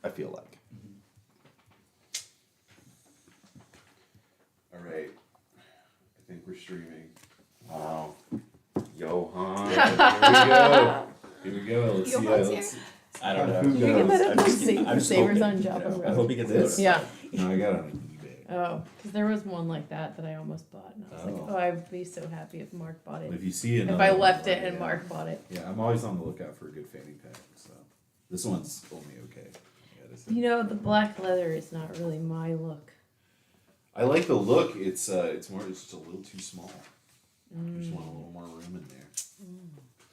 I feel like. All right. I think we're streaming. Wow. Johan. Here we go. Let's see. Johan's Let's I don't know. Who You get that I'm at just- the I'm just Savers hoping, on Java I Road. hope he gets This? this. Yeah. No, I got it on eBay. Oh, because there was one like that I almost bought, and I was like, Oh. oh, I'd be so happy if Mark bought it. If you see If another I one, left it yeah. and Mark bought it. Yeah, I'm always on the lookout for a good fanny pack. So this one's only okay. I gotta say. You know, the black leather is not really my look. I like the look. It's more. It's just a little too small. I just want a little more room in there.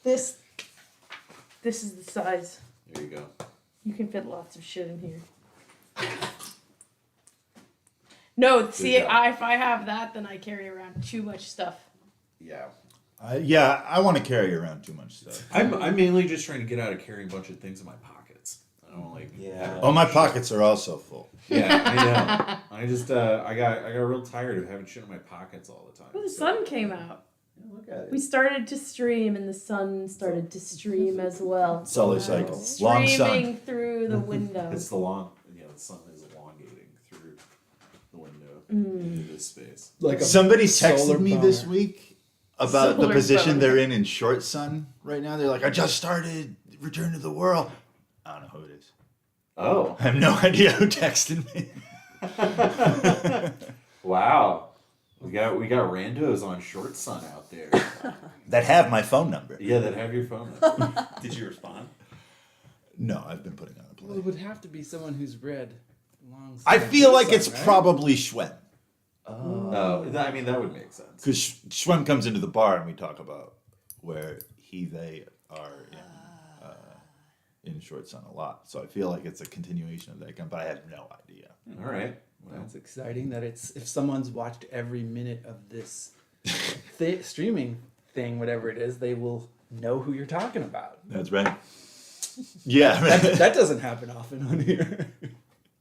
This is the size. There you go. You can fit lots of shit in here. No, see, job. if I have that, then I carry around too much stuff. Yeah. Yeah, I want to carry around too much stuff. I'm mainly just trying to get out of carrying a bunch of things in my pockets. I don't like. Yeah. Oh, my pockets are also full. Yeah, I know. I just I got real tired of having shit in my pockets all the time. Oh, the so- sun came out. Yeah, look at We it. started to stream, and the sun started to stream as well. Solar cycle. Long Streaming sun. through the window. It's the the sun is elongating through the window into this space. Like a Somebody solar texted me this boner. week about the Solar position boner. they're in short sun right now. They're like, I just started Return to the World. I don't know who it is. Oh, I have no idea who texted me. wow. We got randos on short sun out there. That have my phone number. Yeah, that have your phone number. Did you respond? No, I've been putting on a Well, play. it would have to be someone who's read long. I feel like sun, it's right? probably Schwem. Oh, I mean that would make sense. Because Schwem comes into the bar and we talk about where they are in short sun a lot. So I feel like it's a continuation of that gun, but I have no idea. All right. Well, That's exciting. That it's if someone's watched every minute of this streaming thing, whatever it is, they will know who you're talking about. That's right. Yeah. That doesn't happen often on here.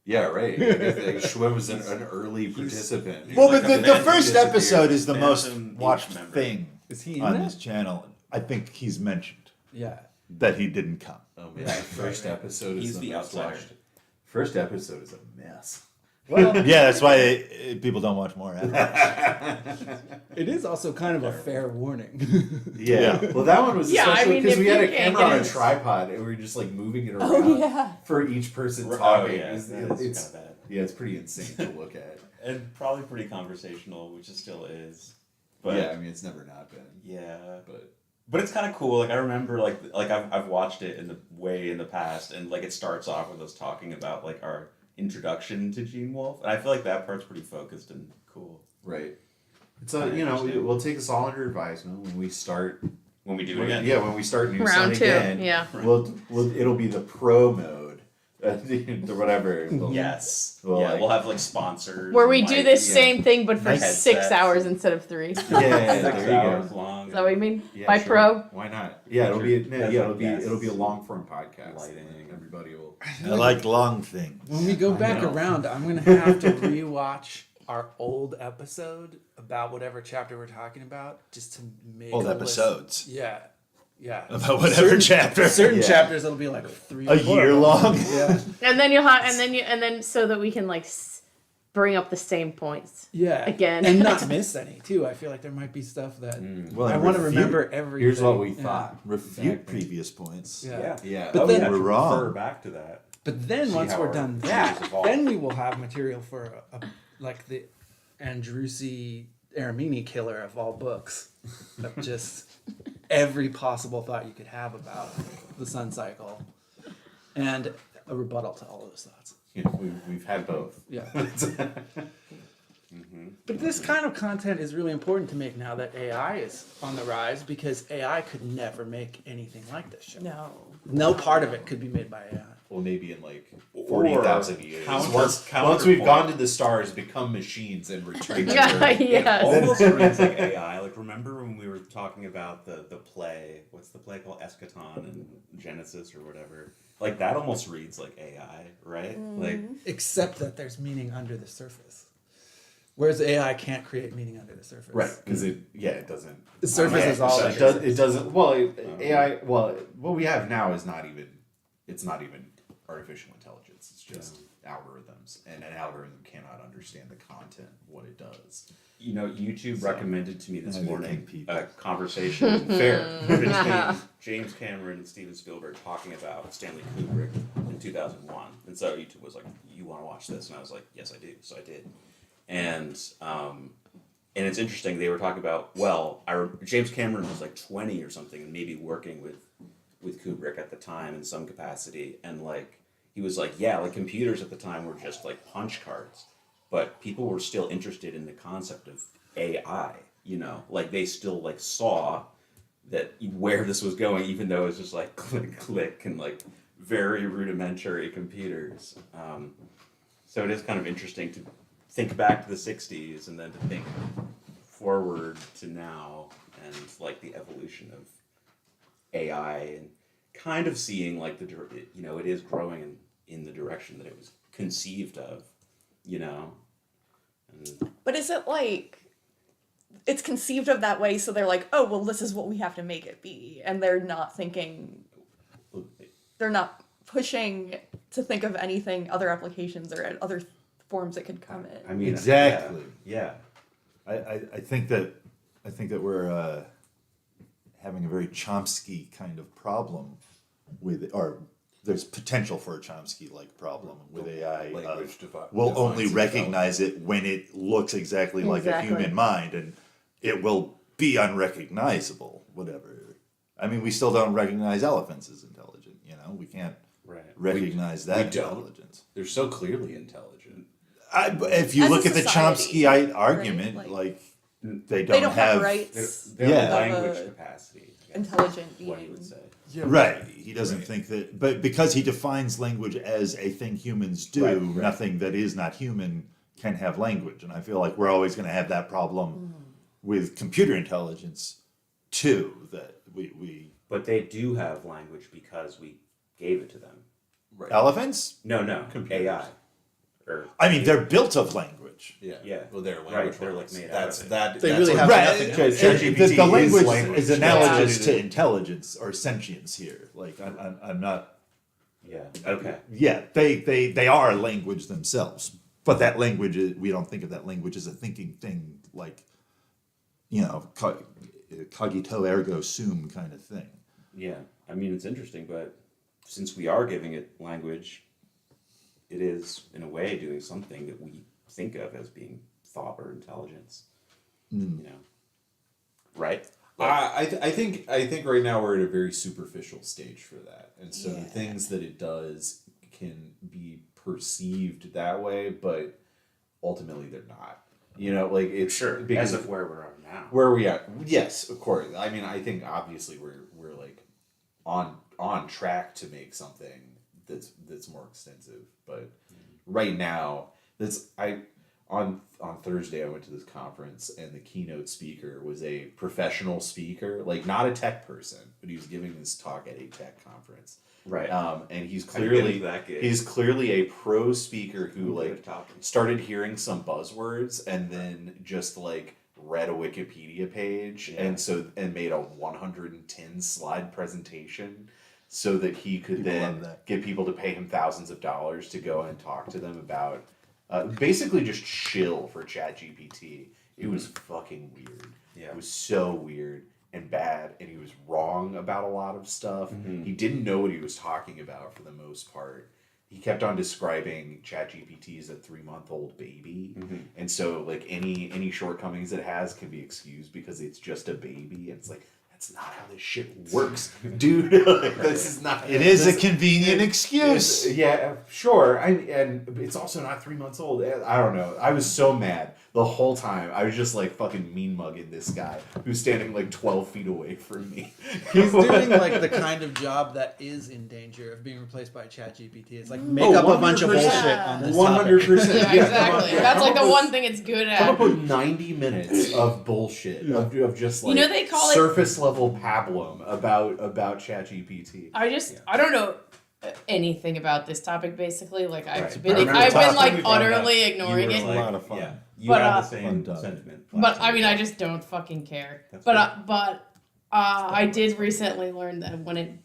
yeah, right. I guess, Schweb was an early participant. Well, like but a the phantom first disappeared. episode is the most Phantom watched beach member. thing Is he in on that? this channel. I think he's mentioned Yeah. that he didn't come. Oh man, the first episode is He's the most outsider. watched. First episode is a mess. Well, Yeah, that's why people don't watch more. After. it is also kind of a fair warning. Yeah. Well, that one was Yeah, I especially mean, because if we had you a can't camera on get a it- tripod and we were just like moving it around Oh, yeah. for each person Oh, talking. yeah. It's, That is it's kinda bad. yeah, it's pretty insane to look at. And probably pretty conversational, which it still is. But yeah, I mean, it's never not been. yeah. But But it's kind of cool. Like I remember, like I've watched it in the past, and like it starts off with us talking about like our introduction to Gene Wolfe, and I feel like that part's pretty focused and cool. right. It's we'll take us all under advisement when we start. When we do it again, Yeah, when we start New Round Sun two, again. yeah. It'll be the pro mode, the whatever. Yes. Well, yeah, like- we'll have like sponsors. Where we and, do like, this yeah. same thing, but for Nice 6 headsets. hours instead of 3. Is Yeah, yeah, 6 there you hours go. long. that what you mean? Yeah, By sure. pro? Why not? Yeah, it'll Sure. be That's it'll like be guests. it'll be a long form podcast. Lighting. Everybody will. I like long things. When we go back around, I'm gonna have to rewatch our old episode about whatever chapter we're talking about, just to make Old a list. episodes. Yeah, yeah. About whatever chapter. Certain Yeah. chapters it'll be like 3 or A 4 year of them. long. Yeah, And then you'll have, and then so that we can like bring up the same points. yeah. Again. and not miss any too. I feel like there might be stuff that Well, I and want to refute- remember everything. Here's what we Yeah. thought. Refute Exactly. previous points. Yeah. Yeah. But Oh, then- yeah, We're wrong. Refer back to that. But then See once how we're our done views that, evolve. then we will have material for like the Andrusi Aramini killer of all books, of just every possible thought you could have about the sun cycle, and a rebuttal to all those thoughts. You know, we've had both. Yeah. But this kind of content is really important to make now that AI is on the rise, because AI could never make anything like this show. No. No part of it could be made by AI. Well, maybe in like 40,000 years. Once counterpoint. we've gone to the stars, become machines, and return to Yeah, Earth. yes. Almost reads like AI. Like remember when we were talking about the play? What's the play called? Eschaton and Genesis or whatever. Like that almost reads like AI, right? Like Except that there's meaning under the surface. Whereas AI can't create meaning under the surface. Right, because it doesn't. The surface is all it, does, it doesn't. Well, AI. Well, what we have now is not even. It's not even artificial intelligence. It's just algorithms, and an algorithm cannot understand the content of what it does. You know, YouTube So, recommended to me this neither morning can people. a conversation Fair. between James Cameron and Steven Spielberg talking about Stanley Kubrick in 2001. And so YouTube was like, "You want to watch this?" And I was like, "Yes, I do." So I did. And it's interesting. They were talking about, well, James Cameron was like 20 or something, and maybe working with Kubrick at the time in some capacity, and like he was like, yeah, like computers at the time were just like punch cards. But people were still interested in the concept of AI, you know, like they still like saw that where this was going, even though it's just like click, click, and like very rudimentary computers. So it is kind of interesting to think back to the 60s and then to think forward to now and like the evolution of AI and kind of seeing like it is growing in the direction that it was conceived of, you know. But is it like it's conceived of that way, so they're like, oh, well, this is what we have to make it be, and they're not thinking, they're not pushing to think of anything, other applications or other forms it could come in. I mean, Exactly. Yeah. I think that we're having a very Chomsky kind of problem with, or there's potential for a Chomsky-like problem with AI. Language We'll only defines recognize it when it looks exactly like a Exactly. human mind, and it will be unrecognizable, whatever. I mean, we still don't recognize elephants as intelligent, you know? We can't Right. recognize that we don't. intelligence. They're so clearly intelligent. If you As a look at the society, Chomsky argument, right? like, they They don't have They're, rights. they're Yeah. language Of a capacity. I guess, intelligent is what you being. would say. Right. He doesn't Right. think that, but because he defines language as a thing humans do, Right, right. nothing that is not human can have language. And I feel like we're always going to have that problem with computer intelligence too, that we But they do have language because we gave it to them. Right. elephants? No, Computers. AI. Or I mean, they're built of language. Yeah. Well, they're Right, language they're, like, models. made out That's of it. that. They that's really what- have Right. nothing The, else. the language is Yeah. analogous Yeah. to intelligence or sentience here. Like, I'm not. yeah. Okay. Yeah, they are language themselves, but that language we don't think of that language as a thinking thing, like, you know, cogito ergo sum kind of thing. Yeah. I mean, it's interesting, but since we are giving it language, it is in a way doing something that we think of as being thought or intelligence. You know. Right? I think right now we're at a very superficial stage for that, and so the Yeah. things that it does can be perceived that way, but ultimately they're not. You know, like it's because As of where we're at now. where are we at? Yes, of course. I mean, I think obviously we're like on track to make something that's more extensive, but right now on Thursday I went to this conference and the keynote speaker was a professional speaker, like not a tech person, but he was giving this talk at a tech conference. Right. And he's How do you get clearly into that gig? he's clearly a pro speaker who Good like at talking. started hearing some buzzwords and then just like read a Wikipedia page Yeah. and made a 110 slide presentation so that he could People then love that. get people to pay him thousands of dollars to go and talk to them about basically just shill for ChatGPT. It was fucking weird. Yeah. It was so weird and bad, and he was wrong about a lot of stuff. He didn't know what he was talking about for the most part. He kept on describing ChatGPT as a 3-month-old baby, and so like any shortcomings it has can be excused because it's just a baby. And it's like, that's not how this shit works, dude. Like, this is not. It is this- a convenient excuse. yeah, sure. And it's also not 3 months old. I don't know. I was so mad the whole time. I was just like fucking mean mugging this guy who's standing like 12 feet away from me. He's doing like the kind of job that is in danger of being replaced by ChatGPT. It's like make up a bunch of 100%. bullshit on this 100%. Yeah, Yeah, exactly. come That's like up the with- one thing it's good Come at. up with 90 minutes of bullshit of just like You know they call it- surface level pablum about ChatGPT. I don't know anything about this topic basically. Like Right. I've been I remember I've been last time like we brought it up, utterly You ignoring were it. like- a lot of fun. Yeah. You But, had uh, the same Fun time. sentiment. But last time I we mean, I talked. just don't fucking care. That's But fair. I did recently learn that when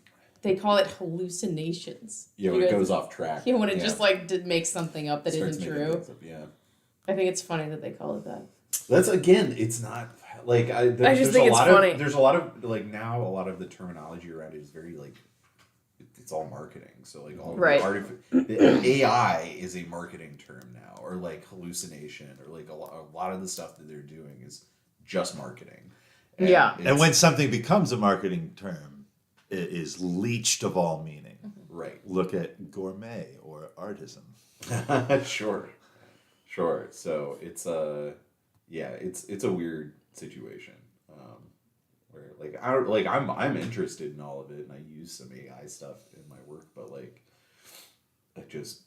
they call it hallucinations. Yeah, when it goes off track. Yeah, when it just like makes something up that Starts isn't making true. things up, yeah. I think it's funny that they call it that. That's again, it's not like I just think it's funny. There's a lot of like now a lot of the terminology around it is very like it's all marketing. So like all Right. the AI is a marketing term now, or like hallucination, or like a lot of the stuff that they're doing is just marketing. Yeah. And it's- when something becomes a marketing term, it is leached of all meaning. right, Look at gourmet or artisan. sure. So it's it's a weird situation. Where like I'm interested in all of it, and I use some AI stuff in my work, but like I just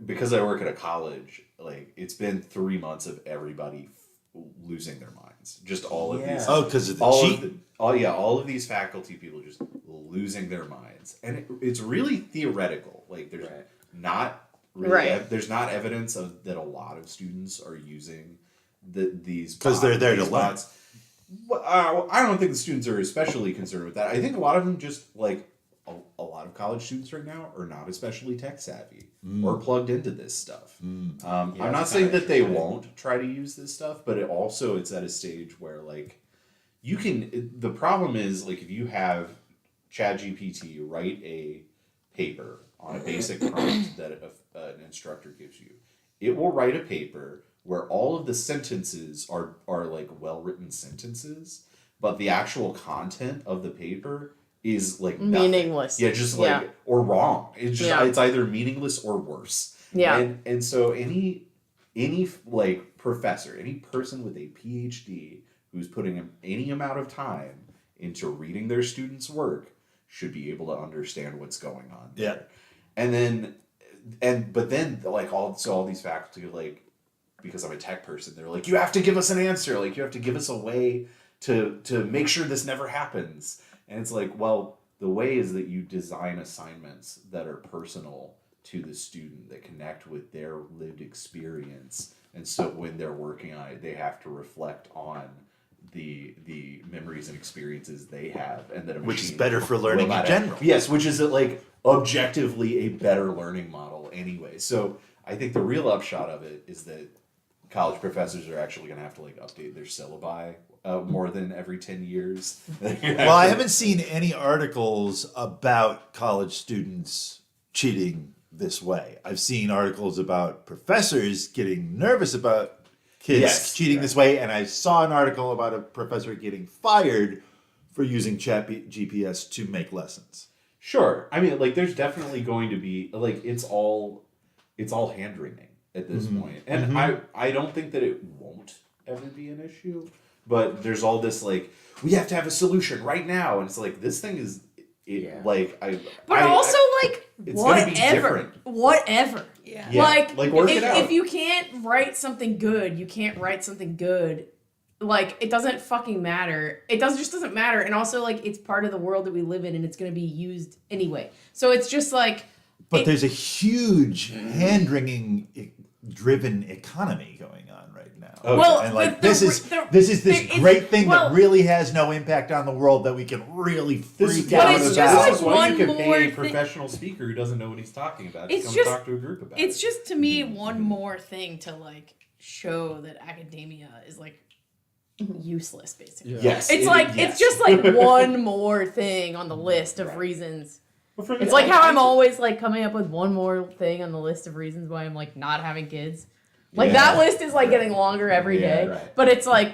because I work at a college, like it's been 3 months of everybody losing their minds. Just all of these. Oh, because of the all cheat. of the, all of these faculty people just losing their minds, and it's really theoretical. Like there's not really Right. there's not evidence of that a lot of students are using these 'Cause they're there to these learn. bots. Well, I don't think the students are especially concerned with that. I think a lot of them just like a lot of college students right now are not especially tech savvy or plugged into this stuff. I'm not that's saying kinda that they interesting. won't try to use this stuff, but it's at a stage where like you can. The problem is like if you have ChatGPT write a paper on a basic prompt that an instructor gives you, it will write a paper where all of the sentences are like well written sentences, but the actual content of the paper is like nothing. Meaningless. Yeah, just like Yeah. or wrong. It's just Yeah. it's either meaningless or worse. Yeah. And so any like professor, any person with a PhD who's putting any amount of time into reading their students' work should be able to understand what's going on there. Yeah. But then like all these faculty like because I'm a tech person, they're like, you have to give us an answer, like you have to give us a way to make sure this never happens. And it's like, well, the way is that you design assignments that are personal to the student, that connect with their lived experience. And so when they're working on it, they have to reflect on the memories and experiences they have, and that Which is better for learning in general. Yes, which is like objectively a better learning model anyway. So I think the real upshot of it is that college professors are actually going to have to like update their syllabi more than every 10 years. Well, I haven't seen any articles about college students cheating this way. I've seen articles about professors getting nervous about kids cheating this way, and I saw an article about a professor getting fired for using GPS to make lessons. Sure. I mean, like, there's definitely going to be like it's all hand wringing at this point, and I don't think that it won't ever be an issue. But there's all this like we have to have a solution right now, and it's like this thing is like But also, like, it's gonna be whatever. different. Whatever. Yeah. Yeah, Like, work it out. if you can't write something good, you can't write something good. Like, it doesn't fucking matter. It just doesn't matter. And also, like, it's part of the world that we live in, and it's going to be used anyway. So it's just like... But there's a huge hand-wringing driven economy going on right now. Okay. Well, And like the- this is the- this it's- great thing well- that really has no impact on the world that we can really freak But out it's about. just like This is why one you can more pay a thi- professional speaker who doesn't know what he's talking about to It's come just- talk to a group about It's it. just, to me, one more thing to, like, show that academia is, like, useless, basically. Yeah. Yes. It's it's just like one more thing on the list of reasons. It's like how I'm always like coming up with one more thing on the list of reasons why I'm like not having kids. Like Yeah. that list is like getting longer every Yeah, day. right. But it's like,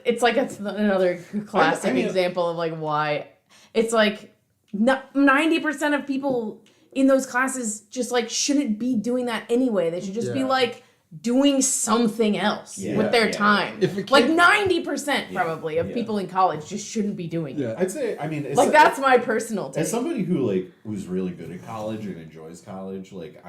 it's like another classic I mean- example of like why it's like 90% of people in those classes just like shouldn't be doing that anyway. They should just be Yeah. like doing something else Yeah, with their yeah, time. If a Like kid- 90% probably of yeah. people in college just shouldn't be doing it. Yeah. I'd say, I mean, Like that's my personal take. as somebody who like was really good at college and enjoys college, like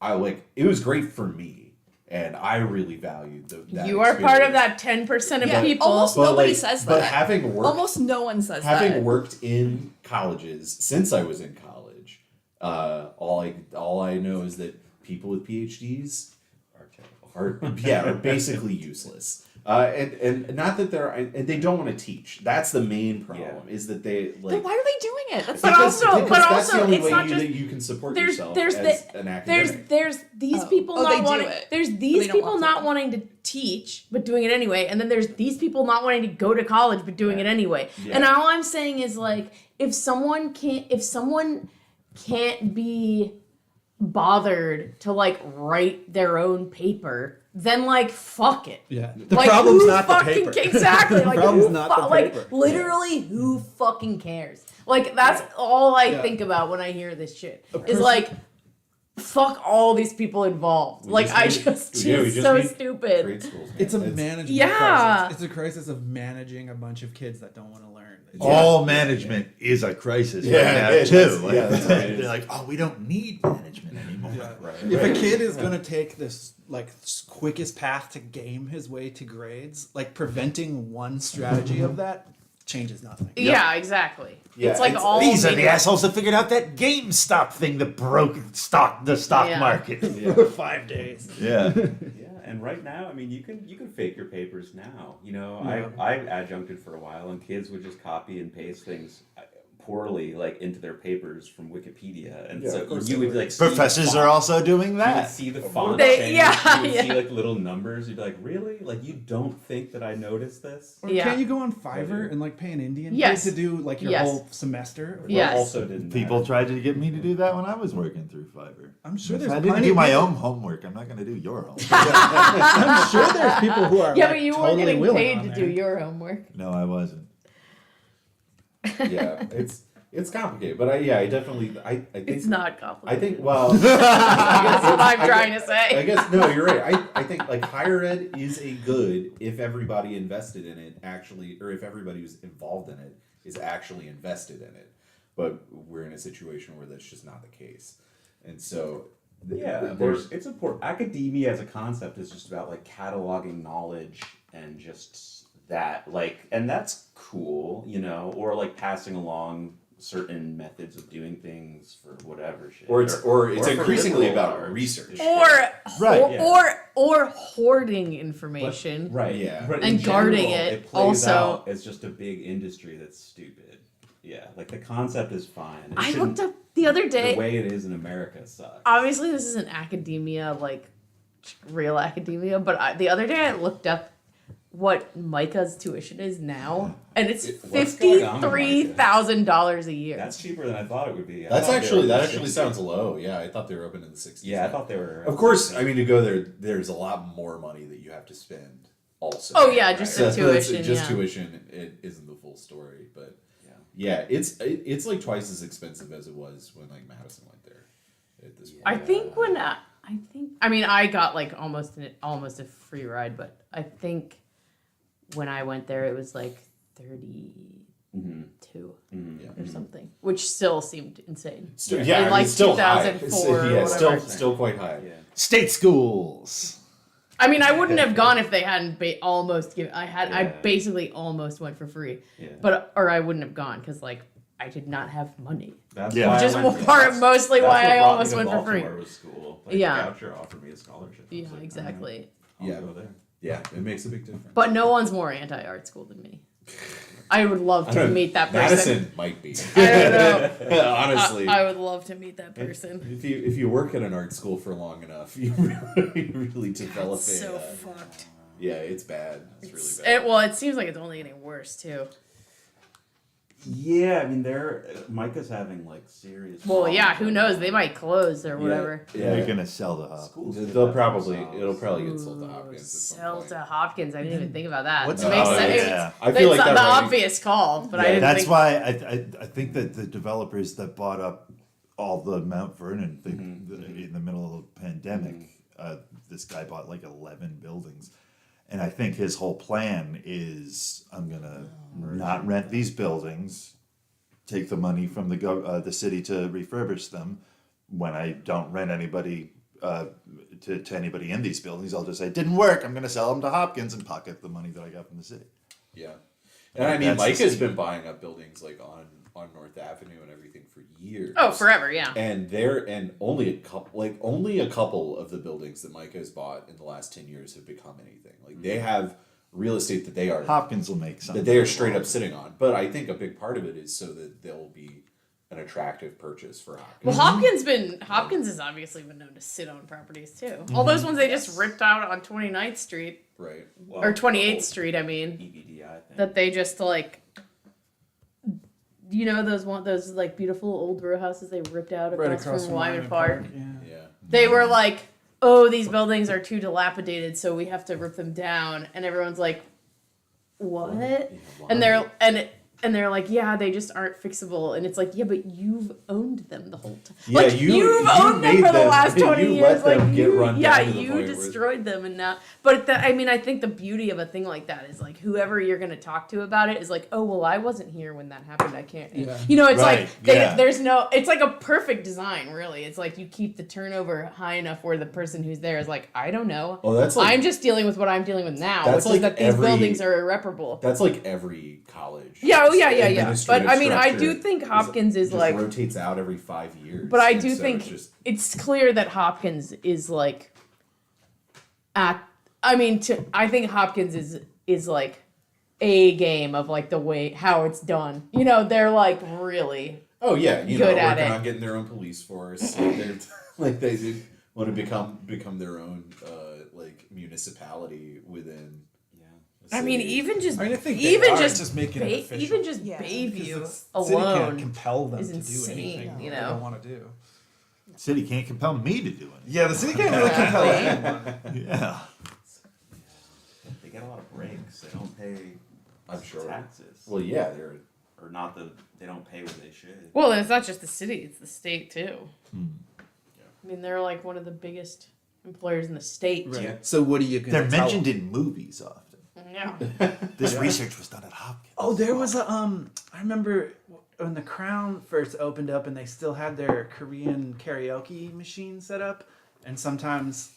I like it was great for me, and I really valued that. You are part of experience. that 10% of Yeah, people. almost But, nobody like, says but that. having worked, Almost no one says having that. worked in colleges since I was in college, all I know is that people with PhDs are terrible. are basically useless. And not that and they don't want to teach. That's the main problem. Is that they Then like. why are they doing it? That's But Because that's also, the only it's way not just that you can support there's yourself there's as the, an academic. there's these people Oh, they not do wanting it, there's but these they don't people want not to. wanting to teach but doing it anyway, and then there's these people not wanting to go to college but doing it anyway. Yeah. And all I'm saying is like if someone can't be bothered to like write their own paper, then like fuck it. Yeah. The Like, problem's who not the fucking paper. exactly. Like, problem's who not the like paper. literally, who fucking cares? Like, that's all I Yeah. think about when I hear this shit. Is person- like, fuck all these people involved. We Like, just I need- just, yeah, we it's just so need stupid. Trade schools. Man. It's a management Yeah. crisis. It's a crisis of managing a bunch of kids that don't want to learn. It's- All management is a crisis Yeah, right now yeah, too. that's- Like, yeah, that's what it is. they're like, oh, we don't need management anymore. Yeah. Right. If a kid is going to take this like quickest path to game his way to grades, like preventing one strategy of that changes nothing. Yeah, exactly. Yeah, it's like it's- all These are the media- assholes that figured out that GameStop thing that broke the stock Yeah. market. For 5 days. Yeah. Yeah, and right now, I mean, you can fake your papers now. You know, I adjuncted for a while, and kids would just copy and paste things poorly, like into their papers from Wikipedia, and Yeah, so of course you they would would. like see the Professors font. are also doing You would that. see the font They- change. yeah, You would yeah. see like little numbers. You'd be like, really? Like you don't think that I noticed this? Or Yeah. can't you go on Fiverr and like pay an Indian Yes. kid to do like your Yes. whole semester? Yes. Also didn't People matter. tried to get me to do that when I was working through Fiverr. I'm sure If there's I didn't plenty do of my people- own homework, I'm not going to do your homework. I'm sure there's people who are Yeah, like, but you totally weren't getting willing paid on to there. do your homework. No, I wasn't. Yeah, it's complicated, but I definitely I think It's not I complicated. think well. That's what I'm trying to say. I guess no, you're right. I think like higher ed is a good if everybody invested in it actually, or if everybody who's involved in it is actually invested in it. But we're in a situation where that's just not the case, and so Yeah, it's important. Academia as a concept is just about like cataloging knowledge and just that, like, and that's cool, you know, or like passing along certain methods of doing things for whatever shit. or it's for increasingly liberal about arts. research. Or Right, yeah. or hoarding information. Right. Yeah. But And in guarding general, it plays also- out as just a big industry that's stupid. Yeah, like the concept is fine. It I shouldn't- looked up the other day. The way it is in America sucks. Obviously, this isn't academia, like real academia, but the other day I looked up what Micah's tuition is now, and it's What's going on with $53,000 a year. That's cheaper than I thought it would be. I That's thought they actually were that in the actually 60s. sounds low. Yeah, I thought they were up into the 60s. Yeah, I thought they were. Of course, I mean to go there, there's a lot more money that you have to spend. Also. Oh, yeah, just the that's tuition, Just yeah. tuition. It isn't the full story, but Yeah. yeah, it's like twice as expensive as it was when like Madison went there. At this point. I think when I mean I got like almost a free ride, but I think when I went there it was like 32 Yeah. or something, which still seemed insane. Still, In, yeah, I mean, like it's still high. 2004 or Yeah, whatever. still quite high. Yeah. State schools. I mean, I wouldn't have gone if they hadn't almost given. I Yeah. basically almost went for free, Yeah. or I wouldn't have gone because like I did not have money. That's Yeah. why Which I is went- mostly that's why what I brought me almost to went for free. Baltimore was school. Like, Yeah. Goucher offered me a scholarship. I was Yeah, like, exactly. I'll Yeah. go there. Yeah, it makes a big difference. But no one's more anti-art school than me. I would love I to don't- meat that person. Madison might be. I don't know. Honestly. I would love to meet that person. If you work at an art school for long enough, you really develop It's so a. fucked. Yeah, it's bad. It's really bad. It seems like it's only getting worse too. Yeah, I mean, Micah's having like serious. Well, yeah, who problems. knows? They might close or whatever. Yeah, They're gonna sell the hub. Schools do They'll that probably themselves. it'll probably get sold to Hopkins. At some Sell point. to Hopkins. I didn't even think about that. What's It makes Oh, sense. yeah. I feel like It's that the writing- obvious call, but I Yeah, didn't That's think. why I think that the developers that bought up all the Mount Vernon thing in the middle of the pandemic, this guy bought like 11 buildings. And I think his whole plan is I'm gonna not rent these buildings, take the money from the city to refurbish them. When I don't rent anybody to anybody in these buildings, I'll just say it didn't work. I'm gonna sell them to Hopkins and pocket the money that I got from the city. Yeah, and I mean, That's Mike the has scheme. been buying up buildings like on North Avenue and everything for years. Oh, forever, yeah. And only a couple of the buildings that Micah has bought in the last 10 years have become anything. Like they have real estate that they are Hopkins will make something. that they are straight up sitting on. But I think a big part of it is so that they'll be an attractive purchase for Hopkins. Well, Hopkins has obviously been known to sit on properties too. All those ones they just ripped out on 29th Street Right. Well, or 28th the whole Street. I mean, EBDI thing. that they just like, those like beautiful old row houses they ripped out across, from Wyman Park. Yeah. Yeah. They were like, oh, these buildings are too dilapidated, so we have to rip them down. And everyone's like, what? And they're like, yeah, they just aren't fixable. And it's like, yeah, but you've owned them the whole time. Yeah, like, you've owned them made for the them- last 20 you years. let them Like, get run yeah, down to the you point where- destroyed them. And now, but I mean, I think the beauty of a thing like that is like, whoever you're going to talk to about it is like, oh, well, I wasn't here when that happened. I can't. Yeah. You know, it's Right, like, yeah. there's no, it's like a perfect design, really. It's like you keep the turnover high enough where the person who's there is like, I don't know. Oh, that's like I'm just dealing with what I'm dealing with now, That's which is like that these every- buildings are irreparable. that's like every college. Yeah, oh yeah. But administrative I mean, I structure do think Hopkins is just like, rotates out every 5 years. but I And do so think it's just it's clear that Hopkins is like, I think Hopkins is like a game of like the way how it's done. You know, they're like really. good good at working it. on getting their own police force. They're like they do want to become their own like municipality within. a I mean, city. even just I mean, I think even they are just making it official. even just Yeah. Bayview Because the city can't alone. compel them is to do insane, anything you they know? don't want to do. City can't compel me to do it. Yeah, the city can't really compel anyone. Yeah. They get a lot of breaks. They don't pay I'm sure. taxes. Well, yeah, they're Or not they don't pay what they should. Well, and it's not just the city; it's the state too. Yeah. I mean, they're like one of the biggest employers in the state. Right. Yeah. So what are you going They're to tell mentioned them? in movies often. Yeah. This Yeah. research was done at Hopkins. Oh, there was a I remember when the Crown first opened up and they still had their Korean karaoke machine set up, and sometimes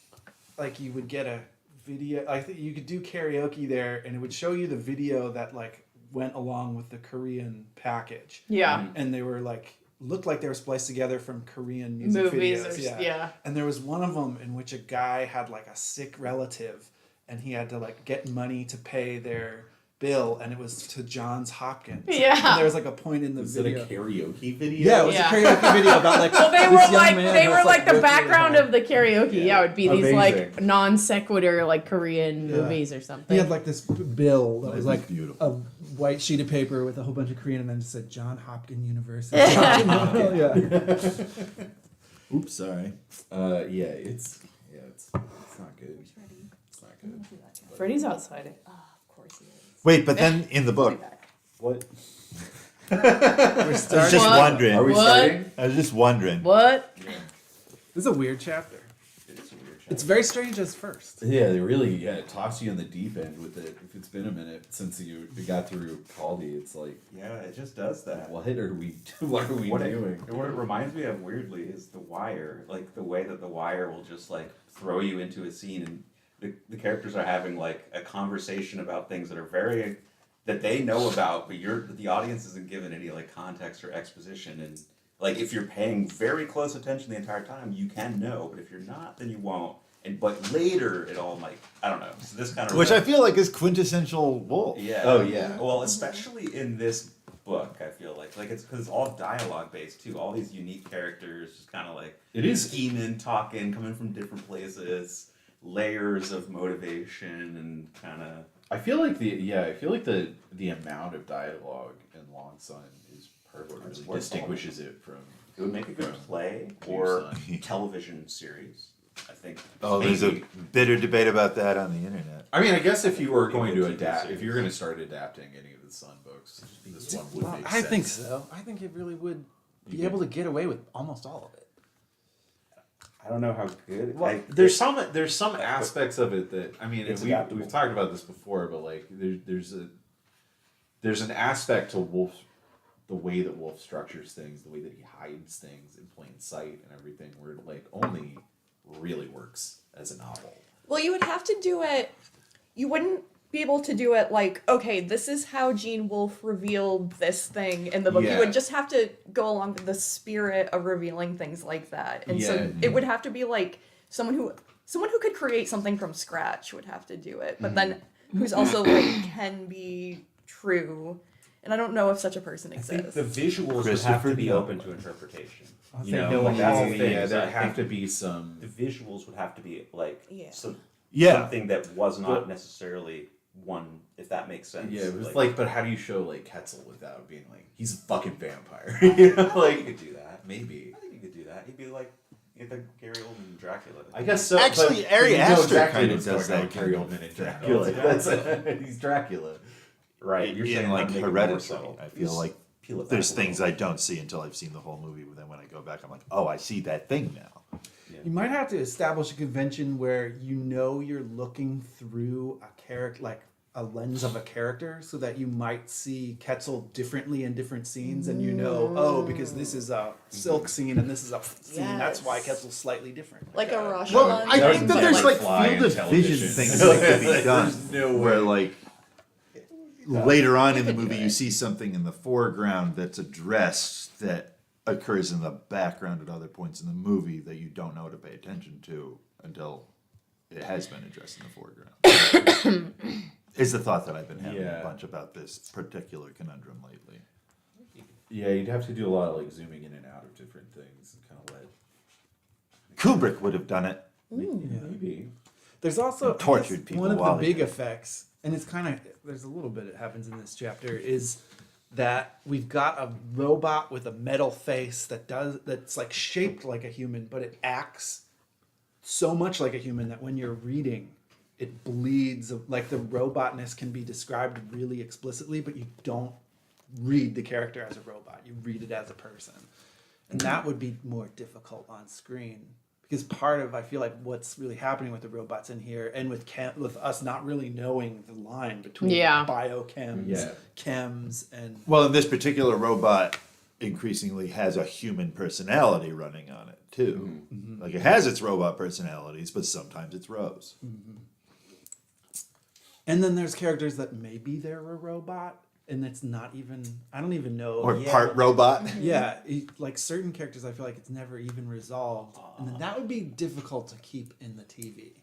like you would get a video, like you could do karaoke there and it would show you the video that like went along with the Korean package. Yeah. And they were like looked like they were spliced together from Korean music Movies videos. or yeah. And there was one of them in which a guy had like a sick relative and he had to like get money to pay their bill, and it was to Johns Hopkins. Yeah. And there was like a point in the is it video. a karaoke video? Yeah, it was Yeah. a karaoke video about like Well, they this were young like man they who were was, like the working really background hard. of the karaoke. Yeah, it would be these like Amazing. non sequitur like Korean Yeah. movies or something. He had like this bill that was like beautiful. a white sheet of paper with a whole bunch of Korean, and then it said John Hopkins University. Yeah. Oops, sorry. It's not good. It's not good. Freddie's outside it. Oh, of course he is. Wait, but then in the book, What? I was just What? wondering. Are we What? starting? I was just wondering. What? This is a weird chapter. It's a weird It's very strange as first. Yeah, it toss you in the deep end with it. If it's been a minute since you got through Caldy, it's like, Yeah, it just does that. what are we doing? What it reminds me of weirdly is The Wire, like the way that The Wire will just like throw you into a scene and the characters are having like a conversation about things that are very that they know about, but the audience isn't given any like context or exposition. And like if you're paying very close attention the entire time, you can know, but if you're not, then you won't. And but later it all might, I don't know. So this kind of Which I feel like is quintessential Wolf. yeah. Oh, yeah. Well, especially in this book, I feel like it's because it's all dialogue based too. All these unique characters, just kind of like It is. scheming, talking, coming from different places, layers of motivation, and kind of. I feel like the amount of dialogue in Long Sun is part of what It's really worth distinguishes it from. It would make a good play Your or Son. television series. I think. Oh, there's a maybe. bitter debate about that on the internet. I mean, I guess if you were Maybe going a to TV adapt, series. if you're going to start adapting any of the Sun books, this one would make I sense. think so. I think it really would be able to get away with almost all of it. I don't know how good. There's some aspects of it that I mean, It's we've adaptable. talked about this before, but like there's an aspect to Wolf, the way that Wolf structures things, the way that he hides things in plain sight and everything, where it like only really works as a novel. Well, you would have to do it. You wouldn't be able to do it like, okay, this is how Gene Wolfe revealed this thing in the book. Yeah. You would just have to go along with the spirit of revealing things like that. And Yeah. so it would have to be like someone who could create something from scratch would have to do it, but then who's also like can be true. And I don't know if such a person I think exists. the visuals would have Christopher to be Nolan. open to interpretation. I'll You say know, no like one that's will. the thing. Yeah, is there I have think to be some. the visuals would have to be like Yeah. something that was not necessarily one, if that makes sense. Yeah, it was like, but how do you show like Quetzal without being like he's a fucking vampire? You know, you like could do that. maybe. I think you could do that. He'd be like the Gary Oldman Dracula. I guess so. Actually, but Ari you know Aster exactly kind of what's does going on that with Gary kind of Oldman and thing. Dracula. That's he's Dracula. Right. You're saying like that make it more Hereditary, subtle. I feel like Peel it back there's a things little. I don't see until I've seen the whole movie. But then when I go back, I'm like, oh, I see that thing now. You might have to establish a convention where you know you're looking through a character, like a lens of a character, so that you might see Quetzal differently in different scenes, and you know, oh, because this is a silk scene and this is a scene, that's why Yes. Quetzal's slightly different. Like a Rashomon. Well, I think that there's like fly field in of vision television. things that could be done. There's no where way. like later on in the could do movie you it. see something in the foreground that's addressed that occurs in the background at other points in the movie that you don't know to pay attention to until it has been addressed in the foreground. Is the thought that I've been having Yeah. a bunch about this particular conundrum lately. Yeah, you'd have to do a lot of like zooming in and out of different things and kind of let. Kubrick would have done it. Maybe. There's also And tortured I guess, people one of the while big they- effects, and it's kind of there's a little bit that happens in this chapter is that we've got a robot with a metal face that's like shaped like a human, but it acts so much like a human that when you're reading, it bleeds. Like the robotness can be described really explicitly, but you don't read the character as a robot. You read it as a person, and that would be more difficult on screen. Because part of I feel like what's really happening with the robots in here, and with us not really knowing the line between Yeah. biochems, Yeah. chems, and Well, and this particular robot increasingly has a human personality running on it too. Like it has its robot personalities, but sometimes it's Rose. and then there's characters that maybe they're a robot, and it's not even I don't even know. Or part robot. yeah, like certain characters, I feel like it's never even resolved, and then that would be difficult to keep in the TV.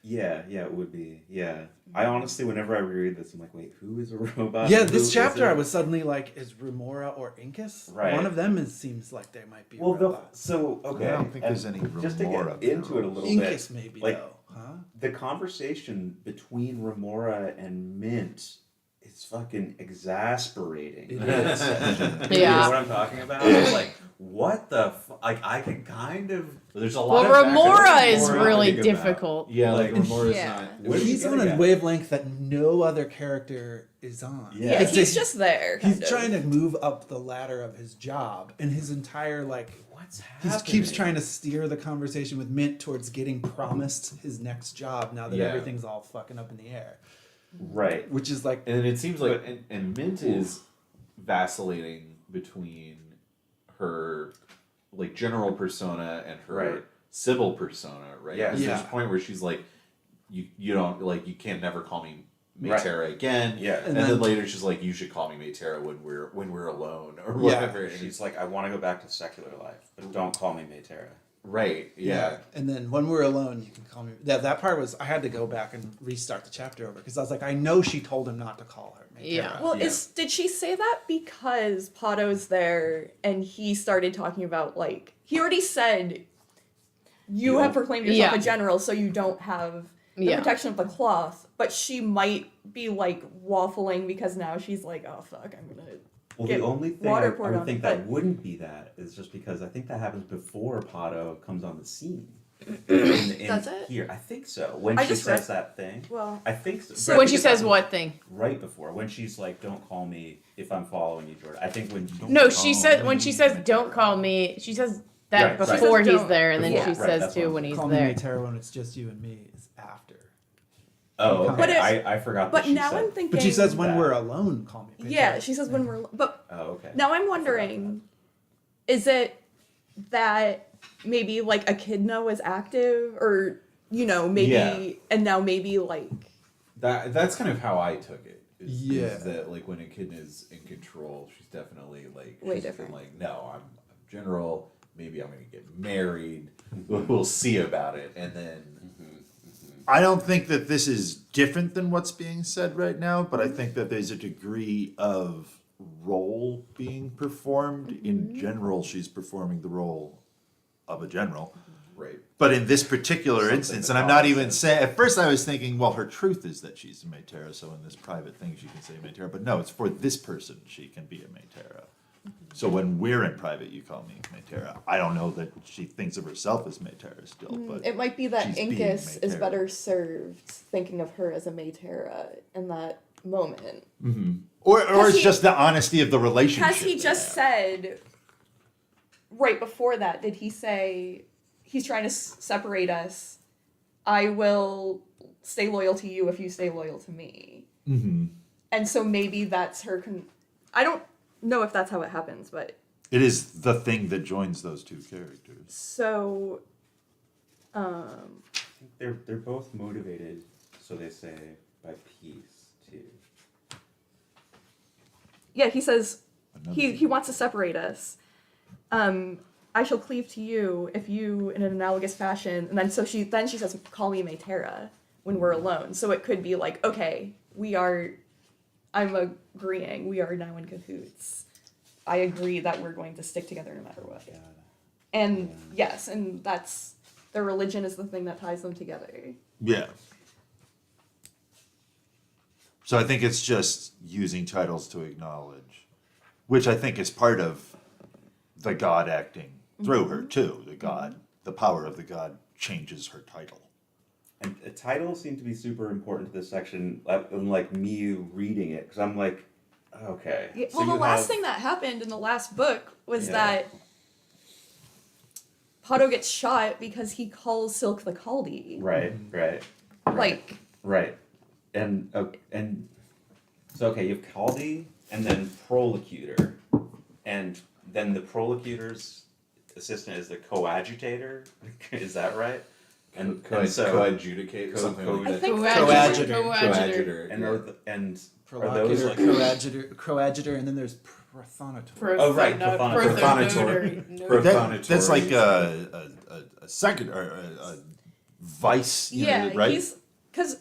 Yeah, it would be. Yeah. I honestly, whenever I reread this, I'm like, wait, who is a robot? Yeah, Who this is chapter it? I was suddenly like, is Remora or Incus? Right. One of them seems like they might be Well, robots. so okay. I don't think and there's any just to Remora get there. into it a little Incus bit. maybe like, though, huh? The conversation between Remora and Mint is fucking exasperating. It You know Yeah. what I'm talking about? It's like, what the like I can kind of There's a lot Well, of Remora factors is Remora to really think about. difficult. Yeah, like Like, Remora's Yeah. not. What are you He's on getting a at? wavelength that no other character is on. Yeah. Yeah, he's just there. He's kind of. trying to move up the ladder of his job, and his entire like What's he happening? keeps trying to steer the conversation with Mint towards getting promised his next job now that Yeah. everything's all fucking up in the air, Right. which is like And it seems like, and Mint is vacillating between her like general persona and her Right. Sybil persona, right? Yeah. 'Cause There's Yeah. a point where she's like, you don't like you can't never call me Right. Maytera again. Yeah. And, And then then- later she's like, you should call me Maytera when we're alone or Yeah. whatever. And She's like, I want to go back to secular life, but don't call me Maytera. right. Yeah. And then when we're alone, you can call me. Yeah, that part was I had to go back and restart the chapter over because I was like, I know she told him not to call her. Maytera. Yeah. Well, Yeah. did she say that because Pato's there and he started talking about like he already said you have proclaimed yourself Yeah. a general, so you don't have the Yeah. protection of the cloth, but she might be like waffling because now she's like, oh fuck, I'm gonna Well, get the only thing water I poured would on think it, that but- wouldn't be that is just because I think that happens before Pato comes on the scene. in Does it? Here, I think so. When I she just says read- that thing, well. I think so. So but I When think she it says happens what thing? right before, when she's like, "Don't call me if I'm following you, Jordan." I think when No, she said when she says don't call me. She says that Right, right. before She says he's don't. there, and then Before, she right, says that's what too I'm when saying. he's Call me there. Maytera when it's just you and me is after. Oh, okay. But it- I forgot. But that she now said, I'm thinking. But she says when that. we're alone, call me. Maytera. Yeah, she says when we're. But Oh, okay. now I'm wondering, is it that maybe like Echidna was active, or maybe, Yeah. and now maybe like That's kind of how I took it. Yeah. Is that like when Echidna is in control, she's definitely like Way she's different. been like, no, I'm general. Maybe I'm gonna get married. We'll see about it, and then I don't think that this is different than what's being said right now, but I think that there's a degree of role being performed. In general, she's performing the role of a general. right. But in this particular Something instance, that and I'm not Bob even said. saying, at first I was thinking, well, her truth is that she's a Maytera, so in this private thing she can say Maytera. But no, it's for this person she can be a Maytera. So when we're in private, you call me Maytera. I don't know that she thinks of herself as Maytera still, but It might be that she's being Incus is Maytera. better served thinking of her as a Maytera in that moment. or Has it's he- just the honesty of the relationship. Has he they just have. said, right before that, did he say, he's trying to separate us, I will stay loyal to you if you stay loyal to me. And so maybe that's her, I don't know if that's how it happens, but It is the thing that joins those two characters. so, They're both motivated, so they say, by peace too. yeah, he says, Another he thing. wants to separate us. I shall cleave to you if you in an analogous fashion, and then she says, call me Maytera when we're alone. So it could be like, okay, I'm agreeing, we are now in cahoots. I agree that we're going to stick together no matter what. And yes, and that's their religion is the thing that ties them together. Yeah. So I think it's just using titles to acknowledge, which I think is part of the god acting through her too. The god, the power of the god changes her title. And titles seem to be super important to this section, and like me reading it, because I'm like, okay. Yeah, so well, the you last have- thing that happened in the last book was Yeah. that Pato gets shot because he calls Silk the Caldi. Right, right, Like, right. And so okay, you have Caldi and then Prolocutor, and then the Prolocutor's assistant is the coadjutor. Is that right? And so Coadjudicate co- something co- like I that. think Coadjutor. and yeah. are those like Coadjutor, and then there's prothonitor. Oh, right, That's like a second or a vice. You yeah, know, right? he's because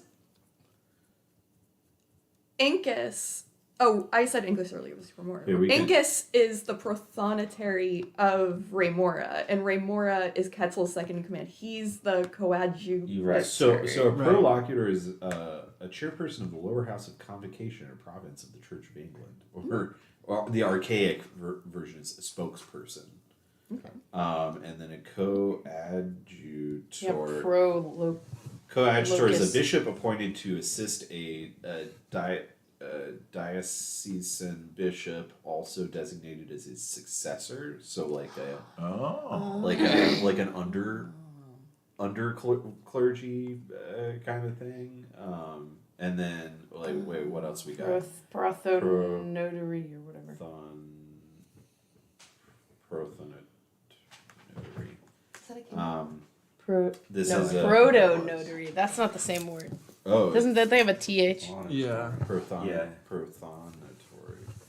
Incus. Oh, I said Incus earlier. It was Remora. Yeah, we can- Incus is the prothonotary of Remora, and Remora is Quetzal's second in command. He's the coadjutor. You're right. So a Right. prolocutor is a chairperson of the lower house of convocation or province of the Church of England, or the archaic version is a spokesperson. Okay. And then a coadjutor. Yeah, Coadjutor is Locus. a bishop appointed to assist a diocesan bishop, also designated as his successor. So like an under clergy kind of thing. And then wait, what else we got? Prothonotary or whatever. Prothonotary. Pro, This no, is proto notary. That's not the same word. Oh, Doesn't that they have a th? Yeah. prothonotary.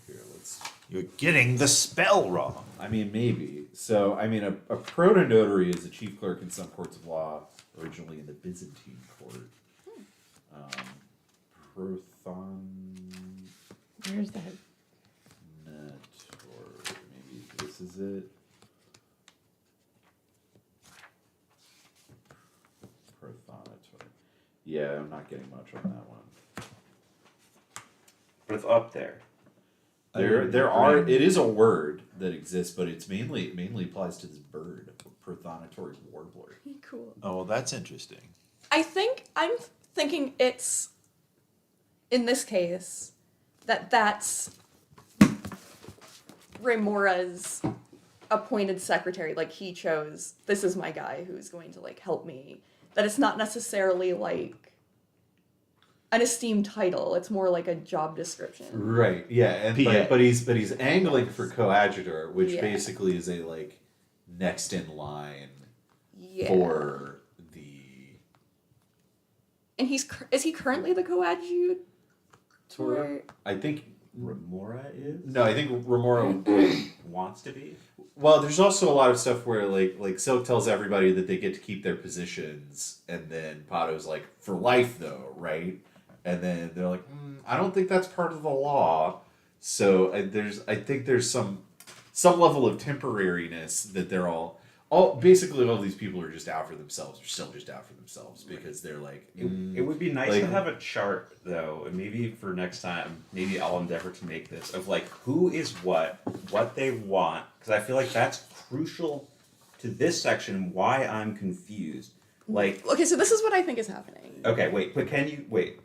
Here, let's. You're getting the spell wrong. I mean, maybe. So, I mean, a protonotary is a chief clerk in some courts of law, originally in the Byzantine court. Where's that? Or maybe this is it. Prothonotary. Yeah, I'm not getting much on that one. But it's up there. It is a word that exists, but it mainly applies to this bird, a prothonotary warbler. Cool. Oh, well, that's interesting. I'm thinking it's in this case that's Remora's appointed secretary. Like he chose, this is my guy who's going to like help me. That it's not necessarily like an esteemed title. It's more like a job description. Right. Yeah. And PA. but he's angling for coadjutor, which Yeah. basically is a like next in line Yeah. for the And and is he currently the coadjutor? I think Remora is? no, I think Remora. Wants to be? Well, there's also a lot of stuff where like Silk tells everybody that they get to keep their positions, and then Pato's like, for life though, right? And then they're like, I don't think that's part of the law. So I think there's some level of temporariness that they're all basically all these people are just out for themselves. They're still just out for themselves because they're like, It would be nice like- to have a chart, though, and maybe for next time, maybe I'll endeavor to make this of like who is what they want, because I feel like that's crucial to this section. Why I'm confused. Like, Okay, so this is what I think is happening. okay, wait, but can you wait?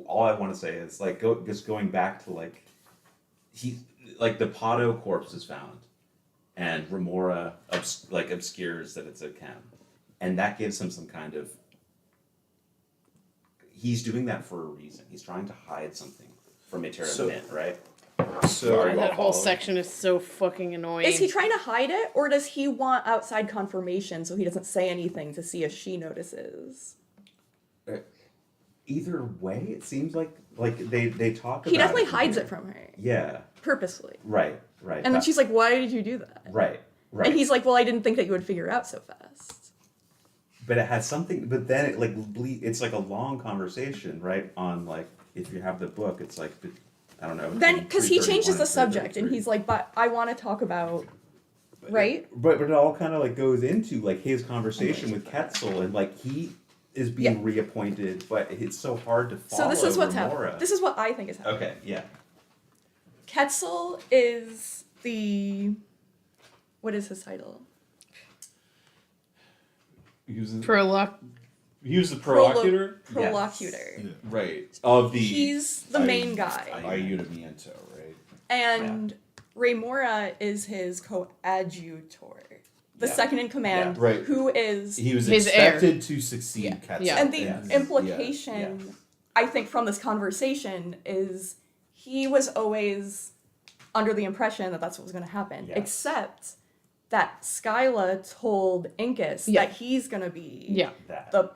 All I want to say is like just going back to like the Pato corpse is found, and Remora obscures that it's a chem, and that gives him some kind of. He's doing that for a reason. He's trying to hide something from Matera So- Mint, right? so Sorry. That whole follow. section is so fucking annoying. Is he trying to hide it, or does he want outside confirmation so he doesn't say anything to see if she notices? Either way, it seems like they talk about He definitely it hides here. it from her Yeah, purposely. right. And then That- she's like, "Why did you do that?" right. And he's like, "Well, I didn't think that you would figure it out so fast." But it has something. But then it it's like a long conversation, right? On like if you have the book, it's like I don't know. Then, because he 331 changes the and subject, and 333. he's like, "But I want to talk about," right? But it all kind of like goes into like his conversation with Ketzel, and like he is being Yeah. reappointed, but it's so hard to follow. So this is what's Remora. happening. This is what I think is happening. Okay, yeah. Ketzel is the. What is his title? he was the Prolocutor. Yes. right of the He's the main guy. Ayuntamiento, right? And Remora is his coadjutor, the Yeah. second in command, Yeah. Right. who is. He was His heir. expected to succeed Yeah. Ketzel. Yeah. And the Yes. implication, Yeah. I think, from this conversation is he was always under the impression that that's what was going to happen, Yeah. except that Skyla told Incus Yeah. that he's going to be Yeah. That. the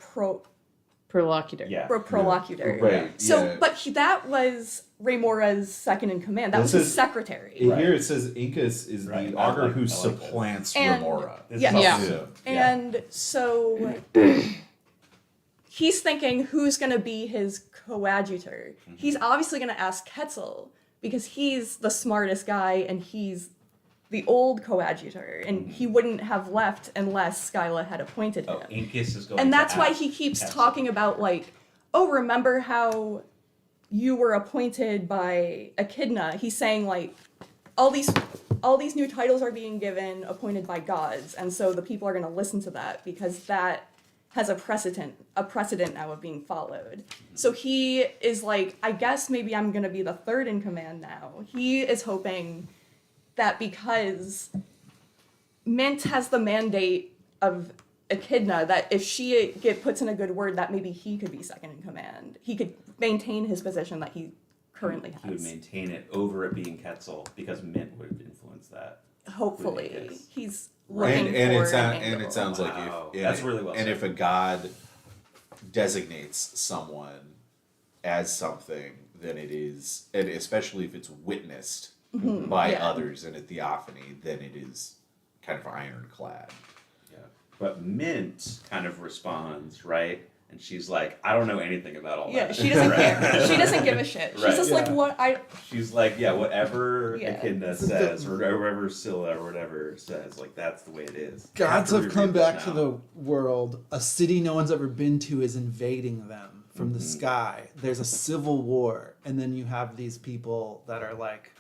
Prolocutor. Yeah. prolocutor. Right. So, yeah. but that was Remora's second in command. That This was his is- secretary. Here Right. it says Incus is Right. the I augur like- who I like this. supplants And- Remora. This Yeah. is Yeah. awesome. And so he's thinking who's going to be his coadjutor. He's obviously going to ask Ketzel because he's the smartest guy and he's the old coadjutor, and he wouldn't have left unless Skyla had appointed him. Oh, Incus is going. And to that's why ask he keeps Ketzel. talking about, like, oh, remember how you were appointed by Echidna? He's saying, like, all these new titles are being given appointed by gods, and so the people are going to listen to that because that has a precedent now of being followed. So he is like, I guess maybe I'm going to be the third in command now. He is hoping that because Mint has the mandate of Echidna, that if she puts in a good word, that maybe he could be second in command. He could maintain his position that he currently He would has. maintain it over it being Ketzel because Mint would influence that. Hopefully, Yes. he's looking And for it an and it sounds like Wow. if That's really well and said. if a god designates someone as something, then it is, and especially if it's witnessed by yeah. others in a theophany, then it is kind of ironclad. Yeah. But Mint kind of responds, right? And she's like, I don't know anything about all Yeah, that. she doesn't Right. care. She doesn't give a shit. She's Right. just like, what I. She's like, yeah, whatever Yeah. Echidna says, or whatever Scylla or whatever says, like, that's the way it is. Gods After have we come read this back to now. the world. A city no one's ever been to is invading them from the sky. There's a civil war, and then you have these people that are like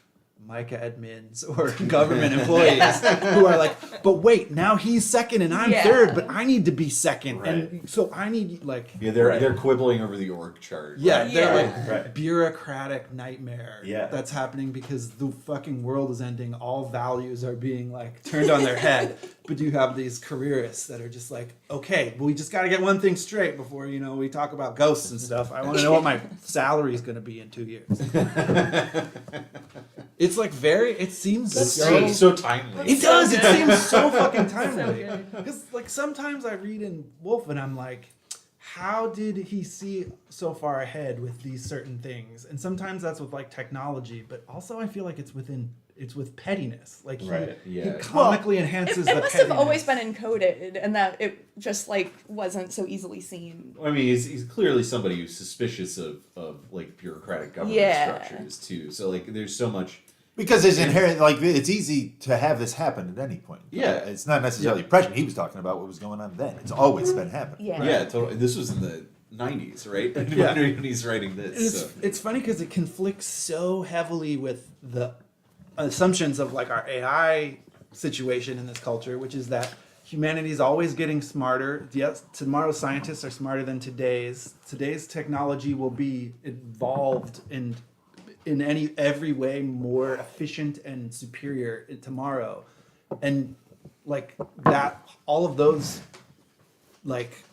Micah admins or government employees who are like, but wait, now he's second and I'm Yeah. third, but I need to be second, Right. and so I need like. Yeah, they're Right. they're quibbling over the org chart. Yeah, right? they're Yeah. like Right. bureaucratic nightmare Yeah. that's happening because the fucking world is ending. All values are being like turned on their head. But you have these careerists that are just like, okay, well, we just got to get one thing straight before, you know, we talk about ghosts and stuff. I want to know what my salary is going to be in 2 years. It's like it seems That's so. so timely. It does. It good. seems so fucking So timely. good. Because like sometimes I read in WOLFE and I'm like, how did he see so far ahead with these certain things? And sometimes that's with like technology, but also I feel like it's with pettiness. Like he, Right, yeah. he comically enhances It the must have pettiness. always been encoded, and that it just like wasn't so easily seen. I mean, he's clearly somebody who's suspicious of like bureaucratic government Yeah. structures too. So like, there's so much. Because there's inherent, like, it's easy to have this happen at any point. Yeah. It's not necessarily oppression. He was talking about what was going on then. It's always been happening. Yeah. Yeah, totally. This was in the 90s, right? Yeah. When he's writing this. So. It's funny because it conflicts so heavily with the assumptions of like our AI situation in this culture, which is that humanity is always getting smarter. Yes, tomorrow's scientists are smarter than today's. Today's technology will be evolved and in every way more efficient and superior tomorrow, and like that, all of those, like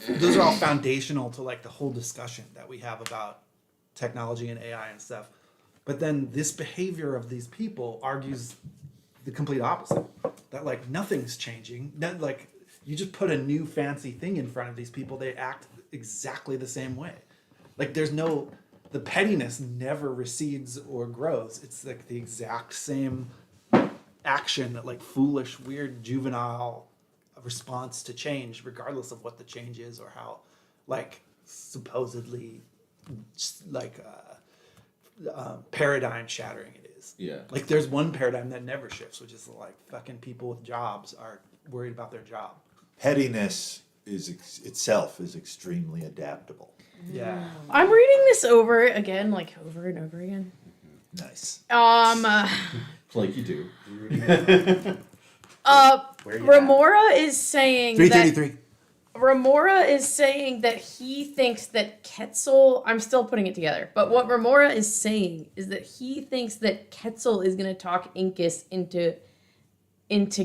those are all foundational to like the whole discussion that we have about technology and AI and stuff. But then this behavior of these people argues the complete opposite. That like nothing's changing. Not like you just put a new fancy thing in front of these people, they act exactly the same way. Like the pettiness never recedes or grows. It's like the exact same action, like foolish, weird, juvenile response to change, regardless of what the change is or how, like, supposedly, like, paradigm shattering it is. Yeah. Like, there's one paradigm that never shifts, which is like fucking people with jobs are worried about their job. Pettiness itself is extremely adaptable. Yeah. I'm reading this over again, like over and over again. Nice. Like you do. Where you at? Remora is saying that 333. Remora is saying that he thinks that Quetzal. I'm still putting it together, but what Remora is saying is that he thinks that Quetzal is going to talk Incus into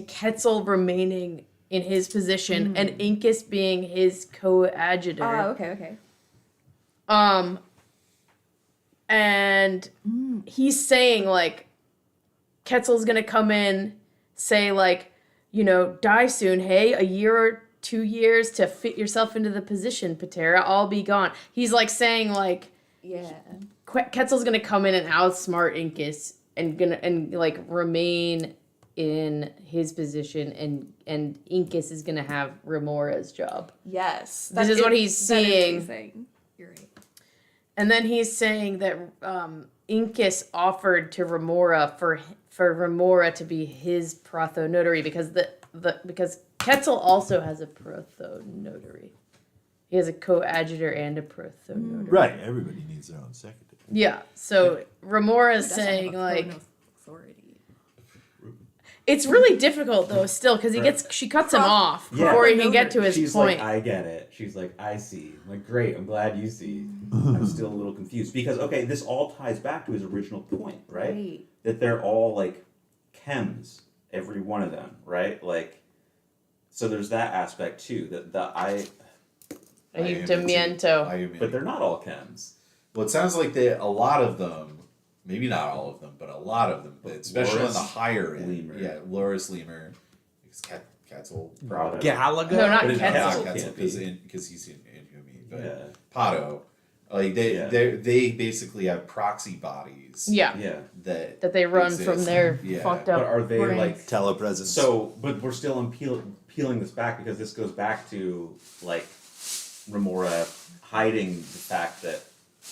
Quetzal remaining in his position and Incus being his coadjutor. Oh, okay. And he's saying like Quetzal's gonna come in, say like, die soon, hey, a year or 2 years to fit yourself into the position, Patera, I'll be gone. He's like saying like, Yeah. Quetzal's gonna come in and outsmart Incus and like remain in his position, and Incus is gonna have Remora's job. Yes. This is what he's seeing. Amazing. You're right. And then he's saying that Incus offered to Remora for Remora to be his prothonotary because because Quetzal also has a prothonotary. He has a coadjutor and a prothonotary. Right. Everybody needs their own secretary. Yeah. So Remora is He doesn't have saying a like authority. it's really difficult though still because she cuts him off Yeah. before he can get to his She's point. like, I get it. She's like, I see. I'm like, great. I'm glad you see. I'm still a little confused because this all ties back to his original point, right? Right. That they're all like chems, every one of them, right? Like, so there's that aspect too. That Ayuntamiento. but they're not all chems. Well, it sounds like a lot of them, maybe not all of them, but a lot of them, especially on the higher end. Lemur. Yeah, Loris Lemur, Quetzal, Prado. Galaga. No, not But it's Quetzal. Quetzal. because he's Inhumane, but Yeah. Pato, like they basically have proxy bodies. Yeah. Yeah. That they run from exist. their Yeah. fucked But up are they brains. like Telepresence. so? But we're still peeling this back because this goes back to like Remora hiding the fact that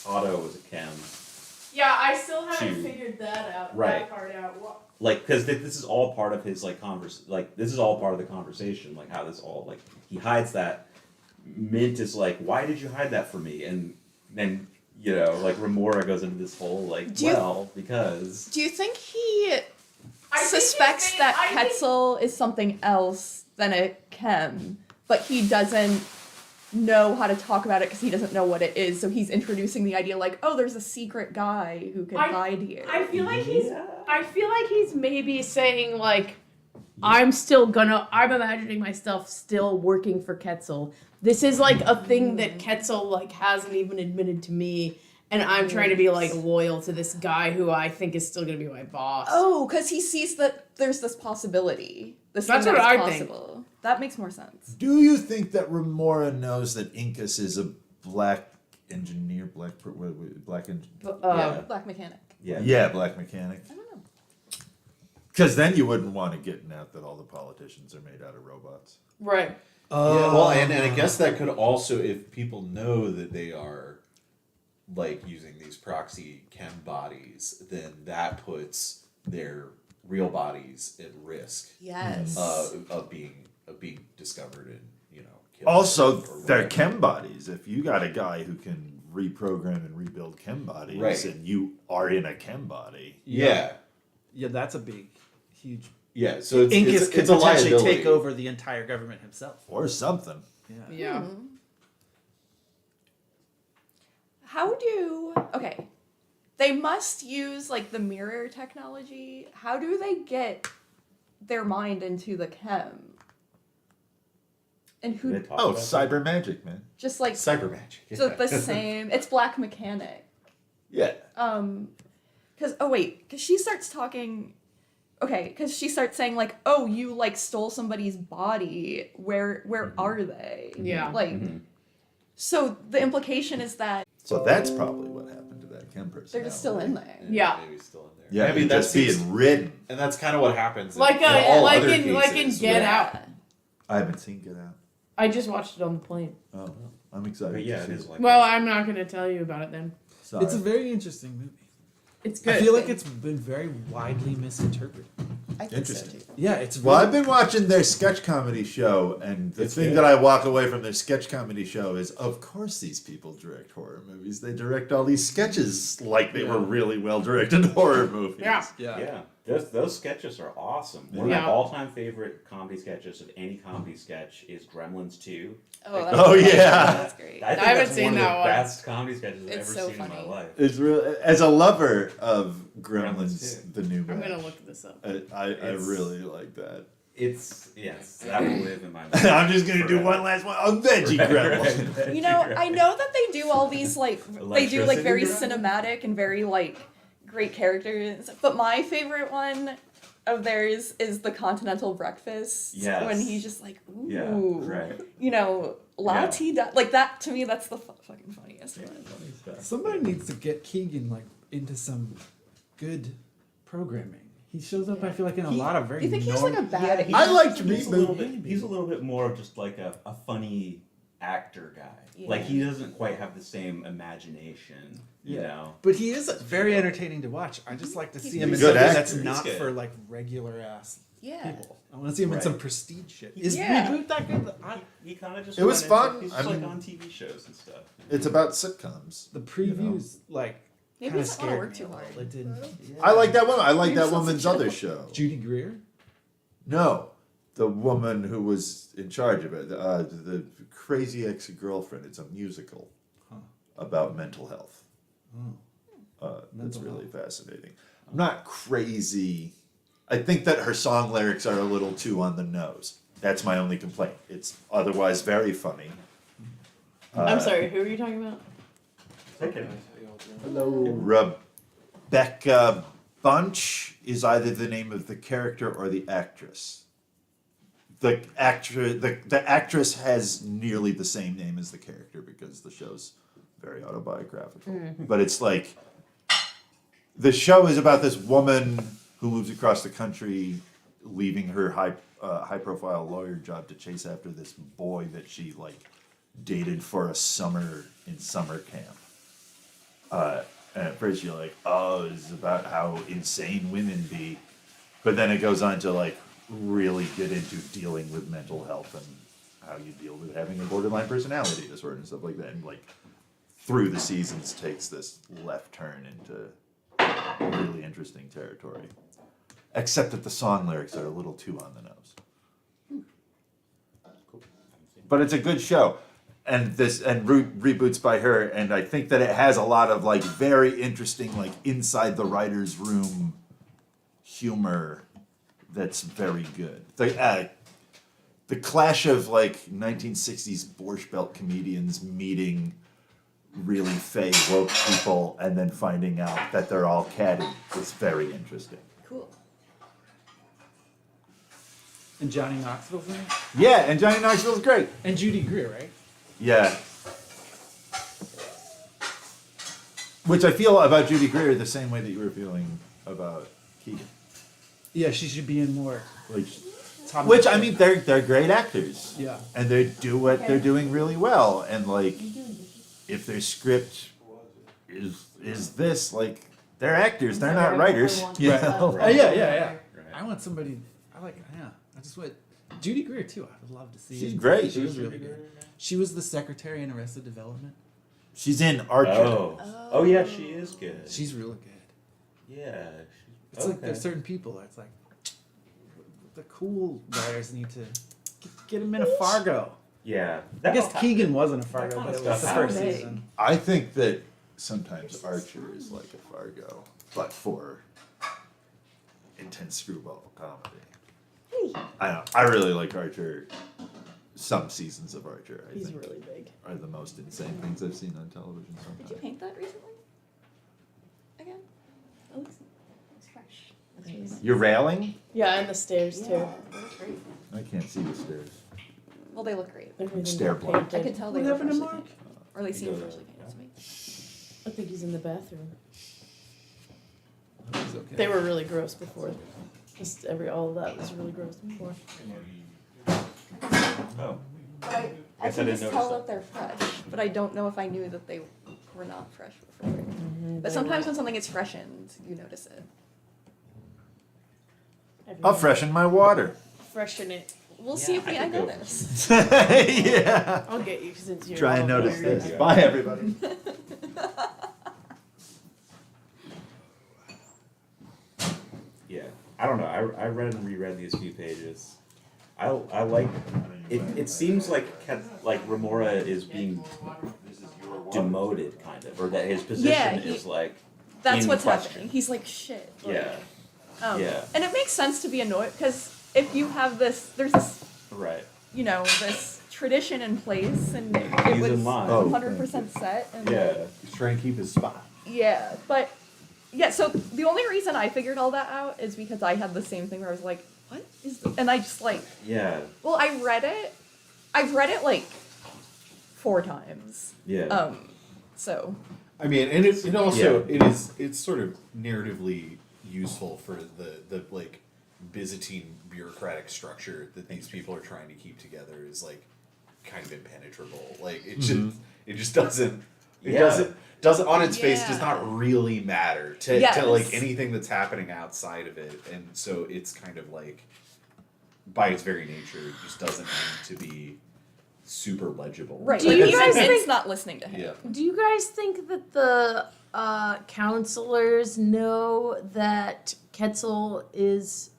Otto was a chem. Yeah, I still haven't to- figured that out. Right. That part out. Like, because this is all part of his like this is all part of the conversation. Like how this all like he hides that. Mint is like, why did you hide that from me? And then like Remora goes into this whole like, because Do you think he I think suspects he- that I think- Quetzal is something else than a chem, but he doesn't know how to talk about it because he doesn't know what it is, so he's introducing the idea like, oh, there's a secret guy who can guide you. I feel like he's maybe saying like, I'm imagining myself still working for Quetzal. This is like a thing that Quetzal like hasn't even admitted to me, and I'm trying to be like loyal to this guy who I think is still gonna be my boss. Oh, because he sees that there's this possibility. This That's thing what that is I think. possible. that makes more sense. Do you think that Remora knows that Incus is a black engineer, black Yeah. Black mechanic. yeah, black mechanic? I don't know. Because then you wouldn't want to get out that all the politicians are made out of robots. Right. Yeah, well, and I guess that could also, if people know that they are like using these proxy chem bodies, then that puts their real bodies at risk Yes. of being discovered and killed. Also, or they're whatever. chem bodies. If you got a guy who can reprogram and rebuild chem bodies, Right. and you are in a chem body, Yeah, Yeah, that's a big, huge. yeah. So it's Incus it's, could it's a potentially liability. take over the entire government himself. or something. Yeah. Yeah. Okay, they must use like the mirror technology. How do they get their mind into the chem? And Did they who talk Oh, about cyber magic, man. just like cyber magic? so the same? It's black mechanic. Yeah. Because she starts talking. Okay, because she starts saying like, "Oh, you like stole somebody's body. Where are they?" Yeah. Like, so the implication is that So that's probably what happened to that chem person. they're just still in there. Yeah. maybe still in there. Yeah, I mean that's that's being ridden. and that's kind of what happens. Like in all like other in cases Get where- Out. I haven't seen Get Out. I just watched it on the plane. Oh, I'm excited. But yeah, to it see is like. Well, I'm not going to tell you about it then. Sorry. It's a very interesting movie. It's good. I feel like it's been very widely misinterpreted. I think so Interesting. too. Yeah, it's Well, really, I've been watching their sketch comedy show, and the It's thing good. that I walk away from their sketch comedy show is, of course, these people direct horror movies. They direct all these sketches like they were really well directed horror movies. Yeah. Yeah, those sketches are awesome. One of Yeah. my all-time favorite comedy sketches of any comedy sketch is Gremlins 2. Oh, Oh, yeah. That's great. I think haven't that's seen one of that the one. best comedy sketches I've It's ever so seen in my funny. life. It's real. As a lover of Gremlins, Gremlins the new I'm batch, going to look this up. I It's- really like that. Yes, that will live in my mind. I'm just gonna do forever. one last one. A veggie Gremlin. You know, I know that they do all these like they do like very Electricity cinematic and very like great characters, but my favorite one of theirs is the Continental Breakfast. Yes. When he's just like, ooh, Yeah, right. you know, la Yeah. ti da, like that to me. That's the fucking funniest one. somebody needs to get Keegan like into some good programming. He shows up, I feel like, in a lot of very. You think he's like a bad? I liked He's a little Reboot. bit. He's a little bit more of just like a funny actor guy. Yeah. Like he doesn't quite have the same imagination. You Yeah. know. But he is very entertaining to watch. I just like to see him in Good something actor. that's He's not good. for like regular ass Yeah. people. I want to see him in some Right. prestige shit. Is Yeah. Reboot that good? He kind of just. It was went fun. Into, he's I just like mean- on TV shows and stuff. It's about sitcoms. The previews like Maybe kind he of doesn't wanna scared work me too a little. hard. It didn't. I like that woman. I like Maybe that it's not woman's such a- other show. Judy Greer. No, the woman who was in charge of it, the crazy ex-girlfriend. It's a musical about mental health. That's Mental really fascinating. I'm not crazy. I think that her song lyrics are a little too on the nose. That's my only complaint. It's otherwise very funny. I'm sorry, who are you talking about? Okay. Rebecca Bunch is either the name of the character or the actress. The actress has nearly the same name as the character because the show's very autobiographical. But it's like the show is about this woman who moves across the country, leaving her high profile lawyer job to chase after this boy that she like dated for a summer in summer camp. And at first you're like, oh, this is about how insane women be. But then it goes on to like really get into dealing with mental health and how you deal with having a borderline personality disorder and stuff like that. And like through the seasons takes this left turn into really interesting territory. Except that the song lyrics are a little too on the nose. But it's a good show. And reboots by her, and I think that it has a lot of like very interesting like inside the writer's room humor that's very good. The clash of like 1960s Borscht Belt comedians meeting really fey woke people and then finding out that they're all catty is very interesting. Cool. And Johnny Knoxville's in it. Yeah, and Johnny Knoxville's great. And Judy Greer, right? Yeah. Which I feel about Judy Greer the same way that you were feeling about Keegan. Yeah, she should be in more. Like, Tom which I Hanks. mean, they're great actors. Yeah. And they do what they're doing really well. And like, if their script is this, like, they're actors, they're not writers. You Right. know? Yeah. Right. I want somebody. I just want Judy Greer too. I would love to see. She's it. great. She was really good. She was the secretary in Arrested Development. She's in Archer. Oh yeah, she is good. She's really good. Yeah. It's like there's certain people that it's like the cool writers need to get them in a Fargo. Yeah. I guess Keegan wasn't a Fargo, kind but of it was the stuff first happens. season. I think that sometimes Archer is like a Fargo, but for intense screwball comedy. I don't know. I really like Archer. Some seasons of Archer, I He's think, really big. are the most insane things I've seen on television. Did you Sometimes. paint that recently? Again? It looks fresh. That's really nice. You're railing? Yeah, and the stairs Yeah, too. they look great. I can't see the stairs. Well, they look great. Everything Stair got block. I painted. could tell they What were happened to freshly Mark? painted. Or they seem freshly painted to me. I think he's in the bathroom. It's okay. They were really gross before. Just all of that was really gross before. Oh. I Guess I can didn't just notice tell that. that they're fresh, but I don't know if I knew that they were not fresh before. Mm-hmm. But sometimes when something gets freshened, you notice it. I'll freshen my water. Freshen it. We'll see if I we could I go notice. Yeah. I'll get you since you're Try and all notice weird. this. Bye, everybody. Yeah. I don't know. I read and reread these few pages. I like it. It seems like Remora is being demoted, kind of, or that his position Yeah, is like. That's in what's question. happening. He's like, shit. Like, Yeah. Yeah. And it makes sense to be annoyed because if you have there's this, Right. this tradition in place and it He's was in line. Oh, 100% set. And Yeah. He's trying to keep his spot. Yeah, but yeah, so the only reason I figured all that out is because I had the same thing where I was like, what is this? And I just like, Yeah. well, I read it. I've read it like 4 times. Yeah. So I mean, and it also it's sort of narratively useful for the like Byzantine bureaucratic structure that these people are trying to keep together is like kind of impenetrable. Like it just doesn't doesn't on its face does Yeah. not really matter to Yes. like anything that's happening outside of it, and so it's kind of like by its very nature it just doesn't need to be super legible. right, Do like you even guys Vince think- not listening to him. Yeah. Do you guys think that the counselors know that Quetzal is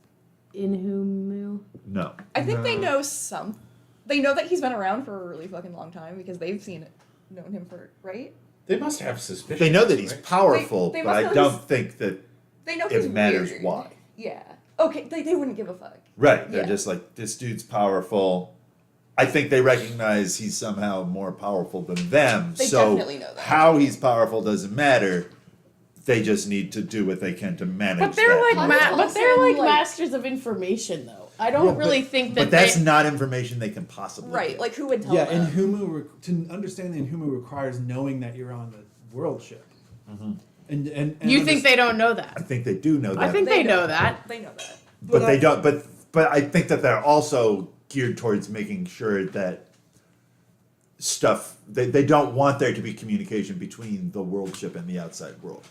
Inhumu? No. I think they know some. They know that he's been around for a really fucking long time because they've known him for right. They must have suspicion. They know that he's right? powerful, They but must I know don't he's- think that They know he's it matters weird. why. Yeah. Okay. They wouldn't give a fuck. Right. They're Yeah. just like, this dude's powerful. I think they recognize he's somehow more powerful than them. They so definitely know that. how he's powerful doesn't matter. They just need to do what they can to manage But they're that. like How but they're like like- masters of information though. I don't really think that But that's they, not information they can possibly Right. get. Like who would tell Yeah, them? Inhumu to understand the Inhumu requires knowing that you're on the world ship. And you think they don't know that. I think they do know that. I think they know that. They know that. but But they I- don't. But I think that they're also geared towards making sure that stuff. They don't want there to be communication between the world ship and the outside world.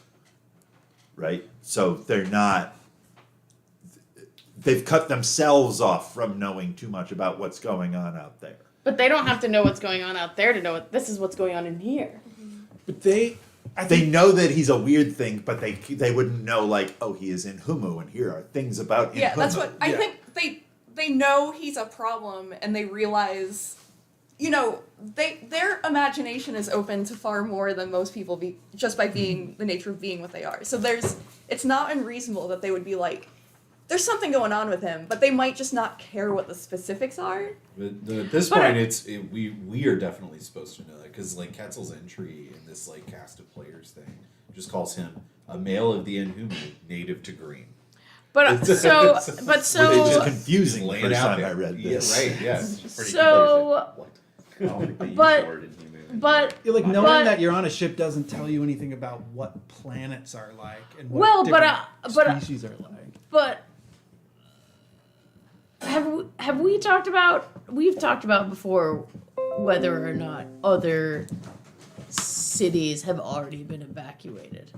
Right. So they're not. They've cut themselves off from knowing too much about what's going on out there. But they don't have to know what's going on out there to know this is what's going on in here. But they They know that he's a weird thing, but they wouldn't know like, oh, he is in Humu, and here are things about Yeah, Inhumu. that's what I Yeah. think. They know he's a problem, and they realize, their imagination is open to far more than most people just by being the nature of being what they are. So it's not unreasonable that they would be like, there's something going on with him, but they might just not care what the specifics are. But at this But point, we are definitely supposed to know that because like Quetzal's entry in this like cast of players thing just calls him a male of the Inhumu, native to green. But so, but It's so, confusing the Lay it first out time there. I read Yeah, this. right. Yeah. so, I don't think they use But- the word inhuman. but You're like knowing But- that you're on a ship doesn't tell you anything about what planets are like and what Well, but, different species are like. but have we talked about? We've talked about before whether or not other cities have already been evacuated.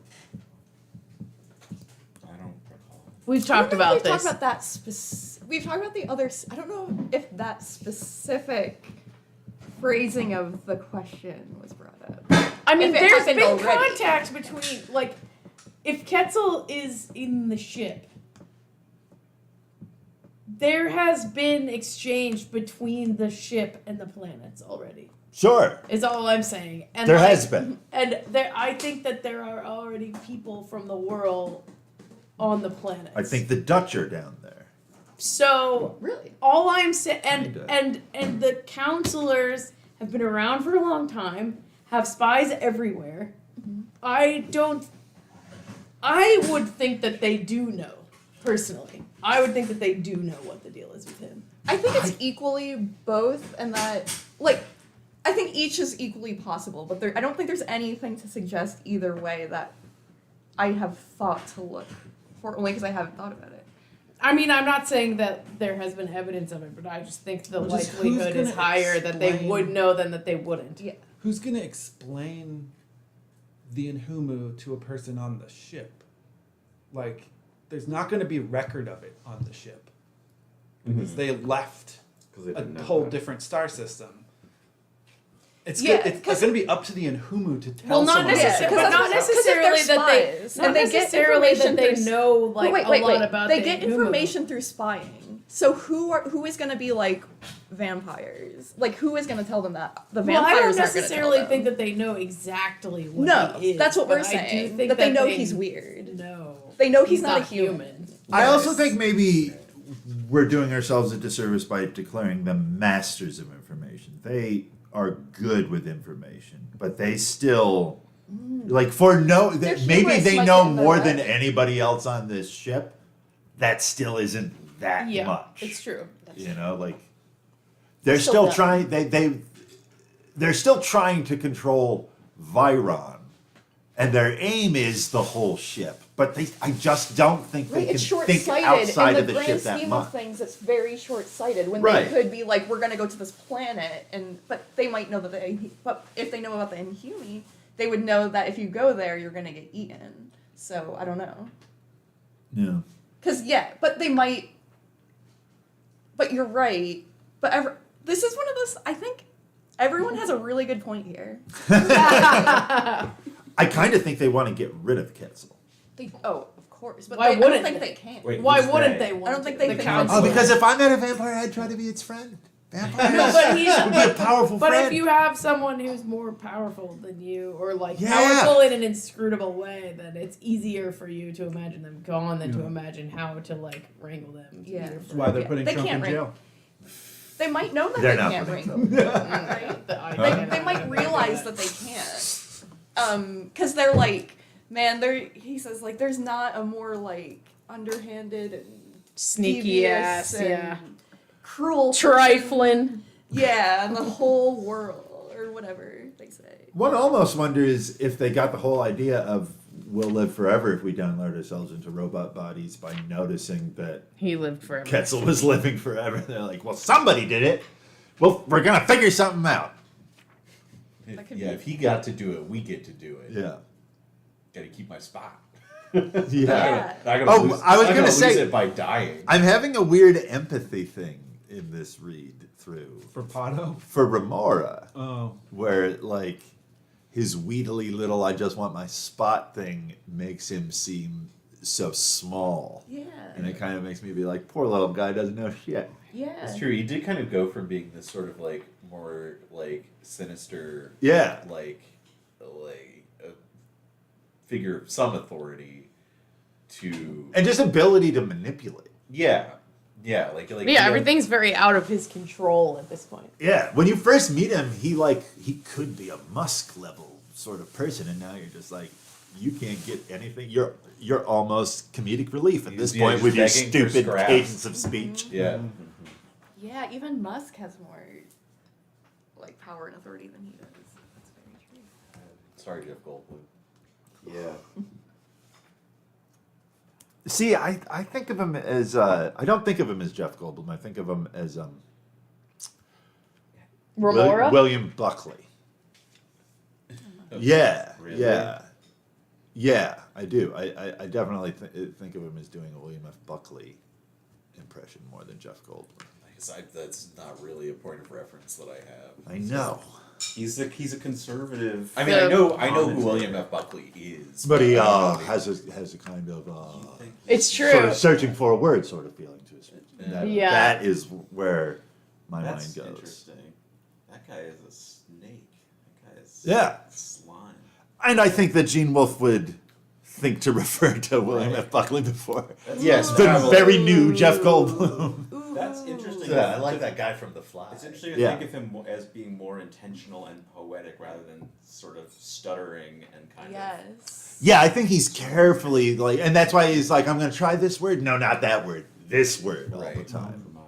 I don't recall. We've I don't talked know if about we've this. talked about that we've talked about the others. I don't know if that specific phrasing of the question was brought up. I mean, if it there's happened been already. contact between, like, if Quetzal is in the ship, there has been exchange between the ship and the planets already. Sure, Is all I'm saying. And there like, has been. And there, I think that there are already people from the world on the planet. I think the Dutch are down there. So Really? all I'm saying, Kinda. and the counselors have been around for a long time, have spies everywhere. I would think that they do know, personally. I would think that they do know what the deal is with him. I think it's equally both, and that like I think each is equally possible, but I don't think there's anything to suggest either way that I have thought to look for, only because I haven't thought about it. I mean, I'm not saying that there has been evidence of it, but I just think the Well, just likelihood who's is gonna higher that they explain- would know than that they wouldn't. Yeah. Who's gonna explain the Inhumu to a person on the ship? Like, there's not gonna be record of it on the ship because they left 'Cause they a didn't know whole about it. different star system. It's Yeah, it's 'cause- going to be up to the Inhumu to tell Well, not someone. necessarily, Yeah, but not 'cause if necessarily they're that they, spies, not and they get necessarily that information they through know like wait, a lot about they the get Inhumu. information through spying. So who is going to be like vampires? Like who is going to tell them that the Well, I vampires don't aren't gonna necessarily tell think them. that they know exactly what No, he is. that's what but we're I do saying. think That they know they he's weird. know. They know he's not a human. I also Yes. think maybe we're doing ourselves a disservice by declaring them masters of information. They are good with information, but they still like for no. Their Maybe hubris they might know get in the more than way. anybody else on this ship. That still isn't that Yeah, much. it's true. You know, like they're Still still dumb. trying. They're still trying to control Viron, and their aim is the whole ship. But I just don't think they Right, it's can think short-sighted. outside In of the the grand ship that scheme much. of things, it's very short-sighted. When Right. they could be like, we're gonna go to this planet, but they might know that but if they know about the Inhumi, they would know that if you go there, you're gonna get eaten. So I don't know. Yeah. But they might. But you're right. But this is one of those. I think everyone has a really good point here. I kind of think they want to get rid of Quetzal. Of course. But Why I don't wouldn't think they? they can. Wait, Why who's wouldn't they? they want I don't think to? they The think council. Oh, because if I met a vampire, I'd try to be its friend. Vampires No, but he's would be a powerful But friend. if you have someone who's more powerful than you, or like Yeah. powerful in an inscrutable way, then it's easier for you to imagine them gone than to imagine how to like wrangle them. to Yeah. be your That's why they're Yeah, putting they Trump in can't rank- jail. They might know that They're they not can't putting wrangle. Right? They might realize that they can't. Because they're like, man, he says, like, there's not a more, like, underhanded and Sneaky devious ass, and yeah. cruel person. Trifling. Yeah, in the whole world, or whatever they say. One almost wonders if they got the whole idea of we'll live forever if we download ourselves into robot bodies by noticing that He lived forever. Quetzal was living forever. They're like, well, somebody did it. Well, we're going to figure something out. That could Yeah, be- if he got to do it, we get to do it. Yeah. Gotta keep my spot. Yeah. Yeah. Not gonna Oh, lose, I was not gonna lose say- it by dying. I'm having a weird empathy thing in this read through For Pato? for Remora, Oh. where like his wheedly little "I just want my spot" thing makes him seem so small, Yeah. and it kind of makes me be like, poor little guy doesn't know shit. Yeah. It's true. He did kind of go from being this sort of like more like sinister, Yeah. like a figure of some authority to And just ability to manipulate. yeah, like Yeah, everything's very out of his control at this point. Yeah, when you first meet him, he could be a Musk level sort of person, and now you're just like, you can't get anything. You're almost comedic relief at this Yeah, point just with your begging for stupid scraps. cadence of speech. Yeah. Yeah, even Musk has more like power and authority than he does. That's very true. Sorry, Jeff Goldblum. Yeah. See, I think of him as I don't think of him as Jeff Goldblum. I think of him as Remora? William Buckley. Yeah, Really? yeah, I do. I definitely think of him as doing a William F. Buckley impression more than Jeff Goldblum. That's not really a point of reference that I have. I know, He's a conservative. I mean, So- I know who William F. Buckley is, but he I don't know has a kind of It's true. sort of searching for a word sort of feeling to his speech. And that, Yeah. that is where my That's mind goes. interesting. That guy is a snake. That guy is Yeah. slime. And I think that Gene Wolfe would think to refer to William Right. F. Buckley before. Yes, The probably. very new Jeff Goldblum. That's interesting. Yeah, I like that guy from The Fly. It's interesting to Yeah. think of him as being more intentional and poetic rather than sort of stuttering and kind of. Yes. Yeah, I think he's carefully like, and that's why he's like, I'm going to try this word. No, not that word. This word all the Right. time. Compromise.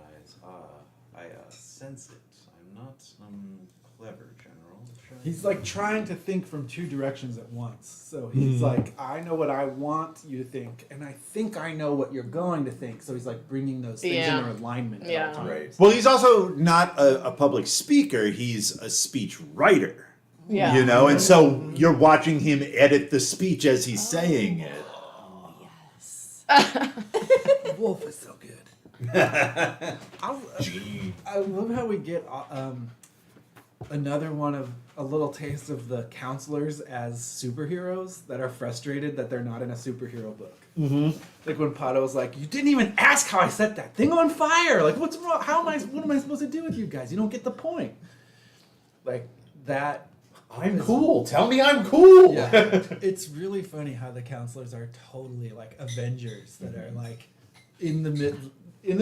I sense it. I'm not clever, General. He's like trying to think from two directions at once. So he's like, I know what I want you to think, and I think I know what you're going to think. So he's like bringing those things Yeah. into alignment. at all Yeah. times. Right. Well, he's also not a public speaker. He's a speech writer. Yeah. You know, and so you're watching him edit the speech as he's saying it. Wolf is so good. Gene. I love how we get another one of a little taste of the counselors as superheroes that are frustrated that they're not in a superhero book. Mm-hmm. Like when Pato's like, "You didn't even ask how I set that thing on fire. Like, what's wrong? What am I supposed to do with you guys? You don't get the point." Like that. I'm cool. Tell me I'm cool. Yeah, it's really funny how the counselors are totally like Avengers that are like in the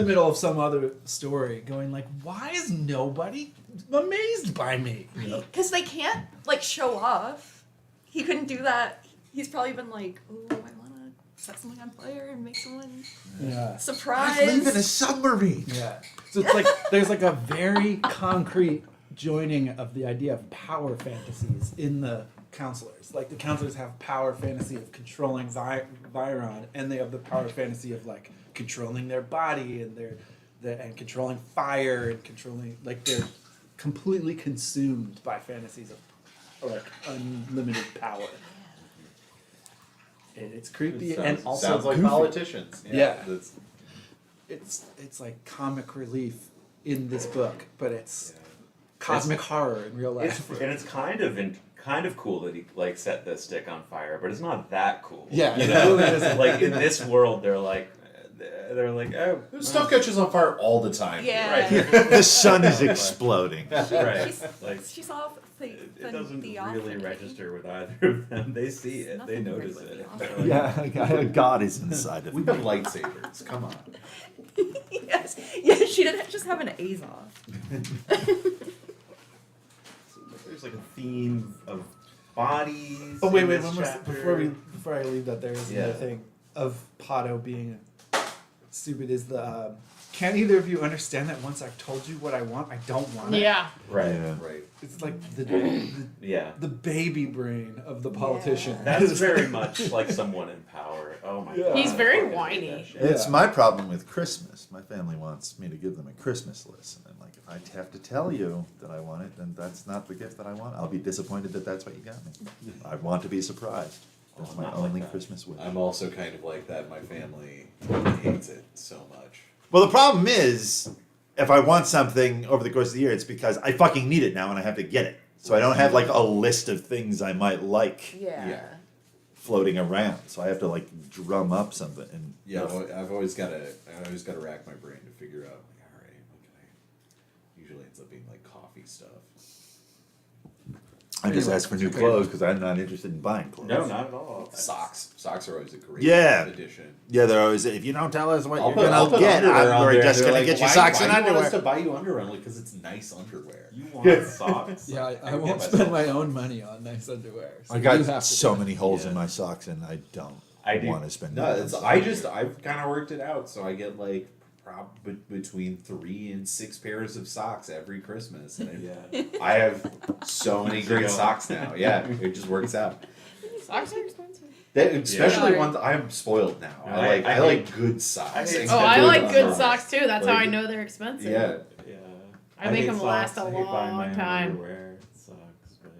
middle of some other story, going like, "Why is nobody amazed by me?" You know? Because they can't like show off. He couldn't do that. He's probably been like, "Oh, I want to set something on fire and make someone Yeah. surprised." submarine. Yeah. So it's like there's like a very concrete joining of the idea of power fantasies in the counselors. Like the counselors have power fantasy of controlling Viron, and they have the power fantasy of like controlling their body and and controlling fire and controlling, like they're completely consumed by fantasies of like unlimited power. And it's creepy and also sounds like goofy. politicians. Yeah. That's, It's like comic relief in this book, but it's cosmic horror in real life. It's kind of cool that he like set the stick on fire, but it's not that cool. Yeah, you it know, really isn't. like in this world, they're like, oh, stuff catches on fire all the time. Yeah. right, The sun is exploding. right. Like She saw the it doesn't theophany. really register with either of them. They see it, they Nothing notice right it. with They're like, Yeah, God is inside of We me. have lightsabers. Come on. Yes. Yeah, she didn't just have an Azoth. There's like a theme of bodies. Oh wait, in wait, this one more chapter. before I leave that, there is another Yeah. thing of Pato being stupid. Is the can either of you understand that once I've told you what I want, I don't want it? Yeah. Right. Yeah. Right. It's like Yeah. the baby brain of the politician. That's very much like someone in power. Oh my Yeah. god. He's very I fucking hate whiny. that shit. It's Yeah. my problem with Christmas. My family wants me to give them a Christmas list. And I'm like, if I have to tell you that I want it, then that's not the gift that I want. I'll be disappointed that that's what you got me. I want to be surprised. That's Oh, my not like only that. Christmas wish. I'm also kind of like that. My family hates it so much. Well, the problem is, if I want something over the course of the year, it's because I fucking need it now and I have to get it. So I don't have like a list of things I might like Yeah. floating around. So I have to like drum up something. And Yeah, well, I've always got to rack my brain to figure out. Like, all right, what can I? Usually ends up being like coffee stuff. I just Anyway, asked for new clothes because I'm not interested in buying clothes. No, not at all. Socks are always a great Yeah. addition. Yeah, they're always, if you don't tell us what I'll you're put gonna get, underwear on we're there. just They're gonna like, get you why- socks and why do you want us underwear. to buy you underwear? I'm like, because it's nice underwear. You want socks? Yeah, I can won't get spend myself my socks. own money on nice underwear. So I you got have to so do it. many holes in Yeah. my socks, and I don't I do. want to spend. No, money it's on I've kind of worked it out, so I get like between 3 and 6 pairs of socks every Christmas, and Yeah. I have so many great go. socks now. Yeah, it just works out. Socks are expensive. Especially Yeah. ones I'm spoiled now. No, I I like hate- good socks. I hate Oh, I Good like good socks. socks too. That's how Like- I know they're expensive. Yeah, Yeah. I make hate them last socks. a I hate buying my long own time. Underwear. It sucks, but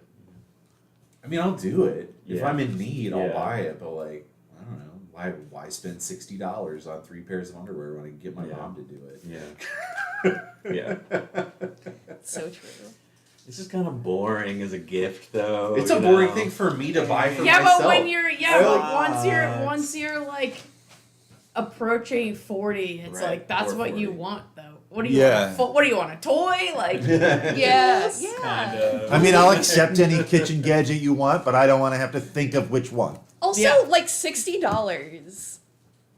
I mean I'll do it if Yeah. I'm in need. I'll Yeah. buy it, but like I don't know why spend $60 on 3 pairs of underwear when I can get my Yeah. mom to do it. yeah. Yeah. So true. It's just kind of boring as a gift, though. It's you a boring know? thing for me to buy for Yeah, myself. but when you're once What? you're like approaching 40, it's Right, like that's or what you 40. want though. What do you Yeah. want? What do you want? A toy? Like Yeah, Yes. yeah. Kind of. I mean, I'll accept any kitchen gadget you want, but I don't want to have to think of which one. Also, Yeah. like $60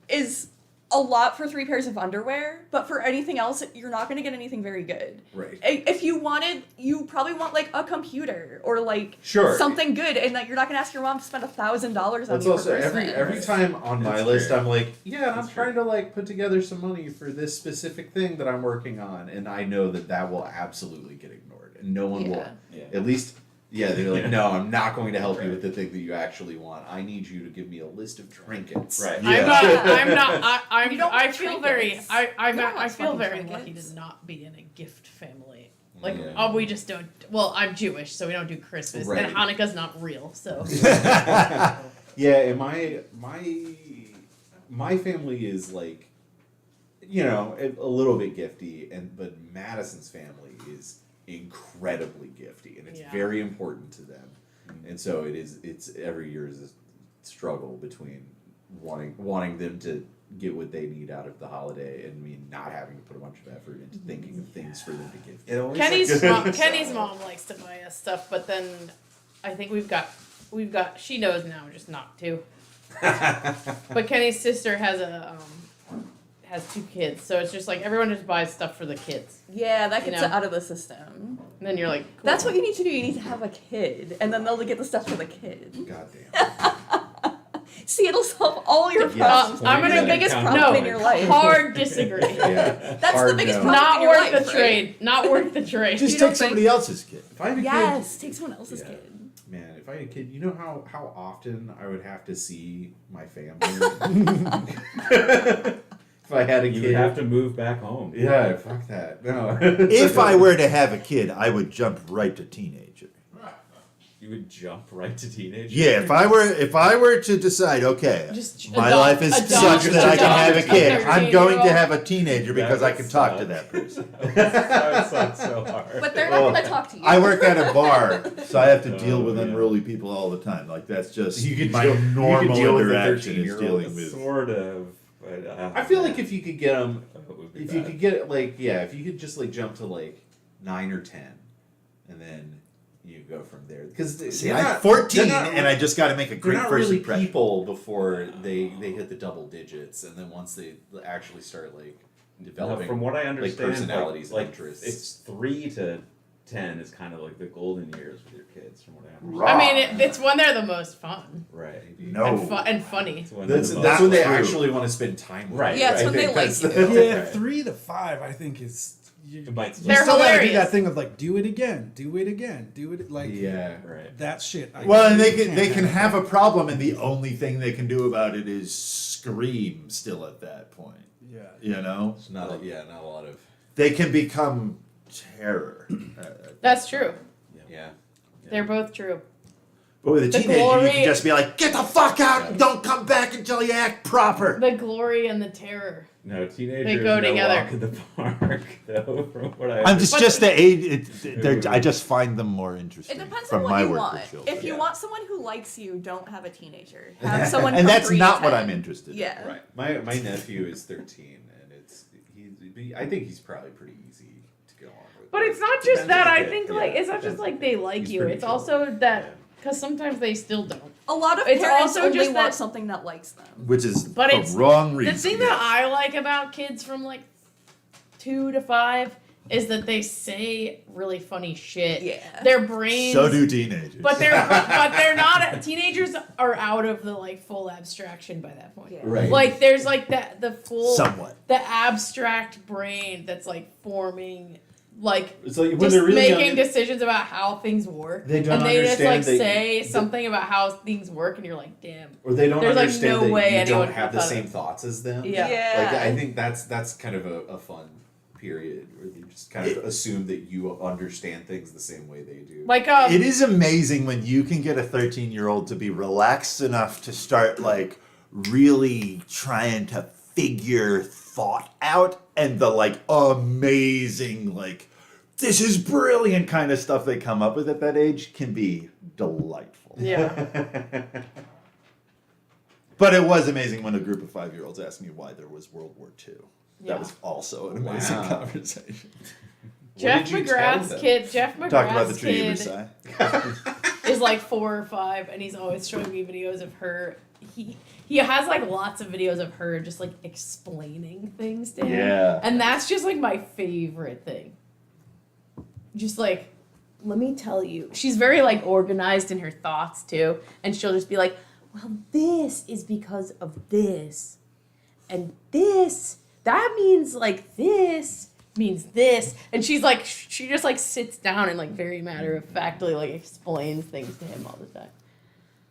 is a lot for 3 pairs of underwear, but for anything else, you're not going to get anything very good. Right. If you probably want like a computer or like Sure. something good, and like you're not going to ask your mom to spend $1,000 on That's you also for Christmas. every time on my That's list, true. I'm like, yeah, I'm That's trying to like put together some money for this specific thing that I'm working on, and I know that will absolutely get ignored, and no one will. Yeah. Yeah. At least, yeah, they're like, Yeah. no, I'm not going to help you Right. with the thing that you actually want. I need you to give me a list of trinkets. Right. Yeah. I'm not. You don't I want feel trinkets. very. You don't I want feel fucking very trinkets. lucky to not be in a gift family. Like, Yeah. oh, we just don't. Well, I'm Jewish, so we don't do Christmas, Right. and Hanukkah's not real. So Yeah, and my family is like, you know, a little bit gifty, but Madison's family is incredibly gifty, and it's Yeah. very important to them, and so it's every year is a struggle between wanting them to get what they need out of the holiday and me not having to put a bunch of effort into thinking of things for them to give. It always Kenny's mom likes to buy us stuff, but then I think we've got. She knows now, just not to. But Kenny's sister has has 2 kids, so it's just like everyone just buys stuff for the kids, Yeah, that You gets know. it out of the system. and then you're like, cool. That's what you need to do. You need to have a kid, and then they'll get the stuff for the kid. Goddamn. See, it'll solve all your Yes. problems. I'm the gonna biggest count problem no in your life. hard disagree. Yeah. That's Hard the biggest no. problem Not in your worth life, the right? trade. Not worth the trade. Just You don't take somebody else's kid. If I had a Yes, take someone else's Yeah. kid. Man, if I had a kid, you know how often I would have to see my family? If I had a You kid. would have to move back home. Yeah, fuck that. No. If I were to have a kid, I would jump right to teenager. You would jump right to teenage. Yeah, if I were to decide, okay, Just my adopt- life is adopt- such that I can have a adopt kid, I'm going to 13-year-old. have a teenager because I would can talk to suck. that person. That sucks so hard. But they're not Well, going to talk to you. I work at a bar, so I have to deal with yeah. unruly people all the time. Like that's just You could my deal- you could normal deal with a interaction is 13-year-old. dealing with. Sort of. But, I feel like if you could get them, it would be if you bad. could get like, yeah, if you could just like jump to like 9 or 10, and then you go from there. Because See, I'm 14 and I just got to make a they're great not first really impression. people before they hit the double digits, and then once they actually start like No, developing, from what I understand, personalities and like interests. it's 3 to 10 is kind of like the golden years with your kids, from what I understand. Right. I mean, it's when they're the most fun Right. No. and funny. It's when That's, they're the that's most- when they true. actually want to spend time with. Right, you, Yeah, it's I when they think like that's you. the- Yeah, Right. 3 to 5, I think is. You, It might you They're still gotta do hilarious. that thing of like, do it again, do it again, do it like Yeah. Right. that shit. Well, and they can't can have a problem, and the only thing they can do about it is scream. Still at that point, Yeah. you know, It's not a, yeah, not a lot of they can become terror. That's true. yeah. They're both true. But with a The teenager, you glory- can just be like, "Get the fuck out! and Don't come back until you act proper." The glory and the terror. No, teenagers They go no together. walk in the park, though, from what I I'm just But- just the age. I just find them more interesting. It depends from on my what you work want. with children. If you Yeah. want someone who likes you, don't have a teenager. Have someone and from that's 3 to not what 10. I'm interested in. Yeah. Right. My nephew is 13, and I think he's probably pretty easy to get along with. But it's not just Depends that. on the I kid. think Yeah, like it's not depends just on the like they like He's you. pretty It's chill. also that Yeah. because sometimes they still don't. A lot of It's parents also only just want that- something that likes them. Which is But the it's- wrong reason. The thing that I like about kids from like 2 to 5 is that they say really funny shit. Yeah. Their brains. So do teenagers. But they're not. Teenagers are out of the like full abstraction by that point. Yeah. Right. Like there's like the full Somewhat. the abstract brain that's like forming like It's like when just they're really making young, decisions about how things work. They don't and they just understand like that- say that- something about how things work, and you're like, damn. or they don't There's, like, understand no that way you anyone don't have the thought of same it. thoughts as them. Yeah. Like I think that's kind of a fun period where they just kind of assume that you understand things the same way they do. Like It is amazing when you can get a 13-year-old to be relaxed enough to start like really trying to figure thought out, and the like amazing like this is brilliant kind of stuff they come up with at that age can be delightful. yeah. But it was amazing when a group of 5-year-olds asked me why there was World War II. Yeah. That was also an amazing Wow. conversation. Jeff did you tell McGrath's them? kid. Jeff Talk about the McGrath's tree of kid Versailles. is like 4 or 5, and he's always showing me videos of her. He has like lots of videos of her just like explaining things to him. Yeah. And that's just like my favorite thing. Just like, let me tell you. She's very like organized in her thoughts too. And she'll just be like, well, this is because of this. And this, that means like this means this. And she's like, she just like sits down and like very matter of factly like explains things to him all the time.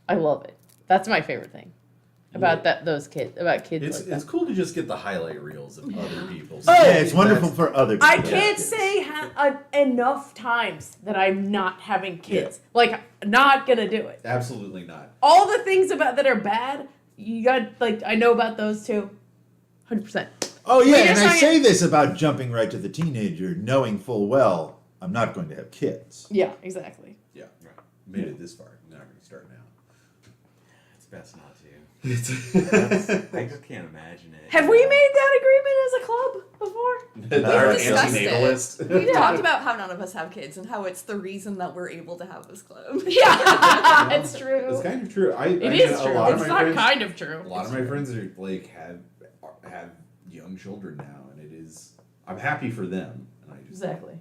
I love it. That's my favorite thing about those kids, about kids It's like that. it's cool to just get the highlight reels of other people's. Oh! Yeah, it's wonderful for other people. I to have can't kids. say enough times that I'm not having kids. Like, not gonna do it. Absolutely not. All the things about that are bad, you got like I know about those too. 100%. Oh yeah, We're and just I talking- say this about jumping right to the teenager, knowing full well I'm not going to have kids. Yeah, exactly. Yeah, made it this far. Now I'm gonna start now. It's best not to. I just can't imagine it. Have we made that agreement as a club before? Our discussed it. antinatalist. We've talked about how none of us have kids and how it's the reason that we're able to have this club. Yeah, it's true. It's kind of true. It is true. A lot It's of my not friends, kind of true. A lot of my friends are like have young children now, and it is. I'm happy for them, and I just Exactly.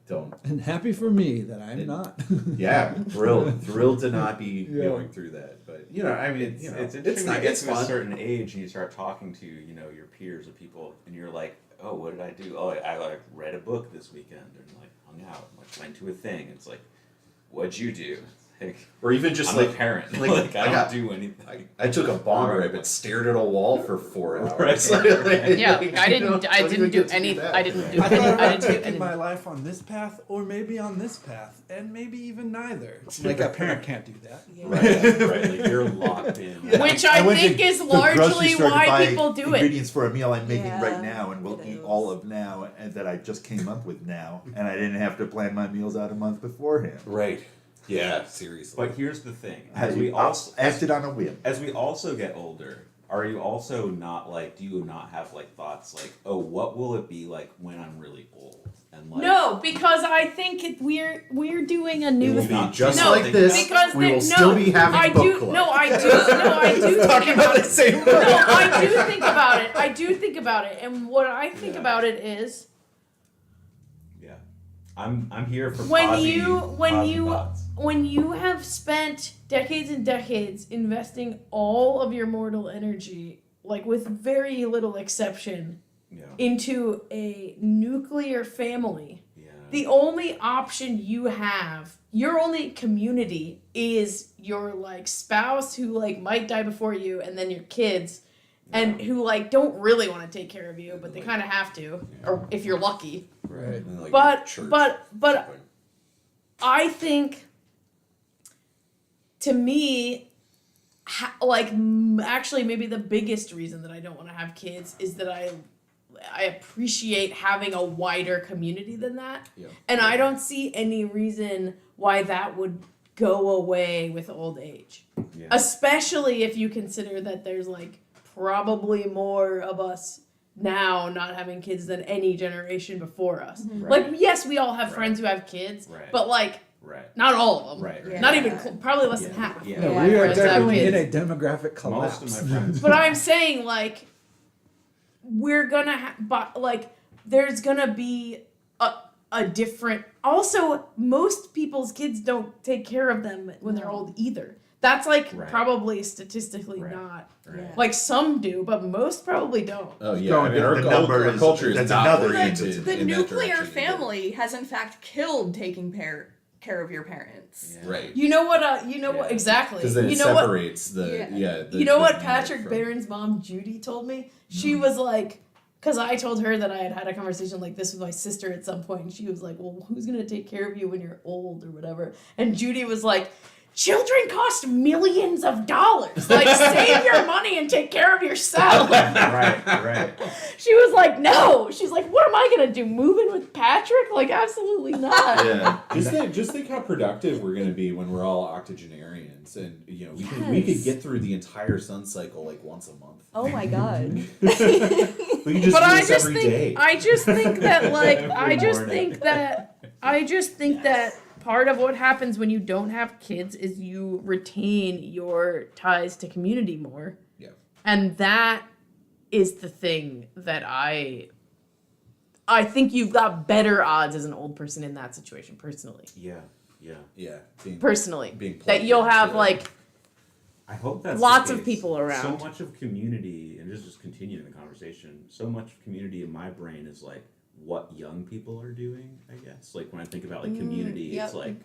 don't. And happy for me that I'm not. Yeah, thrilled to not be Yeah. going through that. But you know, I mean, It's, you know, it's interesting when nice, you get it's to a fun. certain age and you start talking to, your peers or people, and you're like, oh, what did I do? Oh, I like read a book this weekend, and like hung out, and, like went to a thing. It's like, what'd you do? Like, Or even just I'm like a parent. like, Like, I I don't got- do anything. I took a bong rip and stared at a wall for 4 hours. Right. Yeah, Like, I you know, didn't. I don't didn't even do get to any. that. I didn't do I any. thought I about didn't do taking anything. my life on this path, or maybe on this path, and maybe even neither. Like a parent can't do that. Right. Like you're locked in. Yeah. Which I I went to think is the grocery largely store to why buy people do it. ingredients for a meal I'm making Yeah, right now and will it eat is. all of now, and that I just came up with now, and I didn't have to plan my meals out a month beforehand. Right. Yeah, seriously. But here's the thing: I as we also acted on a whim. as we also get older, are you also not like? Do you not have like thoughts like, oh, what will it be like when I'm really old? And like, No, because I think we're doing a new It will thing. be just No, like this. because we will no, still be having I book do. club. No, I do. No, I do Talking think about about the it. same No, book. I do think about it. I do think about it, and what I think Yeah. about it is Yeah, I'm here for when posy- you posy thoughts. when you have spent decades and decades investing all of your mortal energy, like with very little exception, Yeah. into a nuclear family. Yeah. The only option you have, your only community, is your like spouse who like might die before you, and then your kids, and who like don't really want to take care of you, but they kind of have to, or if you're lucky. Right. And, like, But church but something. I think, to me, actually maybe the biggest reason that I don't want to have kids is that I appreciate having a wider community than that. Yeah. And I don't see any reason why that would go away with old age. Yeah. Especially if you consider that there's like probably more of us now not having kids than any generation before us. Right. Like, yes, we all have Right. friends who have kids, Right. but like, Right. not all of them. Right. Yeah. Not even, probably less than Yeah. half. Yeah. of No, my we are friends have definitely in kids. a demographic collapse. Most of my friends. But I'm saying, like, we're gonna but like, there's gonna be a different. Also, most people's kids don't take care of them when they're old either. That's like Right. probably statistically Right. not. Right. Like, some do, but most probably don't. Oh yeah, Going I mean, down. our, The number our is- culture is that's not another oriented thing. The in that nuclear direction either. family has in fact killed taking care of your parents. Yeah. right? You know what? You know what? Yeah. Exactly. Because then You it know what? separates the Yeah. the, You know the what unit Patrick from- Barron's mom Judy told me? She was like, because I told her that I had had a conversation like this with my sister at some point, and she was like, well, who's going to take care of you when you're old or whatever? And Judy was like, children cost millions of dollars. Like, save your money and take care of yourself. Right. She was like, no. She's like, what am I going to do? Move in with Patrick? Like, absolutely not. Yeah. Just think how productive we're going to be when we're all octogenarians, and you know we could get through the entire sun cycle like once a month. Oh my god. We can just But do I this just every think day. I just think that like I just morning. think that part of what happens when you don't have kids is you retain your ties to community more. Yeah. And that is the thing that I think you've got better odds as an old person in that situation personally. Yeah. Yeah. Being, Personally. being That plugged you'll have into- like I hope that's Lots the of case. people around. So much of community, and just continuing the conversation. So much of community in my brain is like what young people are doing. I guess like when I think about like community, yep. it's like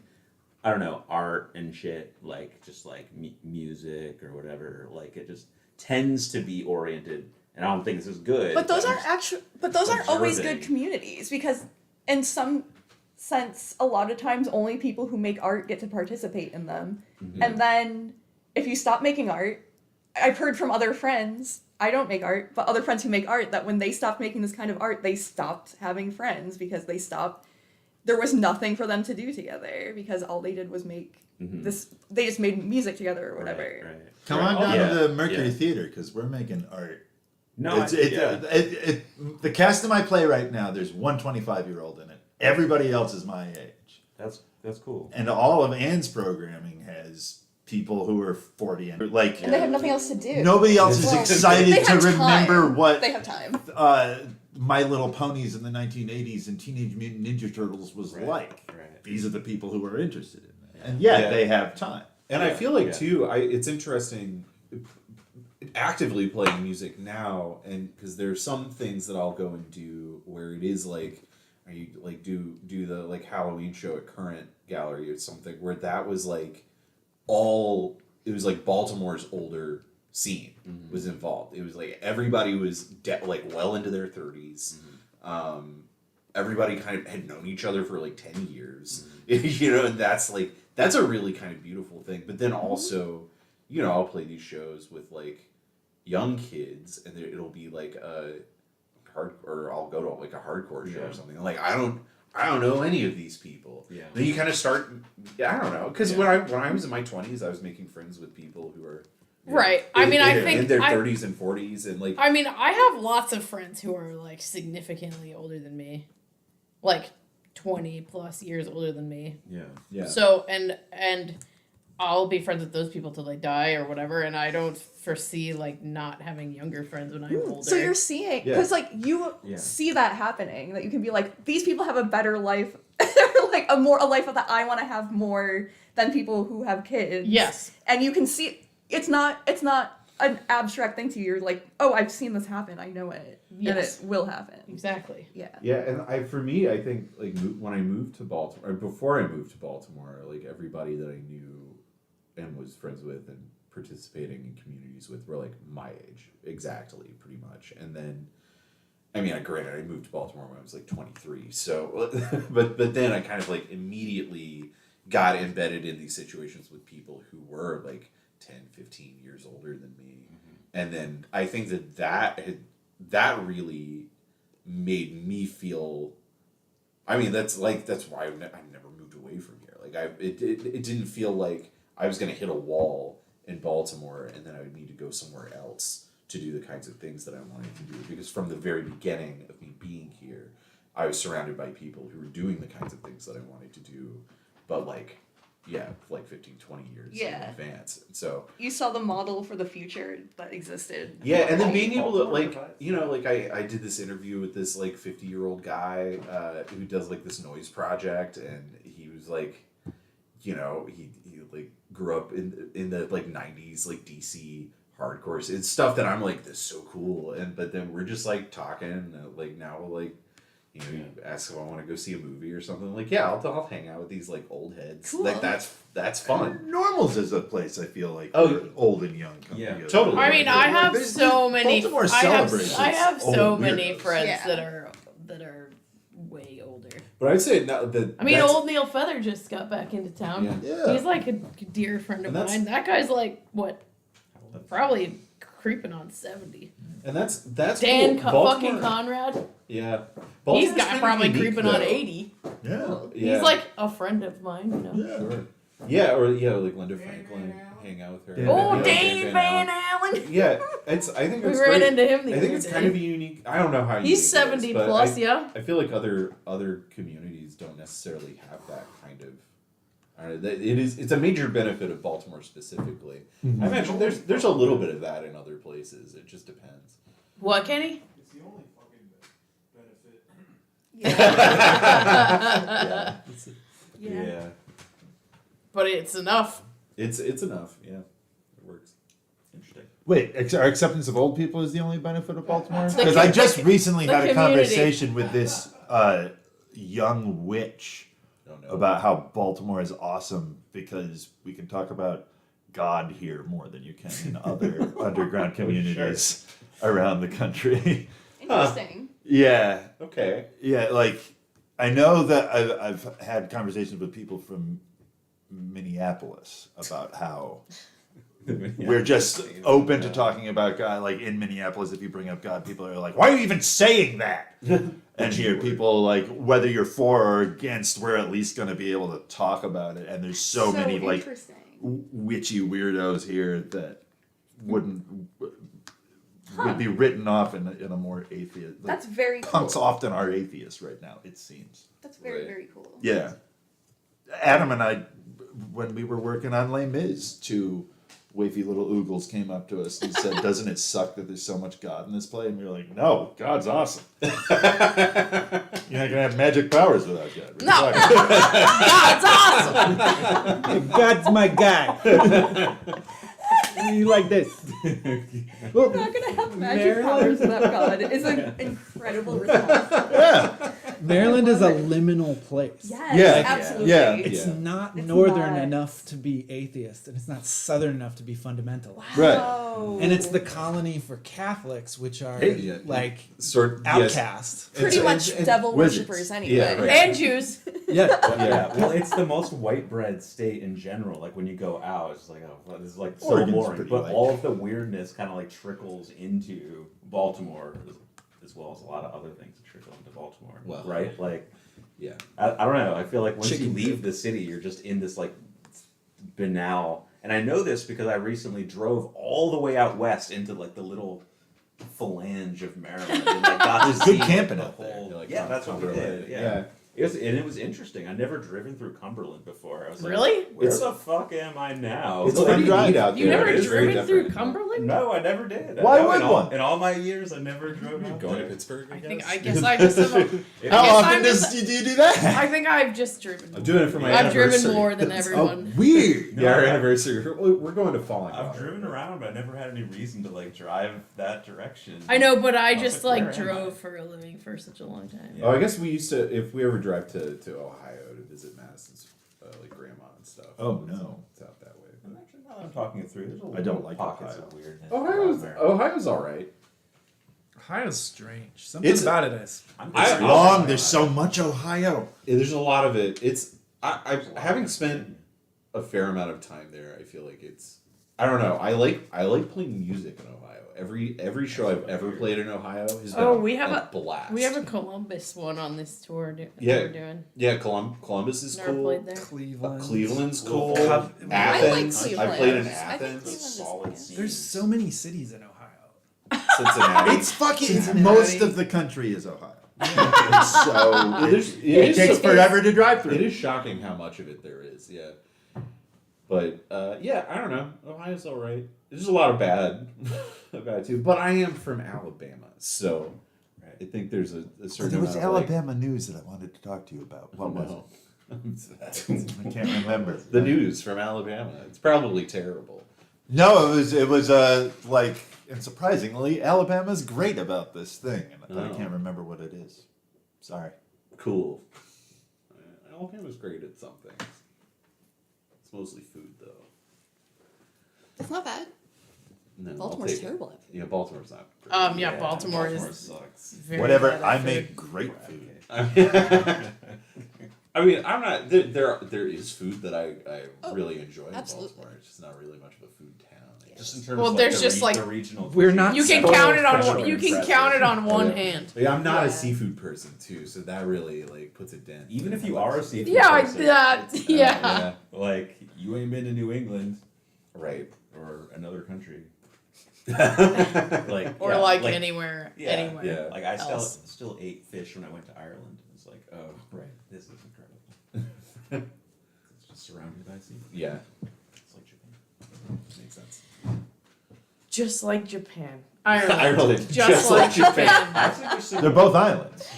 I don't know, art and shit, like just like music or whatever. Like it just tends to be oriented, and I don't think this is good. But those I'm aren't just- actually. But those aren't always good observing. communities because, in some sense, a lot of times only people who make art get to participate in them, and then if you stop making art, I've heard from other friends. I don't make art, but other friends who make art that when they stopped making this kind of art, they stopped having friends because they stopped. There was nothing for them to do together because all they did was make this. They just made music together or whatever. Right. Come on down Yeah. to the Mercury Yeah. Theater because we're making art. No, The cast of my play right now, there's one 25-year-old in it. Everybody else is my age. that's cool. And all of Anne's programming has people who are 40 and like And they have nothing else to do. nobody else is Well, they excited to have remember time. what They have time. My Little Ponies in the 1980s and Teenage Mutant Ninja Turtles was Right, like. right. These are the people who are interested in it. And yet Yeah. they have time. And I Yeah, feel like yeah. too, it's interesting actively playing music now, and because there's some things that I'll go and do where it is like, are you like do the like Halloween show at Current Gallery or something where that was like it was like Baltimore's older scene was involved. It was like everybody was like well into their 30s. Everybody kind of had known each other for like 10 years, you know, and that's a really kind of beautiful thing. But then also, you know, I'll play these shows with like young kids, and it'll be like or I'll go to like a hardcore show or something. Like I don't know any of these people. Yeah. Then you kind of start. I don't know, because when I was in my 20s, I was making friends with people who are Right. I mean, I in think their I- 30s and 40s, and like I mean, I have lots of friends who are like significantly older than me. Like 20 plus years older than me. yeah. So and I'll be friends with those people till they die or whatever, and I don't foresee like not having younger friends when I'm older. So you're seeing, Yeah. because like you Yeah. see that happening, that you can be like, these people have a better life, or like a life that I want to have more than people who have kids. Yes. And you can see it's not an abstract thing to you. You're like, oh, I've seen this happen. I know it, Yes. and it will happen. Exactly. Yeah. Yeah, and for me, I think like when I moved to Baltimore, or before I moved to Baltimore, like everybody that I knew and was friends with and participating in communities with were like my age, exactly, pretty much. And then, I mean, granted, I moved to Baltimore when I was like 23, so but then I kind of like immediately got embedded in these situations with people who were like 10, 15 years older than me, and then I think that really made me feel. I mean, that's why I never moved away from here. Like it didn't feel like I was gonna hit a wall in Baltimore and then I would need to go somewhere else to do the kinds of things that I wanted to do, because from the very beginning of me being here, I was surrounded by people who were doing the kinds of things that I wanted to do, but like 15, 20 years in Yeah. advance. And so You saw the model for the future that existed. yeah, and then Right. being able to Baltimore like, vibes. you know, like I did this interview with this like 50-year-old guy who does like this noise project, and he was like, you know, he like grew up in the like 90s like DC hardcore. It's stuff that I'm like, this is so cool, and but then we're just like talking like now like. You know, you ask if I want to go see a movie or something. Like, yeah, I'll hang out with these like old heads. Cool. Like that's fun. Normals is a place I feel like Oh, where old and young come yeah, together. totally. I mean, I have There's- so many. Baltimore I have celebrates its so old many weirdos. friends Yeah. that are way older. But I'd say now that I mean, that's- old Neil Feather just got back into town. Yeah. Yeah. He's like a dear friend of And that's- mine. That guy's like what? Probably creeping on 70. and that's Dan cool. fucking Conrad. Yeah. He's Baltimore's got kind of probably unique, creeping on though. 80. Yeah. Yeah. He's like a friend of mine, you know. Yeah. Sure. Yeah, or like Linda Franklin, hang out with her. Dan Oh, Yeah, Dave Van Allen. Yeah, I think We it's ran great. into him the I think other it's day. kind of a unique. I don't know how unique He's it is, 70 but plus, I, yeah. I feel like other communities don't necessarily have that kind of. I don't know, it's a major benefit of Baltimore specifically. I imagine there's a little bit of that in other places. It just depends. What, Kenny? It's the only fucking benefit. Yeah. Yeah. But it's enough. It's enough. Yeah, it works. Interesting. Wait, our acceptance of old people is the only benefit of Baltimore? The Because com- I just the- recently the had a community. conversation with this young witch Don't know about how Baltimore is awesome because we can talk about God here more than you can in other underground communities around the country. Interesting. Yeah, Okay. yeah. Like I know that I've had conversations with people from Minneapolis about how we're just open to talking about God. Like in Minneapolis, if you bring up God, people are like, "Why are you even saying that?" And here, people like, whether you're for or against, we're at least going to be able to talk about it. And there's so many like interesting. witchy weirdos here that would be written off in a more atheist. Like, That's very cool. punks often are atheists right now. It seems. That's very, Right. very cool. Yeah. Adam and I, when we were working on Les Mis, two wafy little oogles came up to us and said, "Doesn't it suck that there's so much God in this play?" And we were like, "No, God's awesome. You're not gonna have magic powers without God." No. God's awesome. God's my guy. You like this? We're not gonna have magic Maryland? powers without God. It's an incredible response. Yeah. Maryland is a liminal place. Yes, Yeah. absolutely. Yeah. It's Yeah. not It's northern not. enough to be atheist, and it's not southern enough to be fundamental. Right. Wow. And it's the colony for Catholics, which are Hey, yeah. like Sort yes. outcast. pretty It's- much and devil wizards. worshippers anyway. Yeah, right. And Jews. Yeah. Yeah, well, it's the most white bread state in general. Like when you go out, it's like, oh, well, this is like so Oregon's boring. pretty But white. all of the weirdness kind of like trickles into Baltimore, as well as a lot of other things that trickle into Baltimore. Well, right? Like, Yeah. I don't know. I feel like once you Chicken leave the city, you're just in this like banal. And I know this because I recently drove all the way out west into like the little phalange of Maryland and like got to There's good see camping the out there. whole- You're like, yeah, that's what we Cumberland. did. Yeah. It was interesting. I'd never driven through Cumberland before. I was like, Really? Where It's- the fuck am I now? It's Like, pretty drive. neat out there. You never It is very driven through different. Cumberland? No, I never did. Why No, would in all, one? In all my years, I never drove out Going to there. Pittsburgh, I guess I just have a, How I guess often I'm just- do you do that? I think I've just driven. I'm doing it for my I've anniversary. driven more than Oh, everyone. weird. No, Yeah, our I- anniversary. We're going to Falling. I've driven around, but I never had any reason to like drive that direction. I know, but I was just like, like where am I? drove for a living for such a long time. Yeah. Oh, I guess we used to. If we ever drive to Ohio to visit Madison's like grandma and stuff. Oh, no. it's out that way. And actually, now that I'm talking it through, there's a I don't little like pockets Ohio. of weirdness. Ohio's around there. Ohio's all right. Ohio's strange. Something It's- about it is. I'm I- just- Long. There's so much Ohio. Yeah, there's a lot of it. It's I having spent a fair amount of time there. I feel like it's. I don't know. I like playing music in Ohio. Every show I've ever played in Ohio has been Oh, we have a blast. We have a Columbus one on this tour. Yeah. We're doing. yeah. Columbus is Never cool. played there. Cleveland. Cleveland's cool. Cleveland. I like Athens. I played in Cleveland. I think Athens. Cleveland is Solid good. scene. There's so many cities in Ohio. Cincinnati. It's fucking. Cincinnati. Most of the country is Ohio. So it takes is- forever to drive through. It is shocking how much of it there is, yeah. But yeah, I don't know. Ohio's all right. There's a lot of bad about it too. But I am from Alabama, so I think there's a certain. There was amount of, like, Alabama news that I wanted to talk to you about. What was no. it? I can't remember. The news from Alabama. It's probably terrible. No, it was like, and surprisingly, Alabama's great about this thing, and I Oh. can't remember what it is. Sorry. Cool. Alabama's great at some things. It's mostly food, though. It's not bad. No, I'll Baltimore's take it. terrible at food. Yeah, Baltimore's not great. Yeah, Baltimore is sucks. very Whatever. bad at I food. make great food. I mean, I'm not. There is food that I really enjoy in absolutely. Baltimore. It's just not really much of a food town. Just in terms Well, of there's the just, like- the regional. We're not You can spoiled count it on for one. You can impressive. count it on one Yeah. hand. Like, I'm not a Yeah. seafood person too, so that really like puts a dent. Even if you are a seafood Yeah, person, that. it's, Yeah. like you ain't been to New England right. or another country. Like Or yeah, like anywhere, yeah, anywhere. yeah. Like I else. still ate fish when I went to Ireland. It's like, oh, Right. this is incredible. It's just surrounded by seafood. Yeah, It's like Japan. makes sense. Just like Japan. Ireland. Ireland, Just like Japan. I think they're similar. They're both islands.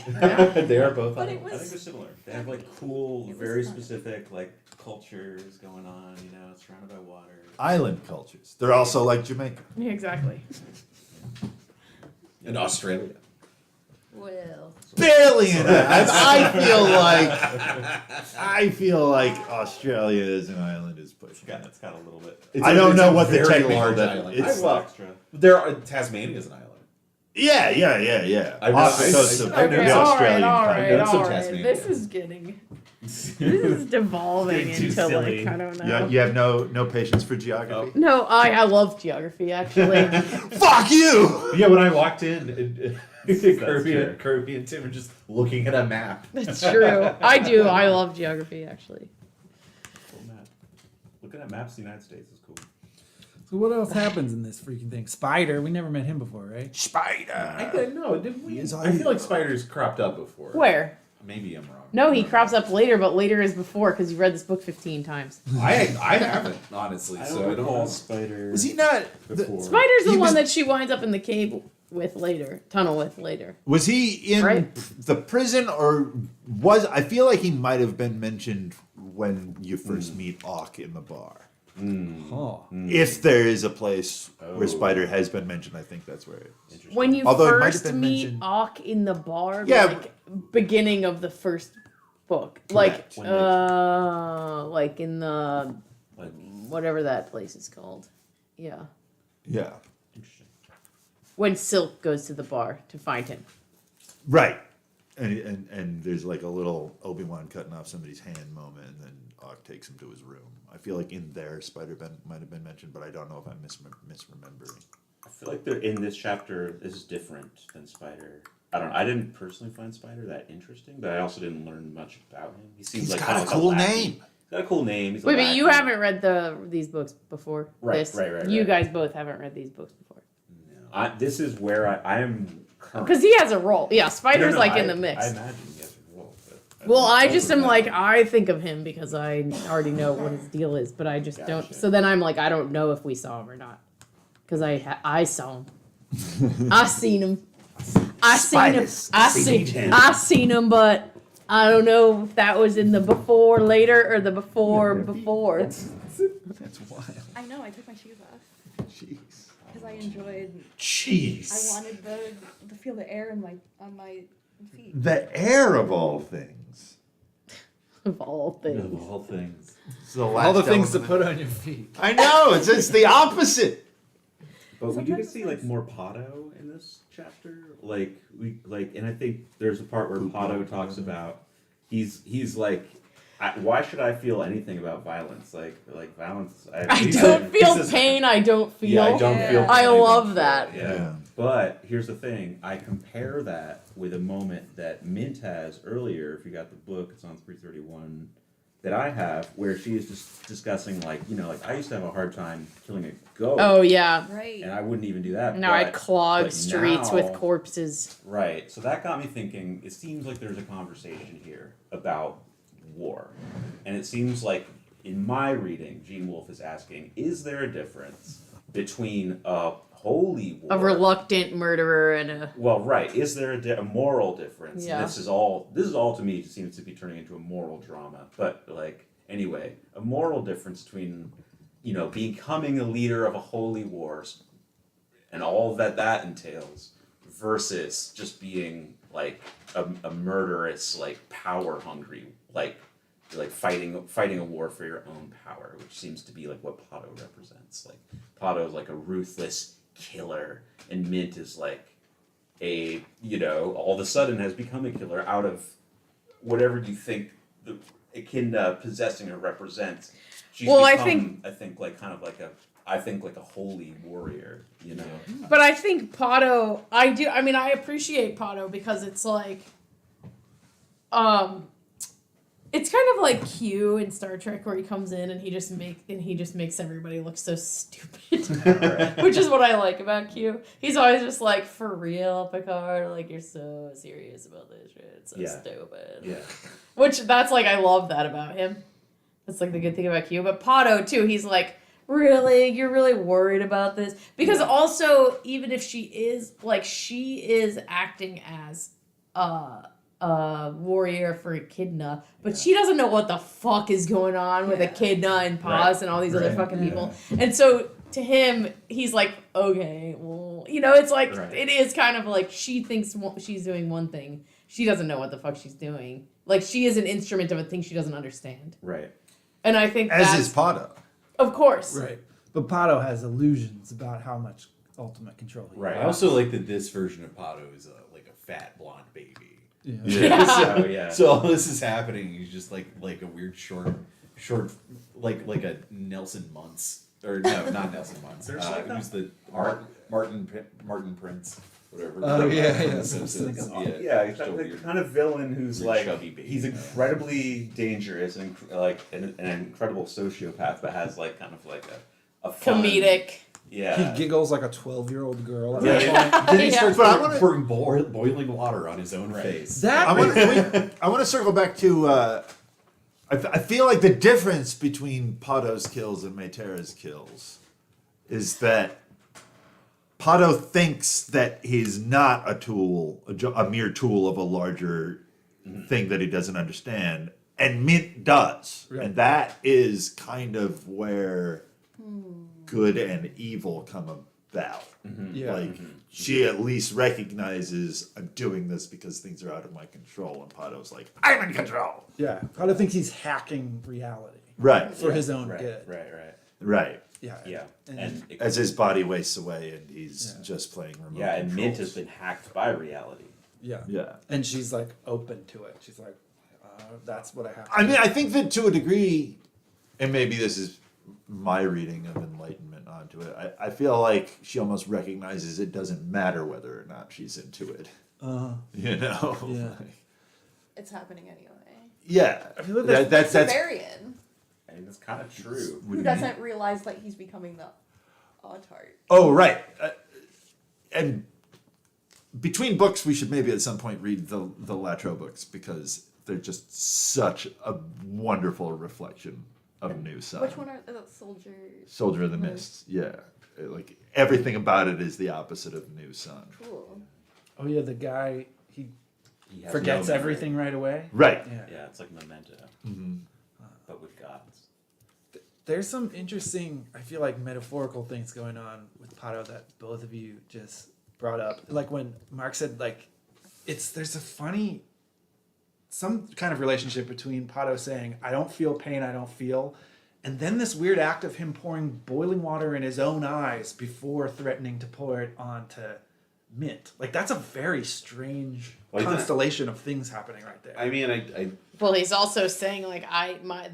They are both. But it islands. I think was they're similar. They have like cool, It was very fun. specific like cultures going on. You know, surrounded by water. Island cultures. They're also like Jamaica. Yeah, exactly. In Australia. Well, Barely in I feel like Australia as an island is pushing. It's got a little bit. I don't know what the very technical large that island. it's. Well, extra. Tasmania's an island. Yeah. I've Off the known- coast of I've the known Okay, some- all right, Australian all country. right, That's some all right. Tasmania. This is getting. This is devolving Getting too into silly. like I don't know. You have no patience for geography. No, I love geography actually. Fuck you! Yeah, when I walked in, Kirby true. and Tim are just looking at a map. That's true. I do. I love geography actually. Cool map. Looking at maps of the United States is cool. So what else happens in this freaking thing? Spider. We never met him before, right? Spider. I don't know. Did we? He is I feel like Idaho. spiders cropped up before. Where? Maybe I'm wrong. No, he crops up later, but later is before because you read this book 15 times. I haven't honestly, so I don't know. Spider. Was he not? before. Spider's the He one was- that she winds up in the cave with later, tunnel with later. Was he in Right. the prison or was? I feel like he might have been mentioned when you first meet Auk in the bar. Oh. If there is a place Oh. where Spider has been mentioned, I think that's where it is. Interesting. When you Although it might have first been meet mentioned- Auk in the bar, Yeah. like beginning of the first book, like Correct. When they- like in the Like, whatever that place is called. Yeah, Yeah. interesting. when Silk goes to the bar to find him. Right. And there's like a little Obi-Wan cutting off somebody's hand moment, and then Auk takes him to his room. I feel like in there Spider might have been mentioned, but I don't know if I'm misremembering. I feel like they're in this chapter. This is different than Spider. I don't know. I didn't personally find Spider that interesting, but I also didn't learn much about him. He seems He's like got kind a of cool lackey. name. He's got a cool name. He's a Wait, but you lackey. haven't read these books before. Right, this. right. You guys both haven't read these books before. This is where I am current. Because he has a role. Yeah, Spider's No, like I- in the mix. I imagine he has a role. But Well, I just am don't like, know. I think of him because I already know what his deal is, but I just don't. Gotcha. So then I'm like, I don't know if we saw him or not. Because I saw him. I seen him. I seen him. I seen him, but I don't know if that was in the before later or the before before. That's wild. I know. I took my shoes off Jeez. because I enjoyed. Jeez. I wanted the feel the air in on my feet. The air of all things. Of all things. Of all things. It's the All the last things to element. put on your feet. I know. It's the opposite. But we do Sometimes get to see like more Pato in this chapter. And I think there's a part where Pato talks about he's like, why should I feel anything about violence? Like violence. I don't feel pain. I don't feel. Yeah, I don't feel. Yeah. Pain, I don't love feel that. it, Yeah. Yeah. But here's the thing: I compare that with a moment that Mint has earlier. If you got the book, it's on 331. that I have where she is just discussing like I used to have a hard time killing a goat. Oh yeah. Right. And I wouldn't even do that. Now I'd but- clog but streets now- with corpses. Right. So that got me thinking. It seems like there's a conversation here about war, and it seems like in my reading, Gene Wolfe is asking: is there a difference between a holy war, A reluctant murderer and a well, right? Is there a moral difference? Yeah. This is all to me seems to be turning into a moral drama. But like anyway, a moral difference between becoming a leader of a holy war and all that entails versus just being like a murderous, like power hungry, like fighting a war for your own power, which seems to be like what Pato represents. Like Pato is like a ruthless killer, and Mint is like a all of a sudden has become a killer out of whatever you think the akin to possessing or represents. She's Well, I become, I think like a holy warrior, But I think Pato, I appreciate Pato because it's like, it's kind of like Q in Star Trek where he comes in and he just makes everybody look so stupid, which is what I like about Q. He's always just like, for real, Picard, like you're so serious about this shit, it's so stupid. Yeah. Which that's like I love that about him. That's like the good thing about Q. But Pato too, he's like, really? You're really worried about this? Because also, even if she is acting as a warrior for Echidna, but she doesn't know what the fuck is going on with Echidna and Paz and all these other fucking people. And so to him, he's like, okay, well, it's like, it is kind of like she thinks she's doing one thing. She doesn't know what the fuck she's doing. Like, she is an instrument of a thing she doesn't understand. Right. And I think As is Pato. Of course. Right. But Pato has illusions about how much ultimate control he Right. I also like that this version of Pato is like a fat blonde baby. Yeah. So, yeah. So all this is happening. He's just like a weird short, like a Nelson Muntz, or no, not Nelson Muntz. There's like who's the Martin Prince, whatever. Oh, yeah, From yeah. The Simpsons. Yeah, he's just a the weird- kind of villain who's weird like chubby baby. he's incredibly dangerous and an incredible sociopath, but has like kind of like a fun, Comedic. Yeah. He giggles like a 12-year-old girl. At Yeah. one point. Then he starts But I wanna- pouring boiling water on his own face. That I want to circle back to. I feel like the difference between Pato's kills and Maytera's kills is that Pato thinks that he's not a tool, a mere tool of a larger thing that he doesn't understand, and Mint does, Right. and that is kind of where good and evil come about. Yeah. Like, she at least recognizes I'm doing this because things are out of my control, and Pato's like, I'm in control. Yeah. Pato thinks he's hacking reality Right. for his own Right. good. Right. Right. Yeah. Yeah. And- And As his body wastes away and he's Yeah. just playing remote yeah, and Mint has controls. been hacked by reality. Yeah. Yeah. And she's like open to it. She's like, that's what I have to I do. mean, I think that to a degree, and maybe this is my reading of enlightenment onto it, I feel like she almost recognizes it doesn't matter whether or not she's into it. You know? Yeah. Like, It's happening anyway. yeah. I feel like That's Bavarian, I mean, that's kind of true. who doesn't realize that he's becoming the Autard. Oh, right. And between books, we should maybe at some point read the Latro books because they're just such a wonderful reflection of New Sun. Which one are the soldier? Soldier of the Mist. Yeah. Like everything about it is the opposite of New Sun. Cool. Oh yeah, the guy he He has forgets no memory. everything right away. Right. Yeah. Yeah, it's like Memento, but with gods. There's some interesting, I feel like, metaphorical things going on with Pato that both of you just brought up. Like when Mark said, like, there's a funny, some kind of relationship between Pato saying, I don't feel pain, I don't feel, and then this weird act of him pouring boiling water in his own eyes before threatening to pour it onto Mint. Like, that's a very strange Like that. constellation of things happening right there. I mean, I Well, he's also saying like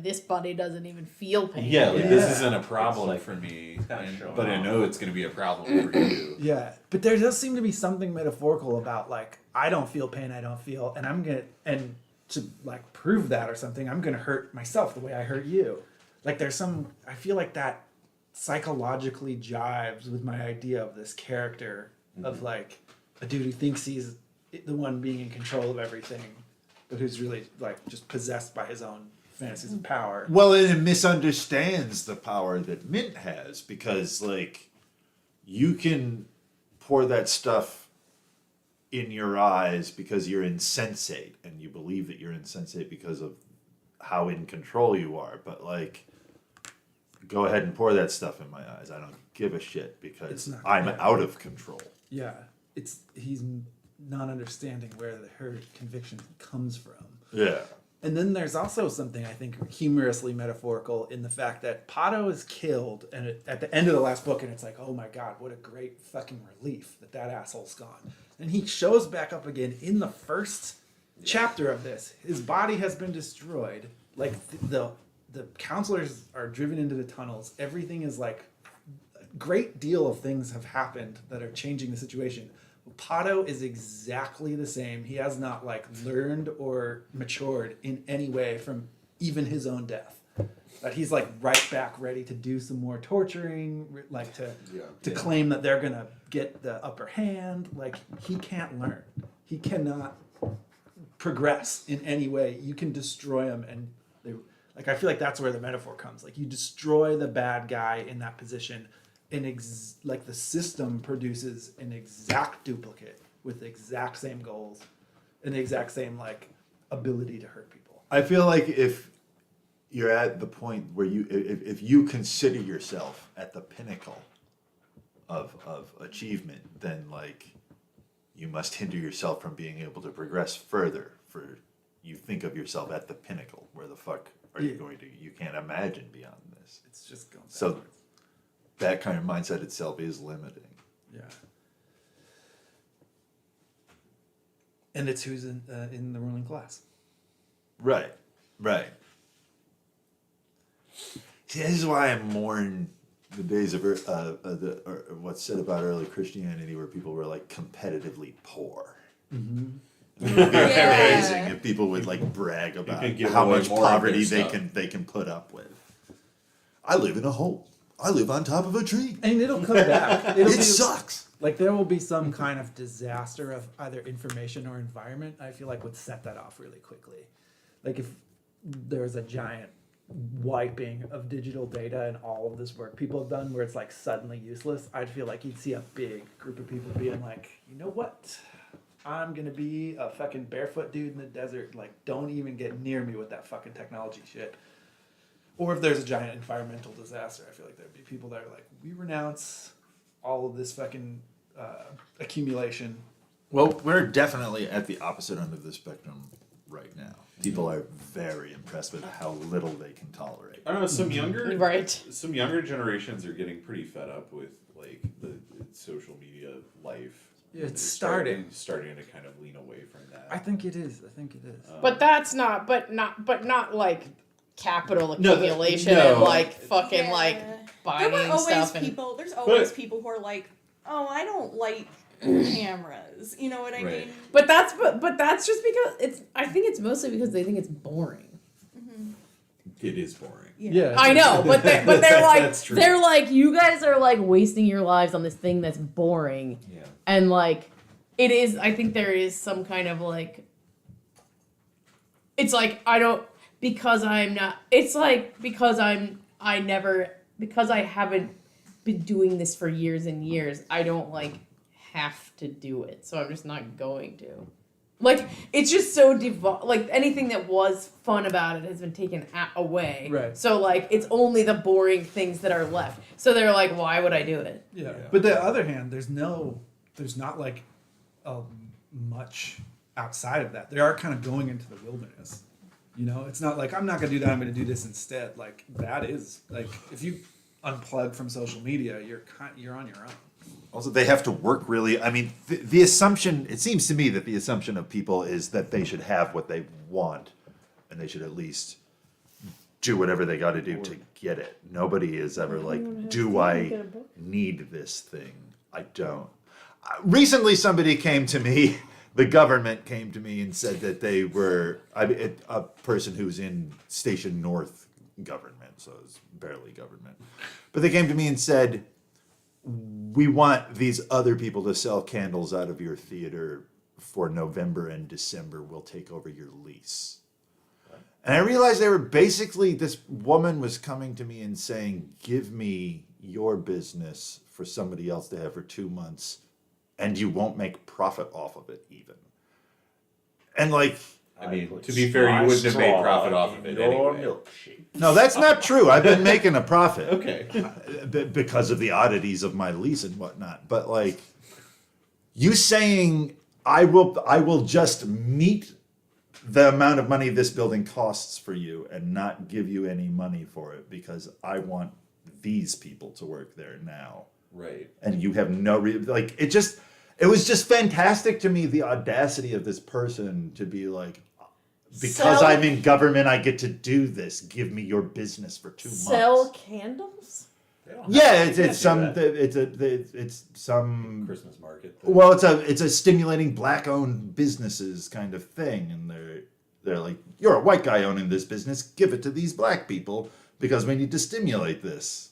this body doesn't even feel pain. Yeah, like Yeah. this isn't a problem like- for me, kinda and- showing but I off. know it's going to be a problem for you. Yeah, but there does seem to be something metaphorical about like I don't feel pain, I don't feel, and I'm gonna and to like prove that or something, I'm gonna hurt myself the way I hurt you. Like there's I feel like that psychologically jives with my idea of this character of like a dude who thinks he's the one being in control of everything, but who's really like just possessed by his own fantasies of power. Well, and it misunderstands the power that Mint has, because like you can pour that stuff in your eyes because you're insensate and you believe that you're insensate because of how in control you are, but like go ahead and pour that stuff in my eyes. I don't give a shit because I'm out of control. Yeah, he's not understanding where her conviction comes from. Yeah. And then there's also something I think humorously metaphorical in the fact that Pato is killed, and at the end of the last book, and it's like, oh my god, what a great fucking relief that asshole's gone. And he shows back up again in the first chapter of this. His body has been destroyed. Like the counselors are driven into the tunnels. Everything is like a great deal of things have happened that are changing the situation. Pato is exactly the same. He has not like learned or matured in any way from even his own death. But he's like right back ready to do some more torturing, like to claim that they're gonna get the upper hand. Like he can't learn. He cannot progress in any way. You can destroy him, and I feel like that's where the metaphor comes. Like you destroy the bad guy in that position. Like the system produces an exact duplicate with the exact same goals and the exact same like ability to hurt people. I feel like if you're at the point where if you consider yourself at the pinnacle of achievement, then like you must hinder yourself from being able to progress further. For you think of yourself at the pinnacle, where the fuck are you going to? You can't imagine beyond this. It's just going backwards. So that kind of mindset itself is limiting. Yeah. And it's who's in the ruling class. Right. See, this is why I mourn the days of what's said about early Christianity, where people were like competitively poor. Mm-hmm. It would be amazing if people would like brag about how much poverty they can put up with. I live in a hole. I live on top of a tree. And it'll come back. It sucks. Like there will be some kind of disaster of either information or environment, I feel like would set that off really quickly. Like if there was a giant wiping of digital data and all of this work people have done where it's like suddenly useless, I'd feel like you'd see a big group of people being like, you know what? I'm gonna be a fucking barefoot dude in the desert. Like, don't even get near me with that fucking technology shit. Or if there's a giant environmental disaster, I feel like there'd be people that are like, we renounce all of this fucking accumulation. Well, we're definitely at the opposite end of the spectrum right now. People are very impressed with how little they can tolerate. I don't know. Some younger generations are getting pretty fed up with like the social media life. It's starting to kind of lean away from that. I think it is. But that's not like capital accumulation and like fucking like buying there were always stuff. People, there's always people who are like, oh, I don't like cameras. You know what I mean? But that's just because I think it's mostly because they think it's boring. Mm-hmm. It is boring. Yeah, I know, but they're like That's true. they're like, you guys are like wasting your lives on this thing that's boring. Yeah. And like it is, I think there is some kind of like, it's like because I haven't been doing this for years and years, I don't like have to do it, so I'm just not going to. Like, it's just so like anything that was fun about it has been taken away. Right. So like it's only the boring things that are left. So they're like, why would I do it? Yeah. But the other hand, there's not like much outside of that. They are kind of going into the wilderness. You know, it's not like I'm not gonna do that. I'm gonna do this instead. Like that is like if you unplug from social media, you're on your own. Also, they have to work really. I mean, the assumption, it seems to me that the assumption of people is that they should have what they want and they should at least do whatever they got to do to get it. Nobody is ever like, do I need this thing? I don't. Recently, somebody came to me the government came to me and said that they were a person who's in Station North government, so it's barely government. But they came to me and said, we want these other people to sell candles out of your theater for November and December. We'll take over your lease. And I realized they were basically, this woman was coming to me and saying, give me your business for somebody else to have for 2 months, and you won't make profit off of it even. And like, I mean, to be fair, you wouldn't have made profit off of it anyway. no, that's not true. I've been making a profit. Okay. Because of the oddities of my lease and whatnot. But like, you saying I will just meet the amount of money this building costs for you and not give you any money for it because I want these people to work there now. Right. And you have no it was just fantastic to me, the audacity of this person to be like, because I'm in government, I get to do this. Give me your business for 2 months. Sell candles? Yeah, it's some Christmas market. well, it's a stimulating black-owned businesses kind of thing, and they're like, you're a white guy owning this business, give it to these black people because we need to stimulate this.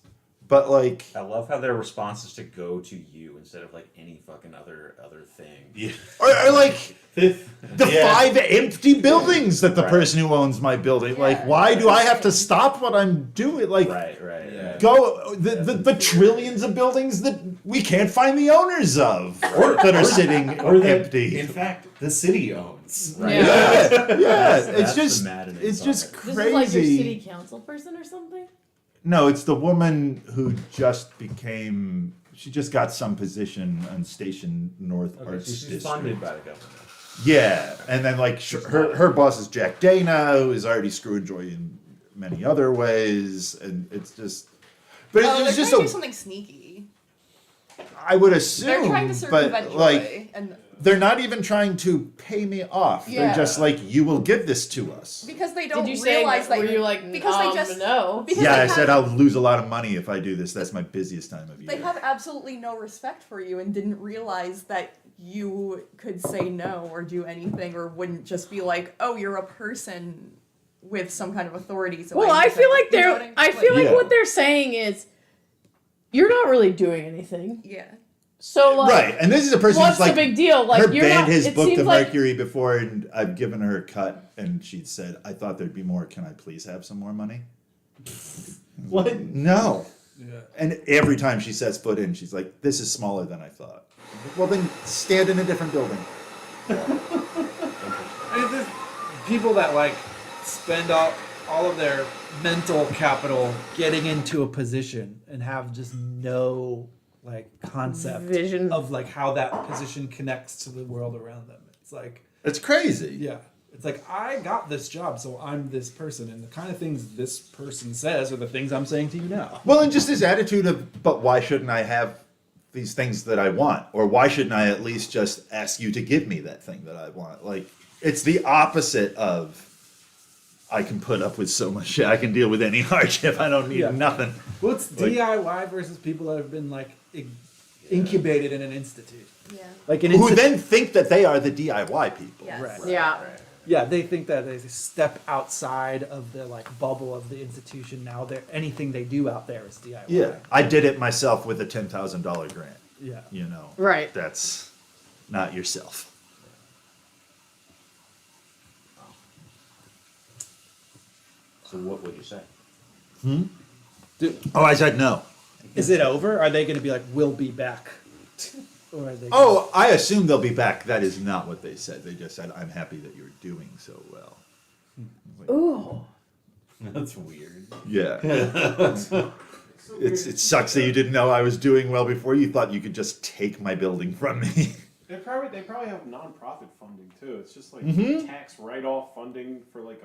But like, I love how their response is to go to you instead of like any fucking other thing. Yeah. or like the Yeah. 5 empty buildings that the person who owns my building. Like, why do I have to stop what I'm doing? Like, Right. Yeah. go the trillions of buildings that we can't find the owners of that are sitting Or that, empty. in fact, the city owns. Right. Yeah, it's That's just the maddening it's part. just This is like your crazy. city council person or something? No, it's the woman who just became. She just got some position on Station North Okay, Arts she's District. funded by the government. Yeah, and then like her boss is Jack Dana, who is already screwed Joy in many other ways, and it's just. But Oh, they're it's trying just to do something sneaky. I would assume, They're trying to circumvent but Joy, like and they're not even trying to pay me off. They're Yeah. just like, you will give this to us. because they don't Did you say realize that were you like because they just no? because Yeah, they I said have- I'll lose a lot of money if I do this. That's my busiest time of year. They have absolutely no respect for you and didn't realize that you could say no or do anything or wouldn't just be like, oh, you're a person with some kind of authority. So Well, I feel like I feel like Yeah. what they're saying is you're not really doing anything. yeah. So like Right, and this is a person what's who's like, the big deal? Like her you're band not has it booked seems the like Mercury before, and I've given her a cut, and she said, "I thought there'd be more. Can I please have some more money?" What? No. Yeah. And every time she sets foot in, she's like, "This is smaller than I thought." I'm like, well, then stand in a different building. I mean, there's people that like spend all of their mental capital getting into a position and have just no like concept Vision. of like how that position connects to the world around them. It's like, It's crazy. yeah, it's like I got this job, so I'm this person, and the kind of things this person says are the things I'm saying to you now. Well, and just this attitude of, but why shouldn't I have these things that I want? Or why shouldn't I at least just ask you to give me that thing that I want? Like, it's the opposite of, I can put up with so much shit. I can deal with any hardship. I don't need Yeah. nothing. Well, it's Like- DIY versus people that have been like incubated in an institute. Yeah. Like an Who institute. then think that they are the DIY people. Yes. Right. Yeah. Yeah, they think that they step outside of the like bubble of the institution. Now, anything they do out there is DIY. Yeah. I did it myself with a $10,000 grant. Yeah. You know. Right. That's not yourself. So what would you say? Oh, I said no. Is it over? Are they going to be like, "We'll be back"? Or are they? Oh, I assume they'll be back. That is not what they said. They just said, I'm happy that you're doing so well. Ooh. That's weird. Yeah. So It sucks that you didn't know I was doing well before. You thought you could just take my building from me. they probably have nonprofit funding too. It's just like Mhm. tax write-off funding for like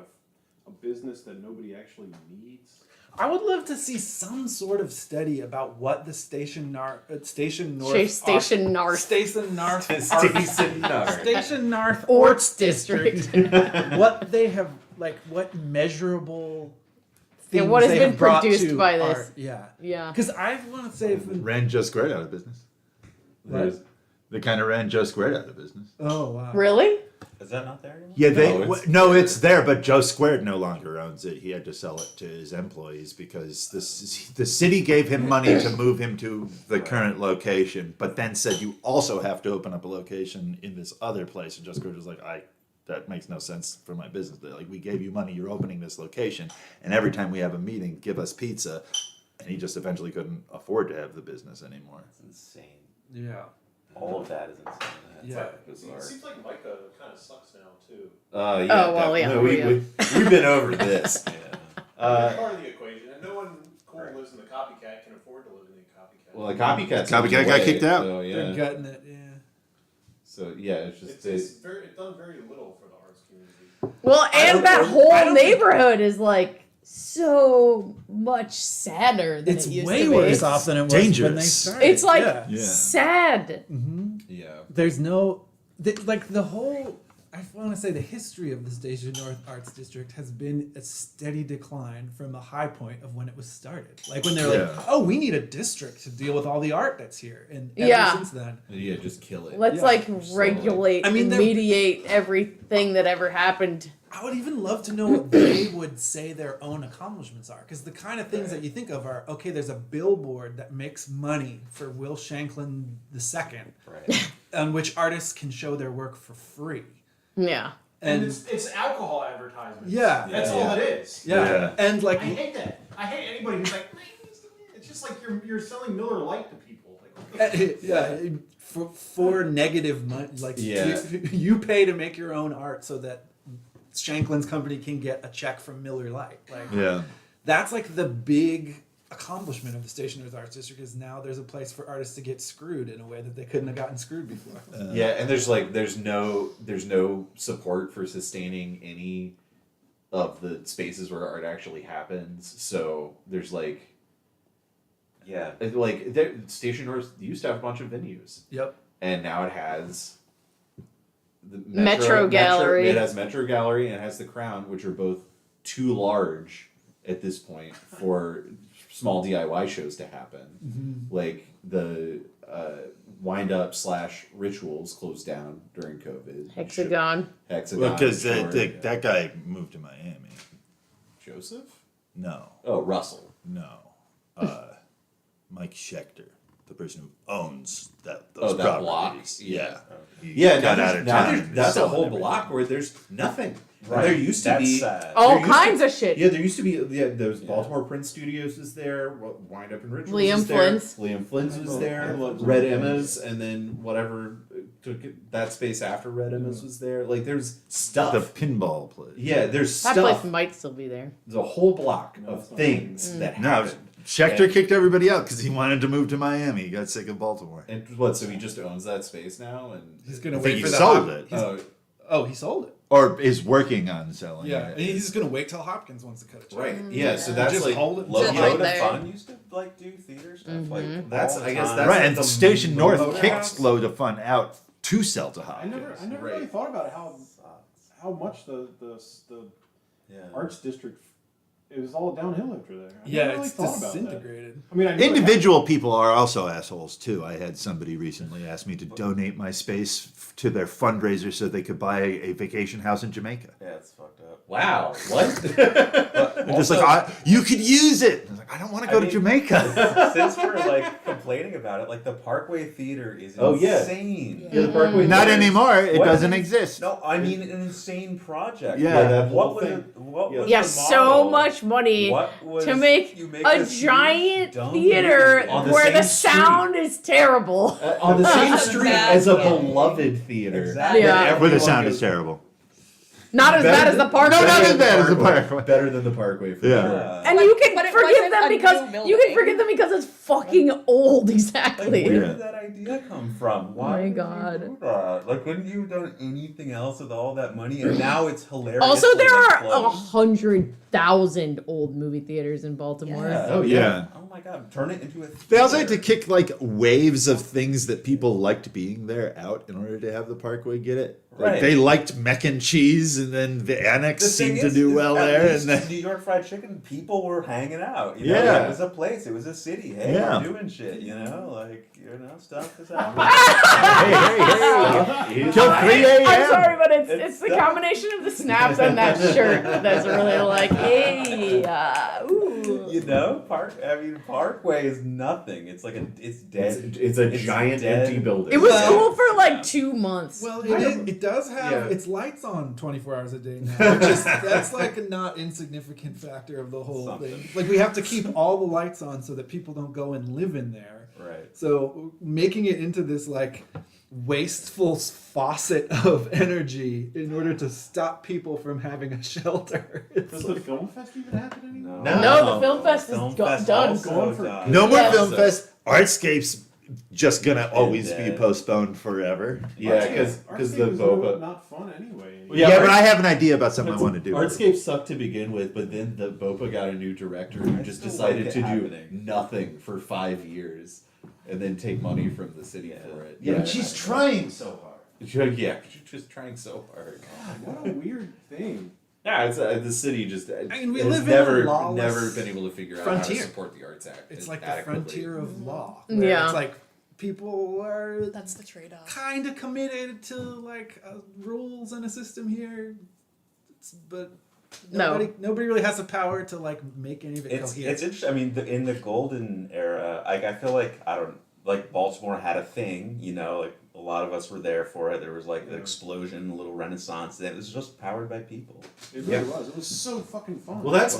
a business that nobody actually needs. I would love to see some sort of study about what the Station North Station North. Station North Station North. Station North Orts District. what they have like what measurable Yeah, things what has they been have brought produced to by our- this. yeah Yeah. because I want to say if Ran just great out of business. Right. They kind of ran Joe Squared out of business. Oh wow. Really? Is that not there anymore? Yeah, it's- it's there, but Joe Squared no longer owns it. He had to sell it to his employees because the city gave him money to move him to the current location, but then said you also have to open up a location in this other place. And Joe Squared was like, that makes no sense for my business. They're like, we gave you money, you're opening this location, and every time we have a meeting, give us pizza. And he just eventually couldn't afford to have the business anymore. It's insane. Yeah. All of that is insane. That's Yeah. bizarre. It seems like Micah kind of sucks now too. Yeah. Oh, well, yeah, definitely. We've been over this. Yeah. It's part of the equation, and no one cool lives in the copycat can afford to live in the copycat. Well, the copycat Got kicked out. So, They're yeah. gutting it. Yeah. So yeah, it's just It's done very little for the arts community. Well, and don't- that I whole don't think- neighborhood is like so much sadder than It's it used way to be. worse off than it was when they dangerous. started. It's like yeah. Yeah. sad. yeah. There's no like the whole. I want to say the history of the Station North Arts District has been a steady decline from the high point of when it was started. Like when they're like, Yeah. "Oh, we need a district to deal with all the art that's here," and ever Yeah. since then, Yeah, just kill it. Let's Yeah. like regulate I mean, and they're- mediate everything that ever happened. I would even love to know what they would say their own accomplishments are, because the kind of things that you think of are okay. There's a billboard that makes money for Will Shanklin II, Right. on which artists can show their work for free. Yeah. And it's alcohol advertisement. Yeah. That's Yeah. all it is. yeah, Yeah. and like I hate that. I hate anybody who's like, it's just like you're selling Miller Lite to people. Like, yeah, for negative money, like Yeah. you pay to make your own art so that Shanklin's company can get a check from Miller Lite. Like Yeah. that's like the big accomplishment of the Station North Arts District is now there's a place for artists to get screwed in a way that they couldn't have gotten screwed before. Yeah, and there's no support for sustaining any of the spaces where art actually happens. So there's like Yeah. Station North used to have a bunch of venues, Yep. and now it has the Metro Gallery. It has Metro Gallery and it has the Crown, which are both too large at this point for small DIY shows to happen. Like the Wind Up / Rituals closed down during COVID. Hexagon. Hexagon. Because sure. that guy moved to Miami. Joseph? No, Oh, Russell. no. Mike Schechter, the person who owns those Oh, that block? properties. Yeah. He Yeah, got now out of now town. there's, and that's a selling whole everything. block where there's nothing. Right. There used to That's be sad. All there used kinds to- of shit. Yeah, there used to be those Baltimore Prince Studios was there. Wind Up in Rituals Liam was there. Flynn's. Liam Flynn's was I there. love Red Liam Emma's, and then whatever took that space after Red Emma's was there. Like there's stuff. The pinball place. Yeah, there's That stuff. place might still be there. There's a whole block No, of it's not. things that No, happened. Schechter And- kicked everybody out because he wanted to move to Miami. He got sick of Baltimore. And what? So he just owns that space now, and He's gonna I wait think he for the sold Hop- it. he's- oh, he sold it. Or is working on selling Yeah, it. he's gonna wait till Hopkins wants to cut a check. right. Yeah, so that's Just like hold it. Low Just Road right there. Fun used to like do theater stuff like That's- all the I guess time. that's Right, like and the Station North Motor kicked House? Load of Fun out to sell to I Hopkins. never Right. really thought about how much the Yeah. arts district. It was all downhill after there. I Yeah, never really it's thought about that. disintegrated. I mean, I knew it Individual people are also assholes too. I had somebody recently ask me to donate my space to their fundraiser so they could buy a vacation house in Jamaica. Yeah, it's fucked up. wow. What? They're just like, you could use it. I was like, I don't want to go I to mean- Jamaica. Since we're like complaining about it, like the Parkway Theater is Oh, yeah. insane. Yeah, the Parkway Not Theater. anymore. It What? doesn't exist. No, I mean an insane project. Yeah, Like, that whole what was thing. it? What Yeah. was Yeah, the so model? much money What was to make you make a this huge giant dome theater On the where same the street. sound is terrible. On the same That's a street bad as a thing. beloved theater. Exactly. Yeah. Where the Everyone sound goes- is terrible. Not as Better bad as the than- Parkway. No, not better as than bad as the Parkway. Parkway. Better than the Parkway for Yeah. sure. And you can But it forgive wasn't them a because new you can building. forgive them because it's fucking old. Like, Exactly. where Yeah. did that idea come from? Why my did God. you do that? Like, couldn't you have done anything else with all that money? And now it's hilarious. Also, there are close. 100,000 old movie theaters in Baltimore. Yeah. Oh Yeah. Oh my god! Turn it into a. They also had theater. to kick like waves of things that people liked being there out in order to have the Parkway get it. Like Right. they liked mac and cheese, and then the annex The thing seemed to is, do well at there. least And then New York Fried Chicken, people were hanging out. You know? Yeah. It was a place. It was a city. Hey, Yeah. we're doing shit. You know, like stuff is happening. hey, till 3 a.m. I'm sorry, but it's It's the done. combination of the snaps and that shirt that's really like, hey, ooh. You know, Parkway is nothing. It's like it's dead. It's a It's giant dead. empty building. It was Well- cool for like 2 months. Well, I it, don't- it does have yeah. its lights on 24 hours a day now. Which is, that's like a not insignificant factor of the whole Something. thing. Like we have to keep all the lights on so that people don't go and live in there. Right. So making it into this like wasteful faucet of energy in order to stop people from having a shelter. It's Does the film fest even happen anymore? No. No, the film fest is Film go- Fest done. also for- died. No more Yes. film fest. Artscape's just gonna always be dead. postponed forever. Yeah, because the Artscape is boba. not fun anyway. Yeah, Yeah, but Arts- I have an idea about something I want to do. Artscape sucked to begin with, but then the Bopa got a new director who I just still decided like to it do happening. nothing for 5 years and then take money from the city for it. Yeah, but she's trying so hard. Yeah, she's just trying so hard. What a weird thing. Yeah, it's the city just. mean, we has live in a never lawless been able to figure out how to frontier. support the arts act. It's like the adequately. frontier of law. Yeah. Where It's like people are That's the trade-off. kind of committed to like rules and a system here, but No. nobody really has the power to like make any of it It's coherent. interesting. I mean, in the golden era, I feel like Baltimore had a thing. You know, like a lot of us were there for it. There was like an explosion, a little renaissance. And it was just powered by people. It really was. It was so fucking fun. Well, that's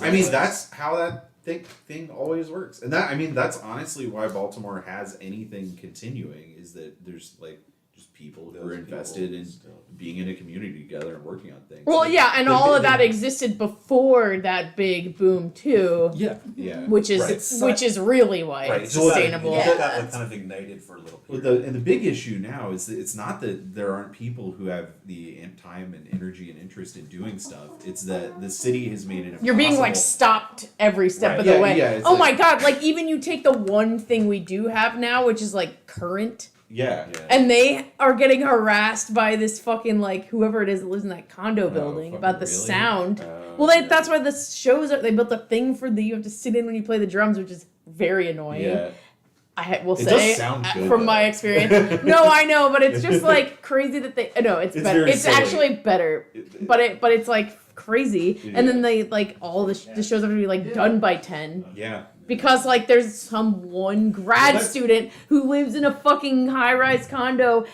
how that thing always works, and that's honestly why Baltimore has anything continuing is that there's like just people who are Those invested people in still. being in a community together and working on things. Well, Like, yeah, and the- all the- of that existed before that big boom too, yeah. yeah, which is Right. which is really why Right. it's It's just sustainable. That, Yeah. that kind of ignited for a little Well, period. the big issue now is that it's not that there aren't people who have the time and energy and interest in doing stuff. It's that the city has made it impossible. You're being like stopped every step Right. of the Yeah, way. yeah, it's Oh like- my god, like even you take the one thing we do have now, which is like current, yeah. and they are getting harassed by this fucking like whoever it is that lives in that condo building fucking about the really? sound. Well, that's why the shows are. They built a thing for you have to sit in when you play the drums, which is very annoying. Yeah. I will It say does sound good, from though. my experience. No, I know, but it's just like crazy that they. No, it's It's better. very It's silly. actually better, but it's like crazy. And then they like all the shows have to be like done by 10 Yeah. because like there's some one grad that's- student who lives in a fucking high rise condo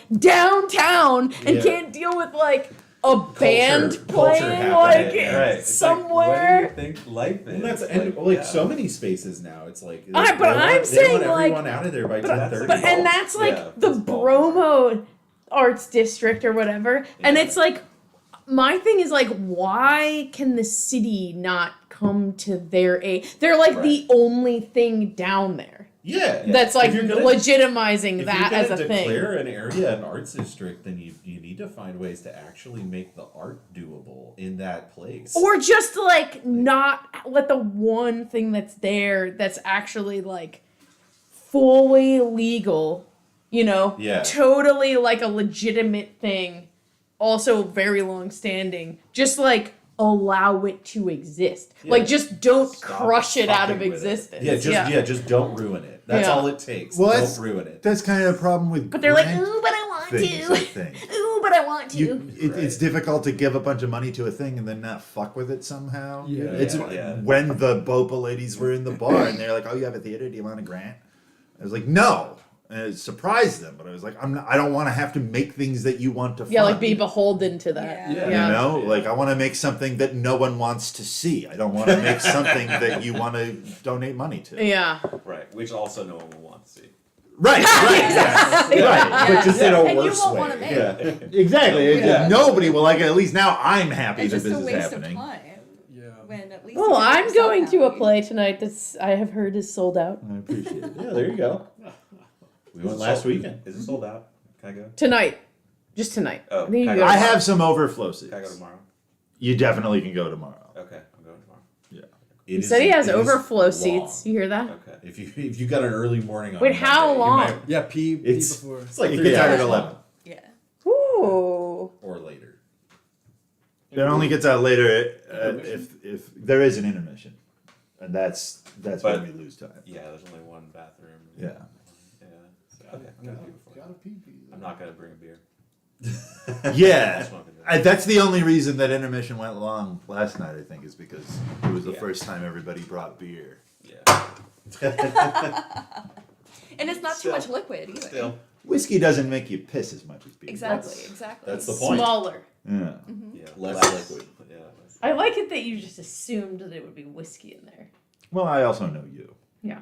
downtown and Yeah. can't deal with like a band culture playing happening, like right. It's somewhere. Like, what do you think life is? And that's like yeah. so many spaces now. It's like But they want- I'm they saying, want like- everyone out of there by But, 10:30. but and that's like Yeah, the that's Baltimore. Bromo Arts District or whatever. And Yeah. it's like my thing is like why can the city not come to their aid? They're like the only thing down there yeah, that's like If you're gonna- legitimizing if that you're as gonna a thing. declare an area an arts district, then you need to find ways to actually make the art doable in that place. Or just like not let the one thing that's there that's actually like fully legal, you know, Yeah. totally like a legitimate thing, also very long standing, just like allow it to exist. Yeah. Like just don't Stop crush it out of fucking with it. existence. Just don't ruin it. That's Yeah. all it takes. Well, don't that's- ruin it. That's kind of the problem with. But they're like, grant ooh, but I want things, I to. think. Ooh, but I want to. It's difficult to give a bunch of money to a thing and then not fuck with it somehow. Yeah. It's Yeah. when the Bopa ladies were in the bar and they're like, "Oh, you have a theater? Do you want a grant?" I was like, "No." And it surprised them, but I was like, I don't want to have to make things that you want to fund. Yeah, like be beholden to that. Yeah. You know, like I want to make something that no one wants to see. I don't want to make something that you want to donate money to. Yeah. Right, which also no one will want to see. Right, yeah. Right, but just in a And you worse won't way. wanna make Yeah, exactly. It's just Yeah. nobody will like it. At least now I'm happy It's that just this a is waste happening. of time. Yeah. When at least Well, you can I'm make yourself going to a happy. play tonight that's I have heard is sold out. I appreciate it. Yeah, there you go. We went last weekend. Is it sold out? Can I go? Tonight. Just tonight. Oh, I think you can I go go? I tomorrow. have some overflow seats. Can I go tomorrow? You definitely can go tomorrow. Okay, I'm going tomorrow. He said he has overflow long. seats. You hear that? Okay. If you got an early morning on Wait, how Monday, you long? might- Yeah, pee It's before. it's like It 3 gets out hours at long. 11. Yeah. Ooh. or later. It only gets out later if there is an intermission, and that's when But- we lose time. Yeah, there's only one bathroom. Yeah. Yeah. So, okay. Gotta pee. I'm not gonna bring a beer. Yeah, That's not gonna do. that's the only reason that intermission went long last night. I think is because it was the Yeah. first time everybody brought beer. Yeah. And it's not too much liquid either. Still. Whiskey doesn't make you piss as much as beer. Exactly, exactly. That's the point. Smaller. Yeah. Yeah. Less liquid. Yeah. less. I like it that you just assumed that it would be whiskey in there. Well, I also know you. Yeah.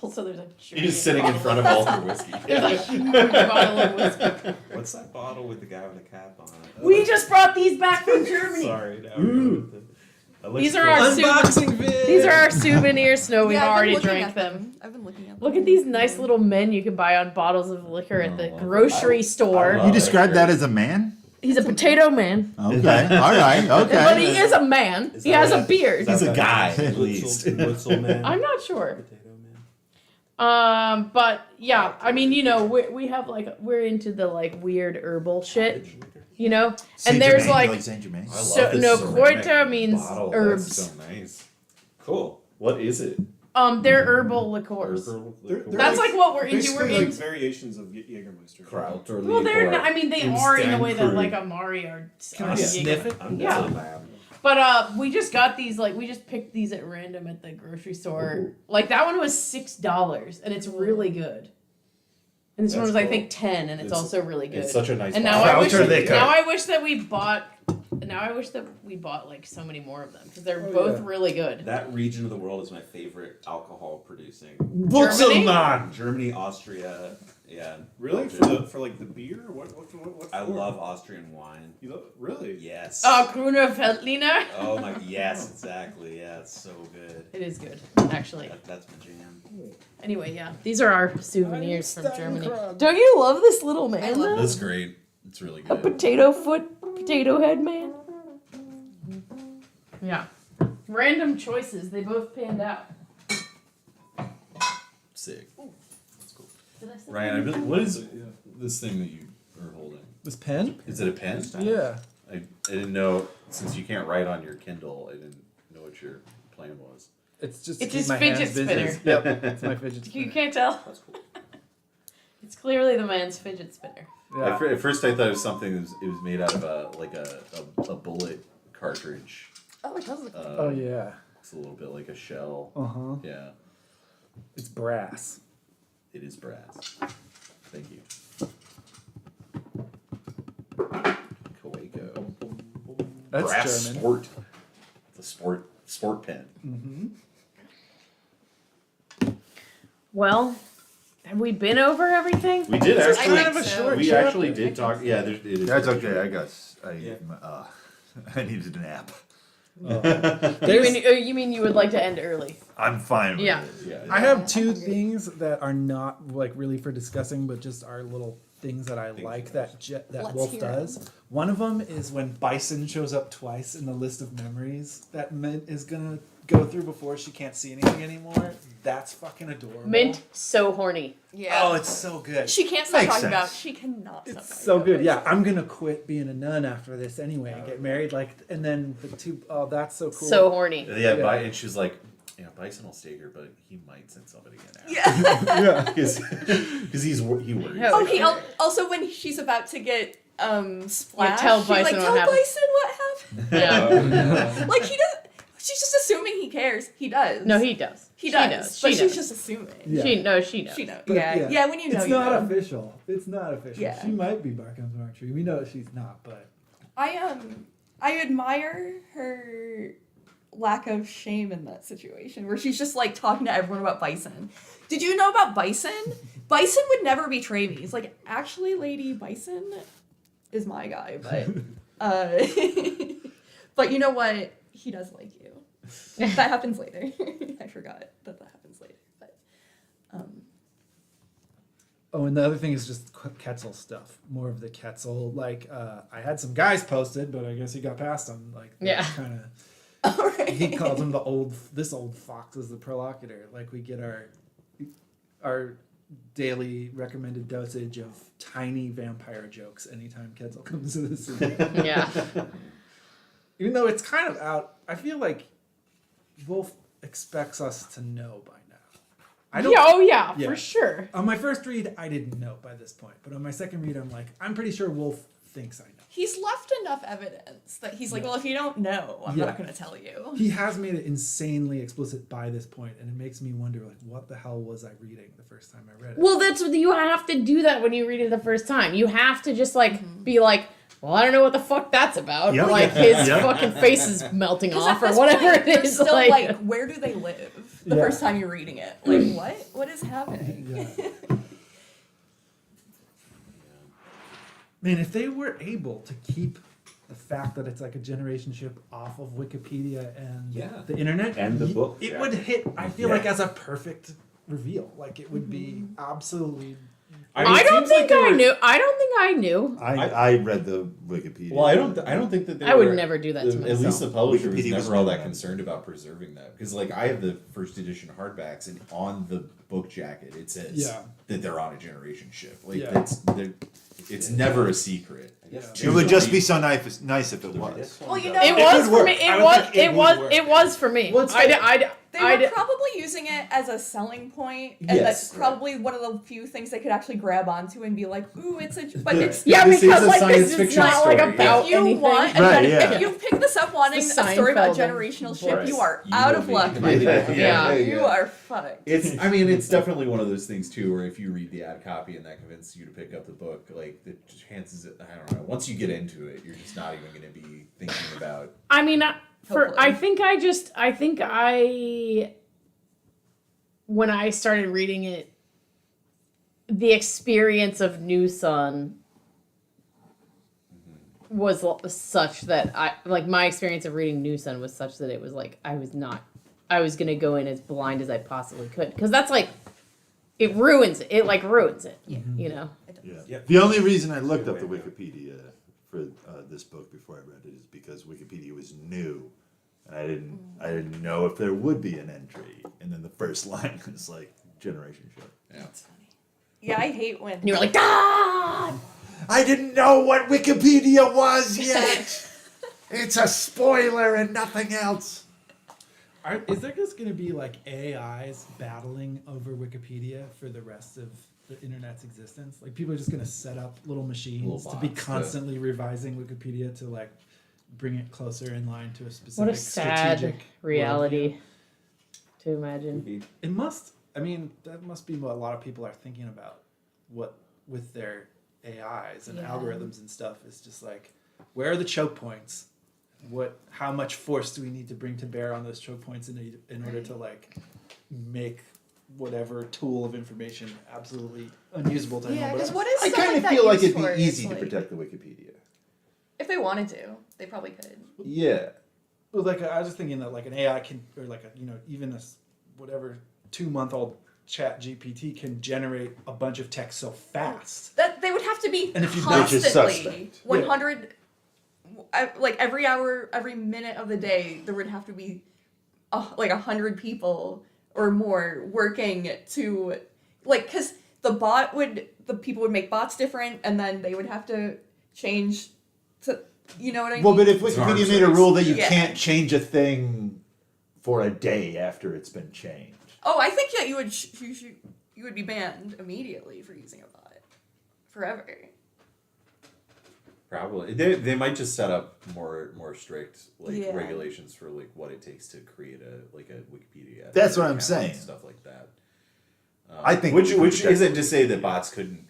Also, there's a You're just sitting in front of all the whiskey. There's a huge bottle of whiskey. What's that bottle with the guy with the cap on it? We just brought these back from Germany. Sorry. Now we're going with it. That looks These are cool. our Unboxing vid. These are our souvenirs. No, we've Yeah, I've been already looking drank at them. I've been looking at them. Look at these nice little men you can buy on bottles of liquor at the Oh, grocery I store. love You it. describe that as a man? He's a potato man. Okay. All right. Okay. But he is a man. Is He that has a right? beard. He's a guy, At at least. man. I'm not sure. Potato man. But yeah, I mean, you know, we have like we're into the like weird herbal shit, you know, and there's like Saint Germain. I love so this no ceramic Corta means bottle. herbs. That's so nice. Cool. What is it? They're herbal liqueurs. That's like what we're into. We're Basically, like into. variations of Jägermeister. Kraut or Well, they're not. I mean, they are in the Instant way that crude. like Amari are. Can I sniff it? Yeah. But we just got these like we just picked these at random at the grocery store. Like that one was $6 and it's really good. And this one That's was I cool. think 10 and it's also really good. It's such a nice and now bottle. I wish Kraut or liquor? now I wish that we bought like so many more of them because they're both yeah. really good. That region of the world is my favorite alcohol producing. Germany? Germany, Austria, yeah. Really? Belgium. For like the beer? What I for? love Austrian wine. You love, really? Yes. Gruner Veltliner. Oh my, yes, exactly. Yeah, it's so good. It is good, actually. That's my jam. Anyway, yeah, these are our souvenirs from Germany. Don't you love this little man? I love though? That's great. It's really A good. potato head man. Yeah. Random choices. They both panned out. Sick. Did I say Ryan, I really, what is this thing that you are holding? This pen? Is it a pen? Yeah. I didn't know, since you can't write on your Kindle, I didn't know what your plan was. It's just It's to keep his my fidget hands busy. spinner. Yep, it's my fidget spinner. You can't tell. That's cool. It's clearly the man's fidget spinner. Yeah. At first I thought it was something that it was made out of a bullet cartridge. Oh, it does look. Oh yeah. It's a little bit like a shell. Uh huh. Yeah, It's brass. it is brass. Thank you. Kawaii. That's Brass German. sport. It's a sport pen. Mm-hmm. Well, have we been over everything? We did This is actually. kind of a short we chapter. actually did talk. Yeah, it is. That's okay. I guess Yeah. I needed a nap. You mean you would like to end early? I'm fine with Yeah. it. Yeah. I have two things that are not like really for discussing, but just are little things that I like that that Let's Wolf hear does. One of them is when Bison shows up twice in the list of memories that Mint is gonna go through before she can't see anything anymore. That's fucking adorable. Mint so horny. Yeah. Oh, it's so good. She can't stop Makes talking about. sense. She cannot stop It's talking so about good. it. Yeah, I'm gonna quit being a nun after this anyway and get married. Like, and then the two. Oh, that's so cool. So horny. Yeah, Yeah. and she was like, "Yeah, Bison will stay here, but he might send somebody in after." Yeah. Yeah. because he worries. Oh, Oh, he also when she's about to get splashed, tell she's Bison like, what "Tell happened." Bison what happened." Yeah. Like he doesn't. She's just assuming he cares. He does. No, he does. He She does. She But she's does. just assuming. Yeah. She knows. She knows. She knows. But, Yeah. Yeah. When you know, It's you not know. official. It's not official. Yeah. She might be barking up the wrong tree. We know she's not, but I admire her lack of shame in that situation where she's just like talking to everyone about Bison. Did you know about Bison? Bison would never betray me. He's like, actually, Lady Bison is my guy, but but you know what? He does like you. That happens later. I forgot that happens later. But oh, and the other thing is just Quetzal stuff. More of the Quetzal. Like, I had some guys posted, but I guess he got past them. Like, Yeah. kind of. all right. He calls him this old fox is the prolocutor. Like, we get our daily recommended dosage of tiny vampire jokes anytime Quetzal comes to the scene. Yeah. Even though it's kind of out, I feel like Wolf expects us to know by now. I don't. Yeah, oh yeah, Yeah. for sure. On my first read, I didn't know by this point, but on my second read, I'm like, I'm pretty sure Wolf thinks I know. He's left enough evidence that he's like, well, if you don't know, I'm Yeah. not going to tell you. He has made it insanely explicit by this point, and it makes me wonder, like, what the hell was I reading the first time I read it? Well, that's what you have to do that when you read it the first time. You have to just like be like, well, I don't know what the fuck that's about. Yep. Like his Yep. fucking face is melting Because off at or this whatever point, it you're is. still like, like, where do they live? The Yeah. first time you're reading it, like, what? What is happening? Yeah. Man, if they were able to keep the fact that it's like a generation ship off of Wikipedia and Yeah. the internet And the book it jacket. would hit. I feel Yeah. like as a perfect reveal. Like it would be absolutely. I don't seems like think they I were- knew. I don't think I knew. I read the Wikipedia. Well, I don't think that they I would were- never do that to At least myself. the publisher was Wikipedia was never all never that done. concerned about preserving that because, like, I have the first edition hardbacks, and on the book jacket it says Yeah. that they're on a generation ship. Like, Yeah. it's never a secret. Yeah. It would just be so nice if it was. Well, you know, It It was would for work. me. I It would was. think it It would was. work. It was for me. Well, it's they I were probably using it as a selling point, and Yes, that's probably one of the few things they could actually grab onto and be like, "Ooh, it's a." But Yeah. it's Yeah, This is because a like science this is fiction not like story, about if you anything. want, and Right, then yeah. if you pick this up wanting It's a the story about a Seinfeld of generational ship, books. you are You out will of be- luck. My Yeah, friend. yeah, You are fucked. I mean, it's definitely one of those things too, where if you read the ad copy and that convinces you to pick up the book, like the chances, I don't know. Once you get into it, you're just not even going to be thinking about. I mean, Hopefully. I think when I started reading it, the experience of New Sun was such that my experience of reading New Sun was such that it was like I was gonna go in as blind as I possibly could, because that's like it ruins it. It like ruins it. You know. Yeah. Yep. The only reason I looked up the Wikipedia for this book before I read it is because Wikipedia was new, and I didn't know if there would be an entry. And then the first line was like generation ship. Yeah. Yeah, I hate when And you were like, God! I didn't know what Wikipedia was yet. It's a spoiler and nothing else. Is there just going to be like AIs battling over Wikipedia for the rest of the internet's existence? Like people are just going to set up little machines Little to be bots, constantly revising Wikipedia to like bring it closer in line to a specific What a sad strategic reality to imagine. It must. I mean, that must be what a lot of people are thinking about. What with their AIs and Yeah. algorithms and stuff is just like, where are the choke points? How much force do we need to bring to bear on those choke points in order to like make whatever tool of information absolutely unusable to Yeah, anyone because else? what is I stuff kind like of that feel like used it'd for? be easy It's to like- protect the Wikipedia. If they wanted to, they probably could. Yeah. Well, like I was just thinking that like an AI can, or like even a whatever 2-month-old Chat GPT can generate a bunch of text so fast. That they would have to be And if you've not- Which is constantly suspect. 100, like every hour, every minute of the day, there would have to be like 100 people or more working to because the people would make bots different, and then they would have to change to what I mean. Well, but if It's Wikipedia arms made a race. rule that you Yeah. can't change a thing for a day after it's been changed. Oh, I think that you would be banned immediately for using a bot forever. Probably they might just set up more strict Yeah. regulations for like what it takes to create a Wikipedia. That's what I'm account saying. and stuff like that. I think which we could which protect- isn't to say that bots couldn't,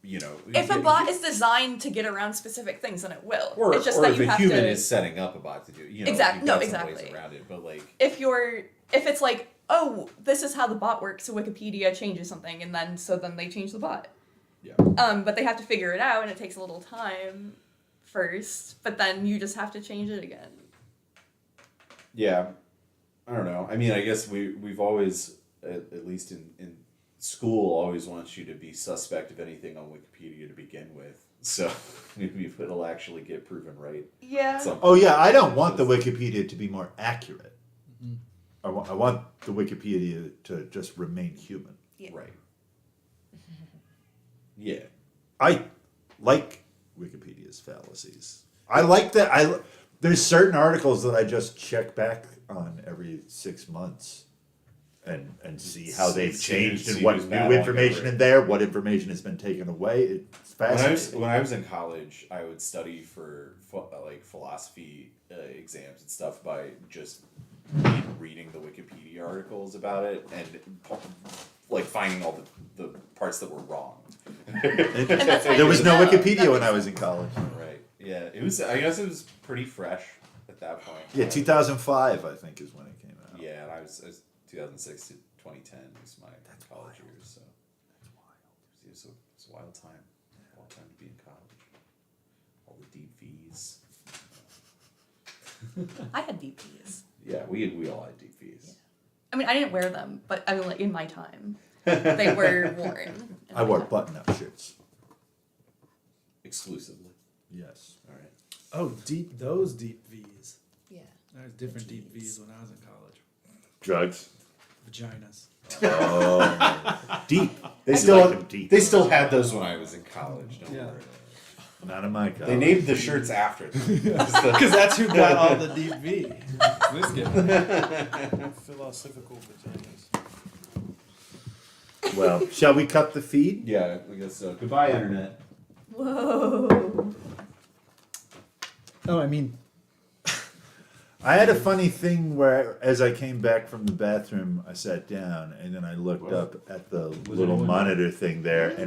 If a bot is designed to get around specific things, then it will. or it's just or that if you a have human to. is setting up a bot to do Exact- you've no, got some ways exactly. around it, but like If it's like, oh, this is how the bot works, so Wikipedia changes something, and then they change the bot. yeah. But they have to figure it out, and it takes a little time first. But then you just have to change it again. Yeah, I don't know. I mean, I guess we've always, at least in school, always wants you to be suspect of anything on Wikipedia to begin with. So maybe it'll actually get proven right. Yeah. Oh yeah, I don't want the Wikipedia to be more accurate. I want the Wikipedia to just remain human. Yeah. Right. Yeah. I like Wikipedia's fallacies. I like that. There's certain articles that I just check back on every 6 months, and see how they've changed see and what who's new battling information over it. in there, what information has been taken away. It's fascinating. When I was in college, I would study for like philosophy exams and stuff by just reading the Wikipedia articles about it and like finding all the parts that were wrong. that's how There was you no know. Wikipedia That when I makes was in college. Right. Yeah. It was. I guess it was pretty fresh at that point. Yeah, 2005 I think is when it came out. Yeah, and I was 2006 to 2010 was my college years. So That's wild. it was a wild time. Wild time to be in college. All the deep fees. I had DPs. Yeah, we all had deep fees. I mean, I didn't wear them, but I mean, like in my time, they were worn. in I my wore time. button-up shirts. Exclusively. Yes. All right. Oh, those deep V's. Yeah. There's different deep V's when I was in college. Drugs. Vaginas. Oh, deep. They I still like them deep. they still had those when I was in college. Don't Yeah. worry. Not in my college. They named the shirts after them. Because that's who got all the deep V. This guy. Philosophical vaginas. Well, shall we cut the feed? Yeah, I guess so. Goodbye, internet. Whoa. Oh, I mean, I had a funny thing where, as I came back from the bathroom, I sat down and then I looked up at the little monitor thing there, and